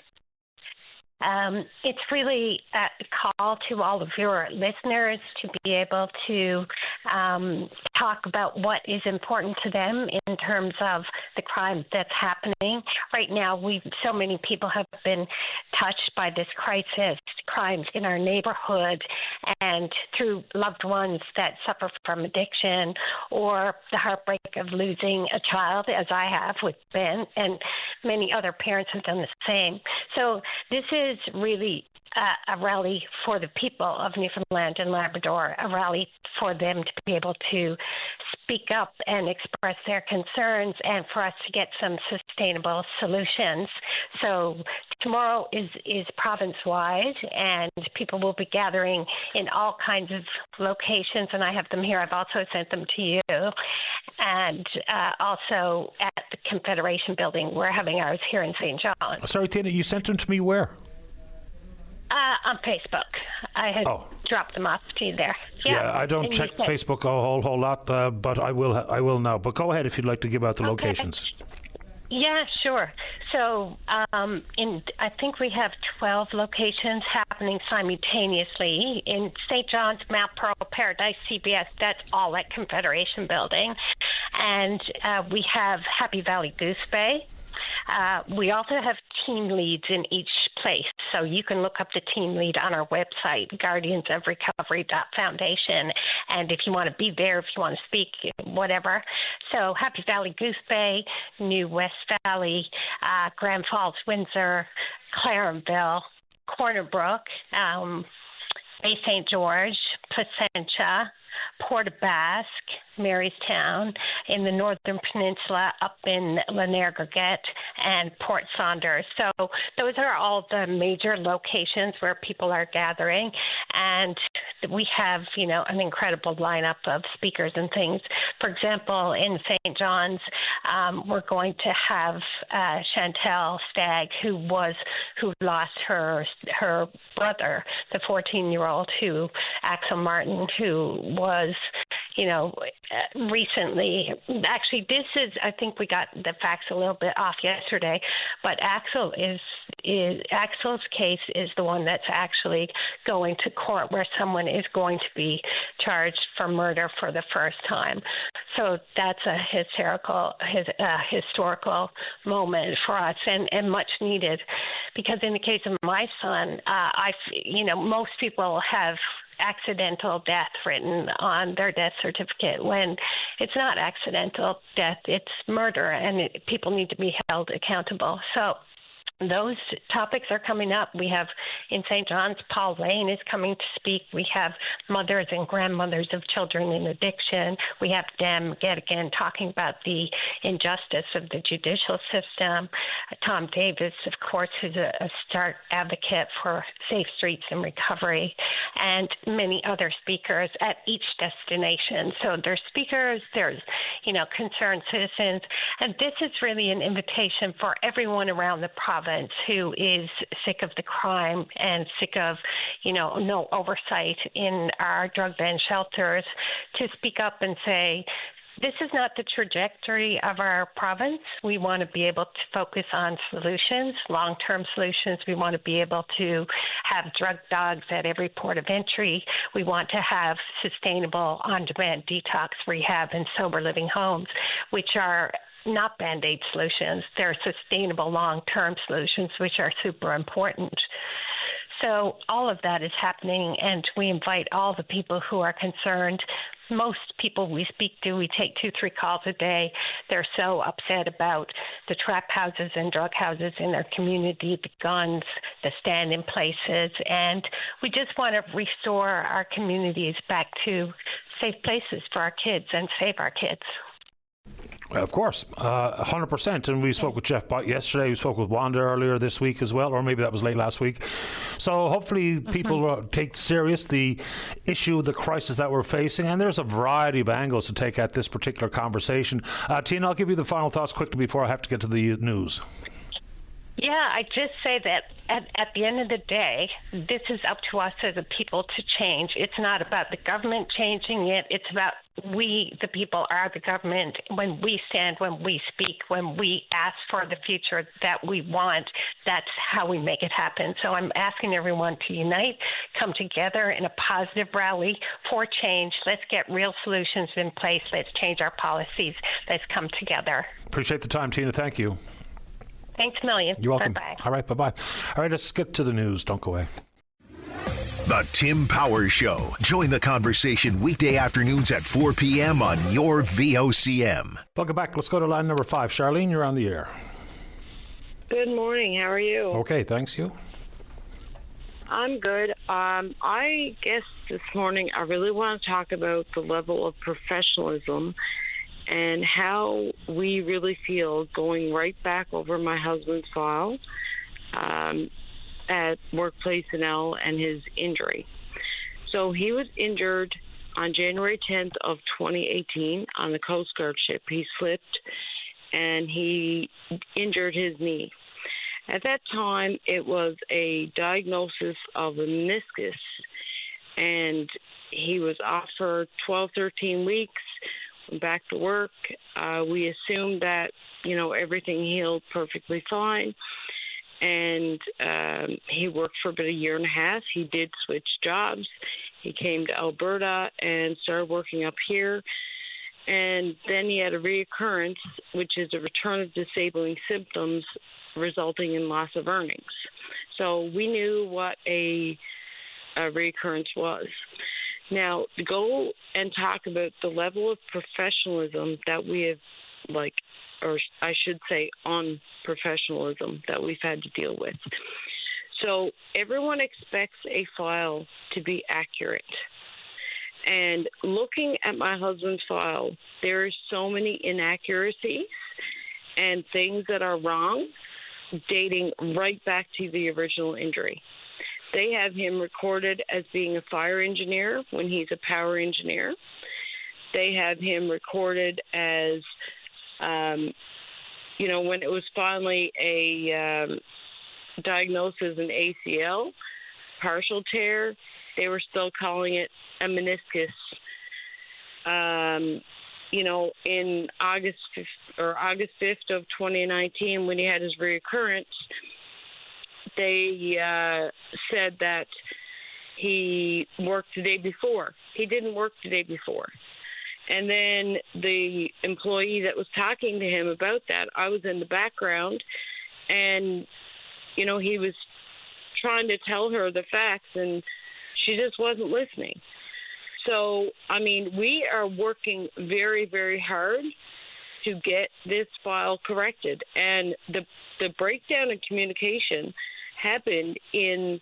N: It's really a call to all of your listeners to be able to talk about what is important to them in terms of the crime that's happening. Right now, so many people have been touched by this crisis, crimes in our neighborhood, and through loved ones that suffer from addiction or the heartbreak of losing a child, as I have with Ben, and many other parents have done the same. So this is really a rally for the people of Newfoundland and Labrador, a rally for them to be able to speak up and express their concerns and for us to get some sustainable solutions. So tomorrow is province-wide, and people will be gathering in all kinds of locations, and I have them here. I've also sent them to you. And also at the Confederation Building. We're having ours here in St. John.
B: Sorry, Tina, you sent them to me where?
N: On Facebook. I had dropped them off to you there.
B: Yeah, I don't check Facebook a whole lot, but I will now. But go ahead if you'd like to give out the locations.
N: Yeah, sure. So I think we have 12 locations happening simultaneously. In St. John's, Mount Pearl, Paradise, CBS, that's all at Confederation Building. And we have Happy Valley Goose Bay. We also have team leads in each place, so you can look up the team lead on our website, guardiansofrecovery.foundation, and if you want to be there, if you want to speak, whatever. So Happy Valley Goose Bay, New West Valley, Grand Falls, Windsor, Clarenville, Corner Brook, Bay St. George, Placentia, Port aux Basques, Marystown, in the Northern Peninsula, up in Lanargagget, and Port Saunders. So those are all the major locations where people are gathering, and we have, an incredible lineup of speakers and things. For example, in St. John's, we're going to have Chantel Stagg, who lost her brother, the 14-year-old Axel Martin, who was recently. Actually, I think we got the facts a little bit off yesterday, but Axel's case is the one that's actually going to court, where someone is going to be charged for murder for the first time. So that's a historical moment for us, and much needed, because in the case of my son, most people have accidental death written on their death certificate, when it's not accidental death, it's murder, and people need to be held accountable. So those topics are coming up. We have in St. John's, Paul Lane is coming to speak. We have mothers and grandmothers of children in addiction. We have Dem Gedigan talking about the injustice of the judicial system. Tom Davis, of course, who's a stark advocate for safe streets and recovery, and many other speakers at each destination. So there's speakers, there's, concerned citizens, and this is really an invitation for everyone around the province who is sick of the crime and sick of, no oversight in our drug ban shelters, to speak up and say, this is not the trajectory of our province. We want to be able to focus on solutions, long-term solutions. We want to be able to have drug dogs at every port of entry. We want to have sustainable on-demand detox rehab and sober living homes, which are not Band-Aid solutions. They're sustainable long-term solutions, which are super important. So all of that is happening, and we invite all the people who are concerned. Most people we speak to, we take 2-3 calls a day. They're so upset about the trap houses and drug houses in their community, the guns, the stand-in places, and we just want to restore our communities back to safe places for our kids and save our kids.
B: Of course, 100%. And we spoke with Jeff Bott yesterday. We spoke with Wanda earlier this week as well, or maybe that was late last week. So hopefully people take serious the issue, the crisis that we're facing. And there's a variety of angles to take at this particular conversation. Tina, I'll give you the final thoughts quickly before I have to get to the news.
N: Yeah, I just say that at the end of the day, this is up to us as a people to change. It's not about the government changing it. It's about we, the people, are the government. When we stand, when we speak, when we ask for the future that we want, that's how we make it happen. So I'm asking everyone to unite, come together in a positive rally for change. Let's get real solutions in place. Let's change our policies. Let's come together.
B: Appreciate the time, Tina. Thank you.
N: Thanks a million.
B: You're welcome.
N: Bye-bye.
B: All right, bye-bye. All right, let's get to the news. Don't go away.
A: The Tim Powers Show. Join the conversation weekday afternoons at 4 p.m. on your VOCM.
B: Welcome back. Let's go to line number 5. Charlene, you're on the air.
O: Good morning. How are you?
B: Okay, thanks. You?
O: I'm good. I guess this morning I really want to talk about the level of professionalism and how we really feel going right back over my husband's file at Workplace NL and his injury. So he was injured on January 10th of 2018 on the Coast Guard ship. He slipped and he injured his knee. At that time, it was a diagnosis of a meniscus, and he was off for 12, 13 weeks. Back to work. We assumed that, everything healed perfectly fine. And he worked for about a year and a half. He did switch jobs. He came to Alberta and started working up here. And then he had a reoccurrence, which is a return of disabling symptoms resulting in loss of earnings. So we knew what a reoccurrence was. Now, to go and talk about the level of professionalism that we have, or I should say unprofessionalism that we've had to deal with. So everyone expects a file to be accurate. And looking at my husband's file, there are so many inaccuracies and things that are wrong dating right back to the original injury. They have him recorded as being a fire engineer when he's a power engineer. They have him recorded as, when it was finally a diagnosis as an ACL, partial tear, they were still calling it a meniscus. in August 5th of 2019, when he had his reoccurrence, they said that he worked the day before. He didn't work the day before. And then the employee that was talking to him about that, I was in the background, and, he was trying to tell her the facts, and she just wasn't listening. So, we are working very, very hard to get this file corrected. And the breakdown in communication happened in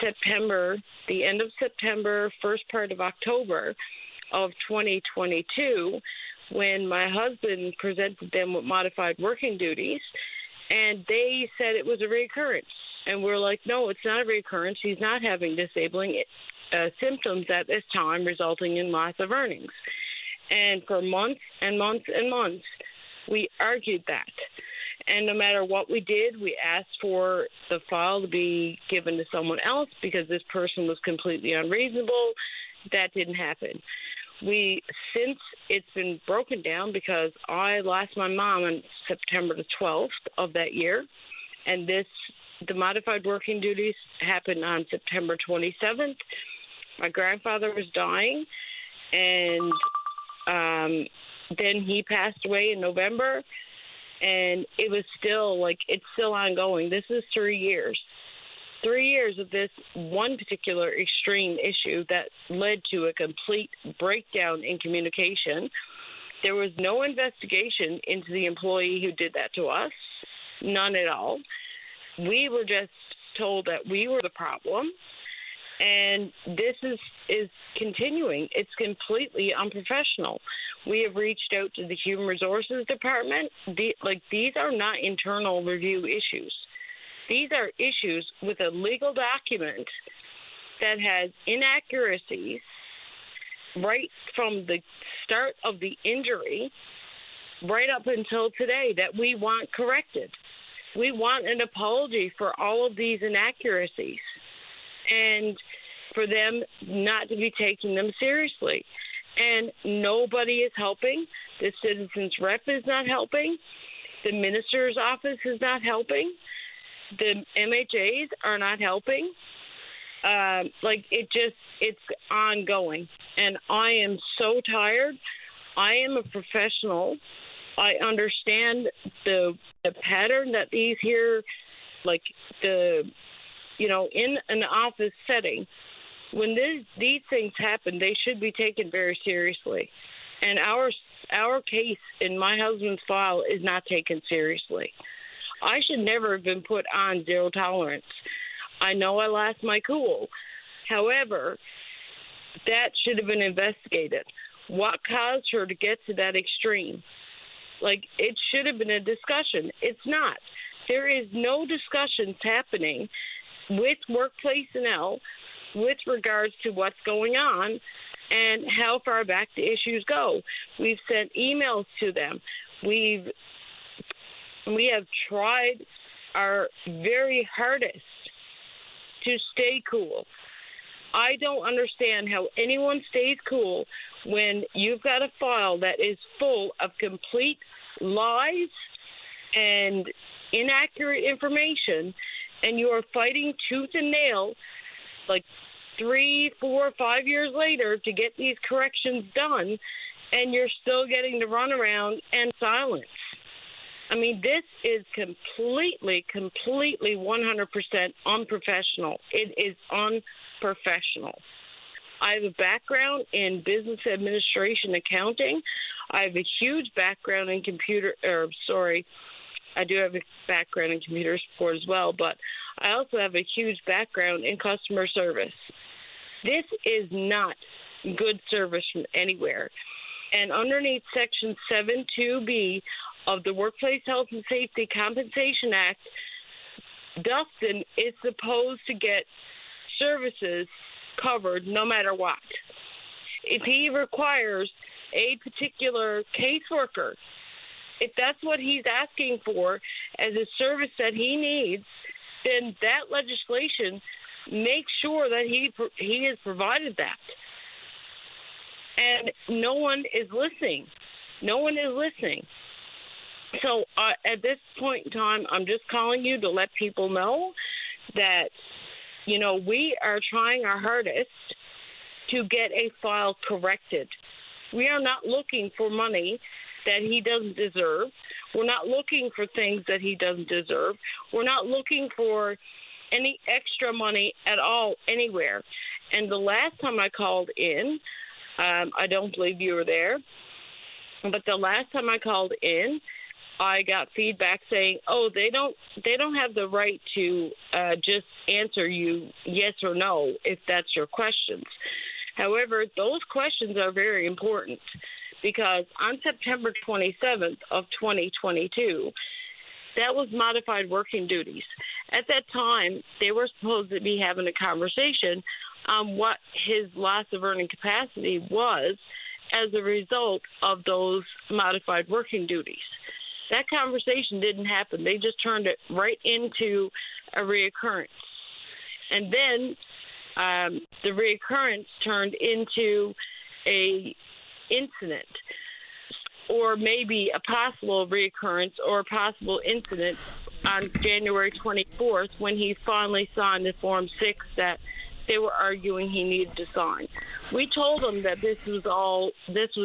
O: September, the end of September, first part of October of 2022, when my husband presented them with modified working duties, and they said it was a recurrence. And we're like, no, it's not a recurrence. He's not having disabling symptoms at this time, resulting in loss of earnings. And for months and months and months, we argued that. And no matter what we did, we asked for the file to be given to someone else because this person was completely unreasonable. That didn't happen. Since it's been broken down, because I lost my mom on September the 12th of that year, and the modified working duties happened on September 27th. My grandfather was dying, and then he passed away in November, and it was it's still ongoing. This is 3 years. 3 years of this one particular extreme issue that led to a complete breakdown in communication. There was no investigation into the employee who did that to us, none at all. We were just told that we were the problem, and this is continuing. It's completely unprofessional. We have reached out to the Human Resources Department. These are not internal review issues. These are issues with a legal document that has inaccuracies right from the start of the injury right up until today that we want corrected. We want an apology for all of these inaccuracies and for them not to be taking them seriously. And nobody is helping. The citizens rep is not helping. The minister's office is not helping. The MHAs are not helping. It's ongoing. And I am so tired. I am a professional. I understand the pattern that these here, in an office setting, when these things happen, they should be taken very seriously. And our case in my husband's file is not taken seriously. I should never have been put on zero tolerance. I know I lost my cool. However, that should have been investigated. What caused her to get to that extreme? It should have been a discussion. It's not. There is no discussions happening with workplace personnel with regards to what's going on and how far back the issues go. We've sent emails to them. We have tried our very hardest to stay cool. I don't understand how anyone stays cool when you've got a file that is full of complete lies and inaccurate information, and you are fighting tooth and nail 3, 4, 5 years later to get these corrections done, and you're still getting the runaround and silence. This is completely 100% unprofessional. It is unprofessional. I have a background in business administration accounting. I have a huge background in I do have a background in computer support as well, but I also have a huge background in customer service. This is not good service from anywhere. And underneath Section 7.2b of the Workplace Health and Safety Compensation Act, Dustin is supposed to get services covered no matter what. If he requires a particular caseworker, if that's what he's asking for as a service that he needs, then that legislation makes sure that he has provided that. And no one is listening. No one is listening. So at this point in time, I'm just calling you to let people know that, we are trying our hardest to get a file corrected. We are not looking for money that he doesn't deserve. We're not looking for things that he doesn't deserve. We're not looking for any extra money at all anywhere. And the last time I called in, I don't believe you were there, but the last time I called in, I got feedback saying, they don't have the right to just answer you yes or no if that's your questions. However, those questions are very important because on September 27th of 2022, that was modified working duties. At that time, they were supposed to be having a conversation on what his loss of earning capacity was as a result of those modified working duties. That conversation didn't happen. They just turned it right into a reoccurrence. And then the reoccurrence turned into a incident, or maybe a possible reoccurrence or a possible incident on January 24th when he finally signed the Form 6 that they were arguing he needed to sign. We told them that this was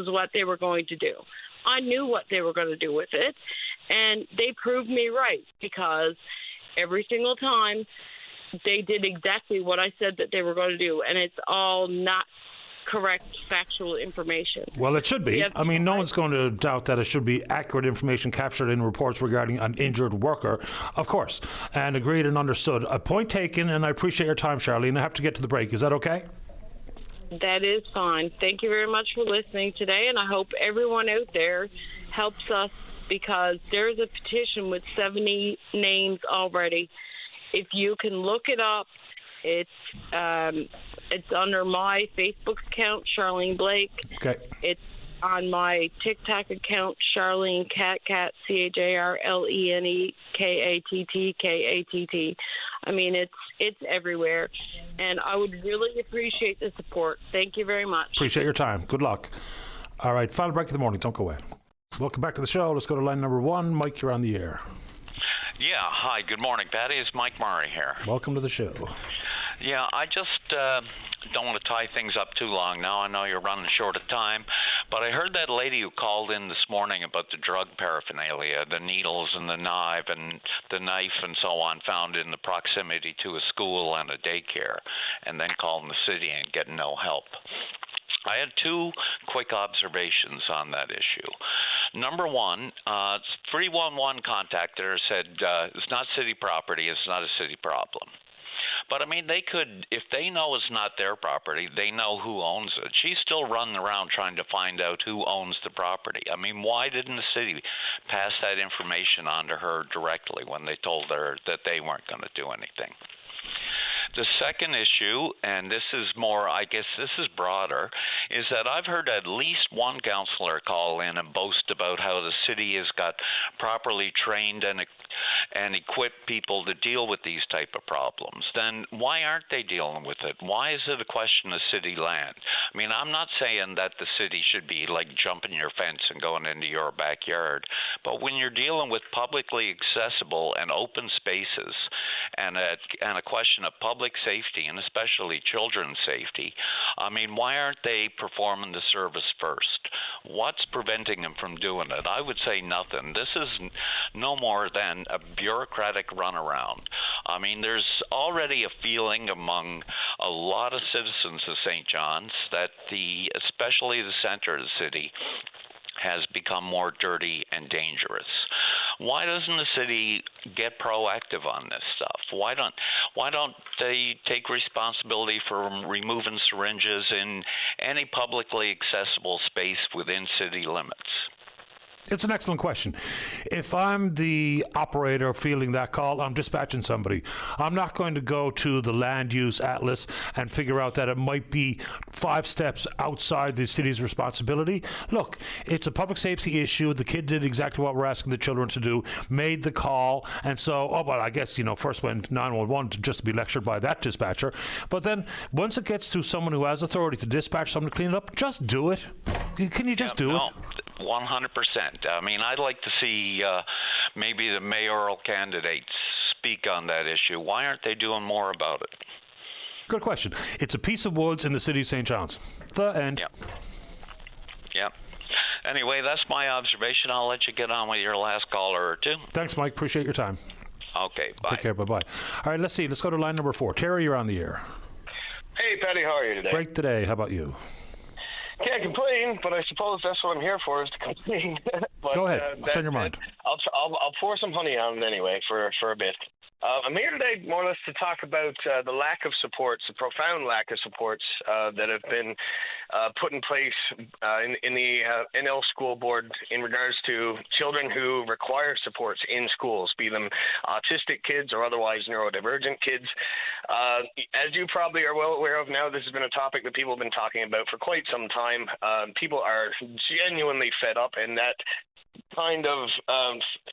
O: what they were going to do. I knew what they were going to do with it, and they proved me right because every single time they did exactly what I said that they were going to do, and it's all not correct factual information.
B: Well, it should be. I mean, no one's going to doubt that it should be accurate information captured in reports regarding an injured worker, of course, and agreed and understood. A point taken, and I appreciate your time, Charlene. I have to get to the break. Is that okay?
O: That is fine. Thank you very much for listening today, and I hope everyone out there helps us because there's a petition with 70 names already. If you can look it up, it's under my Facebook account, Charlene Blake. Okay. It's on my TikTok account, Charlene Cat, CHARLENE KATT. I mean, it's everywhere, and I would really appreciate the support. Thank you very much.
B: Appreciate your time. Good luck. All right, final break of the morning. Don't go away. Welcome back to the show. Let's go to line number 1. Mike, you're on the air.
P: Yeah, hi, good morning, Patty. It's Mike Murray here.
B: Welcome to the show.
P: Yeah, I just don't want to tie things up too long now. I know you're running short of time, but I heard that lady who called in this morning about the drug paraphernalia, the needles and the knife and so on found in the proximity to a school and a daycare, and then calling the city and getting no help. I had 2 quick observations on that issue. Number 1, 311 contacted her, said it's not city property, it's not a city problem. But, I mean, they could, if they know it's not their property, they know who owns it. She's still running around trying to find out who owns the property. I mean, why didn't the city pass that information on to her directly when they told her that they weren't going to do anything? The second issue, and this is more, I guess this is broader, is that I've heard at least one counselor call in and boast about how the city has got properly trained and equipped people to deal with these type of problems. Then why aren't they dealing with it? Why is it a question of city land? I mean, I'm not saying that the city should be like jumping your fence and going into your backyard, but when you're dealing with publicly accessible and open spaces and a question of public safety and especially children's safety, I mean, why aren't they performing the service first? What's preventing them from doing it? I would say nothing. This is no more than a bureaucratic runaround. I mean, there's already a feeling among a lot of citizens of St. John's that especially the center of the city has become more dirty and dangerous. Why doesn't the city get proactive on this stuff? Why don't they take responsibility for removing syringes in any publicly accessible space within city limits?
B: It's an excellent question. If I'm the operator fielding that call, I'm dispatching somebody. I'm not going to go to the land use atlas and figure out that it might be 5 steps outside the city's responsibility. Look, it's a public safety issue. The kid did exactly what we're asking the children to do, made the call, and so, I guess, first went 911 just to be lectured by that dispatcher. But then once it gets to someone who has authority to dispatch someone to clean it up, just do it. Can you just do it?
P: 100%. I mean, I'd like to see maybe the mayoral candidates speak on that issue. Why aren't they doing more about it?
B: Good question. It's a piece of woods in the city of St. John's. The end.
P: Yeah. Anyway, that's my observation. I'll let you get on with your last caller or two.
B: Thanks, Mike. Appreciate your time.
P: Okay, bye.
B: Take care. Bye-bye. All right, let's see. Let's go to line number 4. Terry, you're on the air.
Q: Hey, Patty, how are you today?
B: Great today. How about you?
Q: Can't complain, but I suppose that's what I'm here for, is to complain. But,
B: go ahead. What's on your mind?
Q: I'll pour some honey on it anyway for a bit. I'm here today more or less to talk about the lack of supports, the profound lack of supports that have been put in place in the NL school board in regards to children who require supports in schools, be them autistic kids or otherwise neurodivergent kids. As you probably are well aware of now, this has been a topic that people have been talking about for quite some time. People are genuinely fed up, and that kind of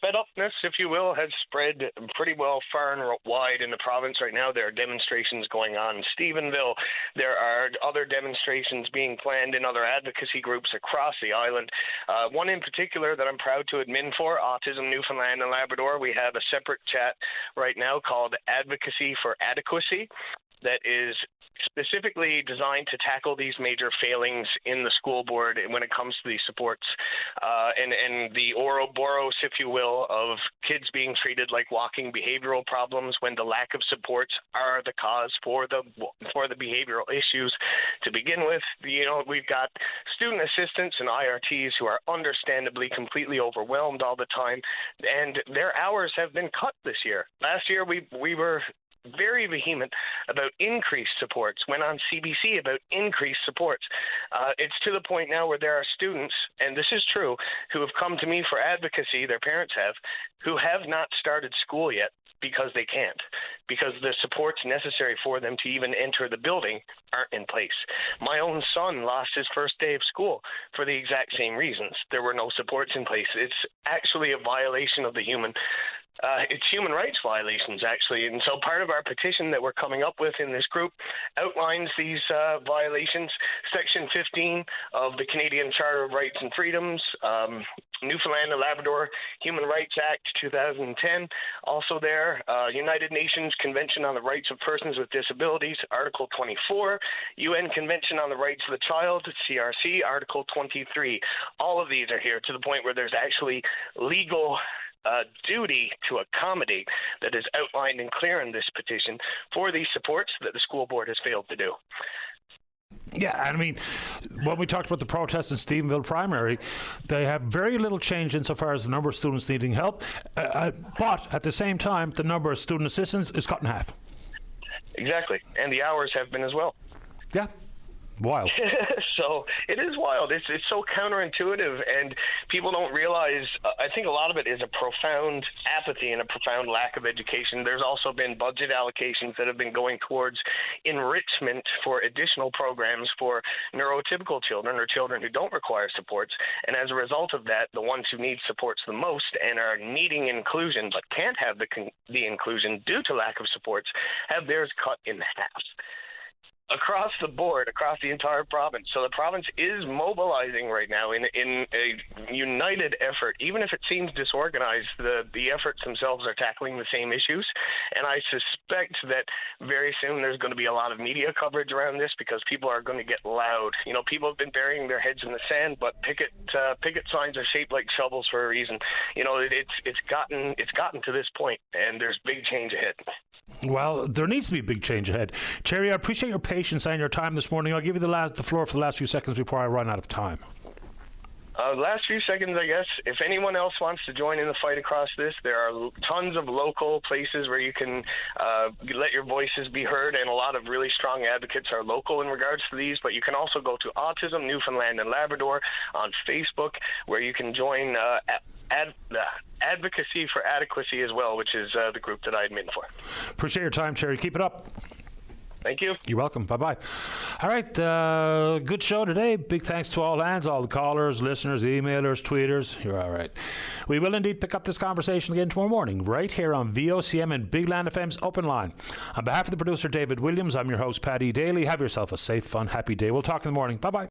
Q: fed upness, if you will, has spread pretty well far and wide in the province right now. There are demonstrations going on in Stephenville. There are other demonstrations being planned in other advocacy groups across the island. One in particular that I'm proud to admin for, Autism Newfoundland and Labrador. We have a separate chat right now called Advocacy for Adequacy that is specifically designed to tackle these major failings in the school board when it comes to these supports and the Ouroboros, if you will, of kids being treated like walking behavioral problems when the lack of supports are the cause for the behavioral issues to begin with. We've got student assistants and IRTs who are understandably completely overwhelmed all the time, and their hours have been cut this year. Last year we were very vehement about increased supports, went on CBC about increased supports. It's to the point now where there are students, and this is true, who have come to me for advocacy, their parents have, who have not started school yet because they can't, because the supports necessary for them to even enter the building aren't in place. My own son lost his first day of school for the exact same reasons. There were no supports in place. It's actually a violation of the it's human rights violations, actually. And so part of our petition that we're coming up with in this group outlines these violations. Section 15 of the Canadian Charter of Rights and Freedoms, Newfoundland and Labrador Human Rights Act 2010, also there, United Nations Convention on the Rights of Persons with Disabilities, Article 24, UN Convention on the Rights of the Child, CRC, Article 23. All of these are here to the point where there's actually legal duty to accommodate that is outlined and clear in this petition for these supports that the school board has failed to do.
B: Yeah, I mean, when we talked about the protests in Stephenville Primary, they have very little change insofar as the number of students needing help, but at the same time, the number of student assistants is cut in half.
Q: Exactly, and the hours have been as well.
B: Yeah. Wild.
Q: So it is wild. It's so counterintuitive, and people don't realize. I think a lot of it is a profound apathy and a profound lack of education. There's also been budget allocations that have been going towards enrichment for additional programs for neurotypical children or children who don't require supports. And as a result of that, the ones who need supports the most and are needing inclusion but can't have the inclusion due to lack of supports have theirs cut in half. Across the board, across the entire province. So the province is mobilizing right now in a united effort. Even if it seems disorganized, the efforts themselves are tackling the same issues. And I suspect that very soon there's going to be a lot of media coverage around this because people are going to get loud. People have been burying their heads in the sand, but picket signs are shaped like shovels for a reason. It's gotten to this point, and there's big change ahead.
B: Well, there needs to be a big change ahead. Terry, I appreciate your patience and your time this morning. I'll give you the floor for the last few seconds before I run out of time.
Q: Last few seconds, I guess. If anyone else wants to join in the fight across this, there are tons of local places where you can let your voices be heard, and a lot of really strong advocates are local in regards to these. But you can also go to Autism Newfoundland and Labrador on Facebook, where you can join Advocacy for Adequacy as well, which is the group that I admin for.
B: Appreciate your time, Terry. Keep it up.
Q: Thank you.
B: You're welcome. Bye-bye. All right. Good show today. Big thanks to all hands, all the callers, listeners, emailers, tweeters. You're all right. We will indeed pick up this conversation again tomorrow morning, right here on VOCM and Big Land FM's Open Line. On behalf of the producer, David Williams, I'm your host, Paddy Daly. Have yourself a safe, fun, happy day. We'll talk in the morning. Bye-bye.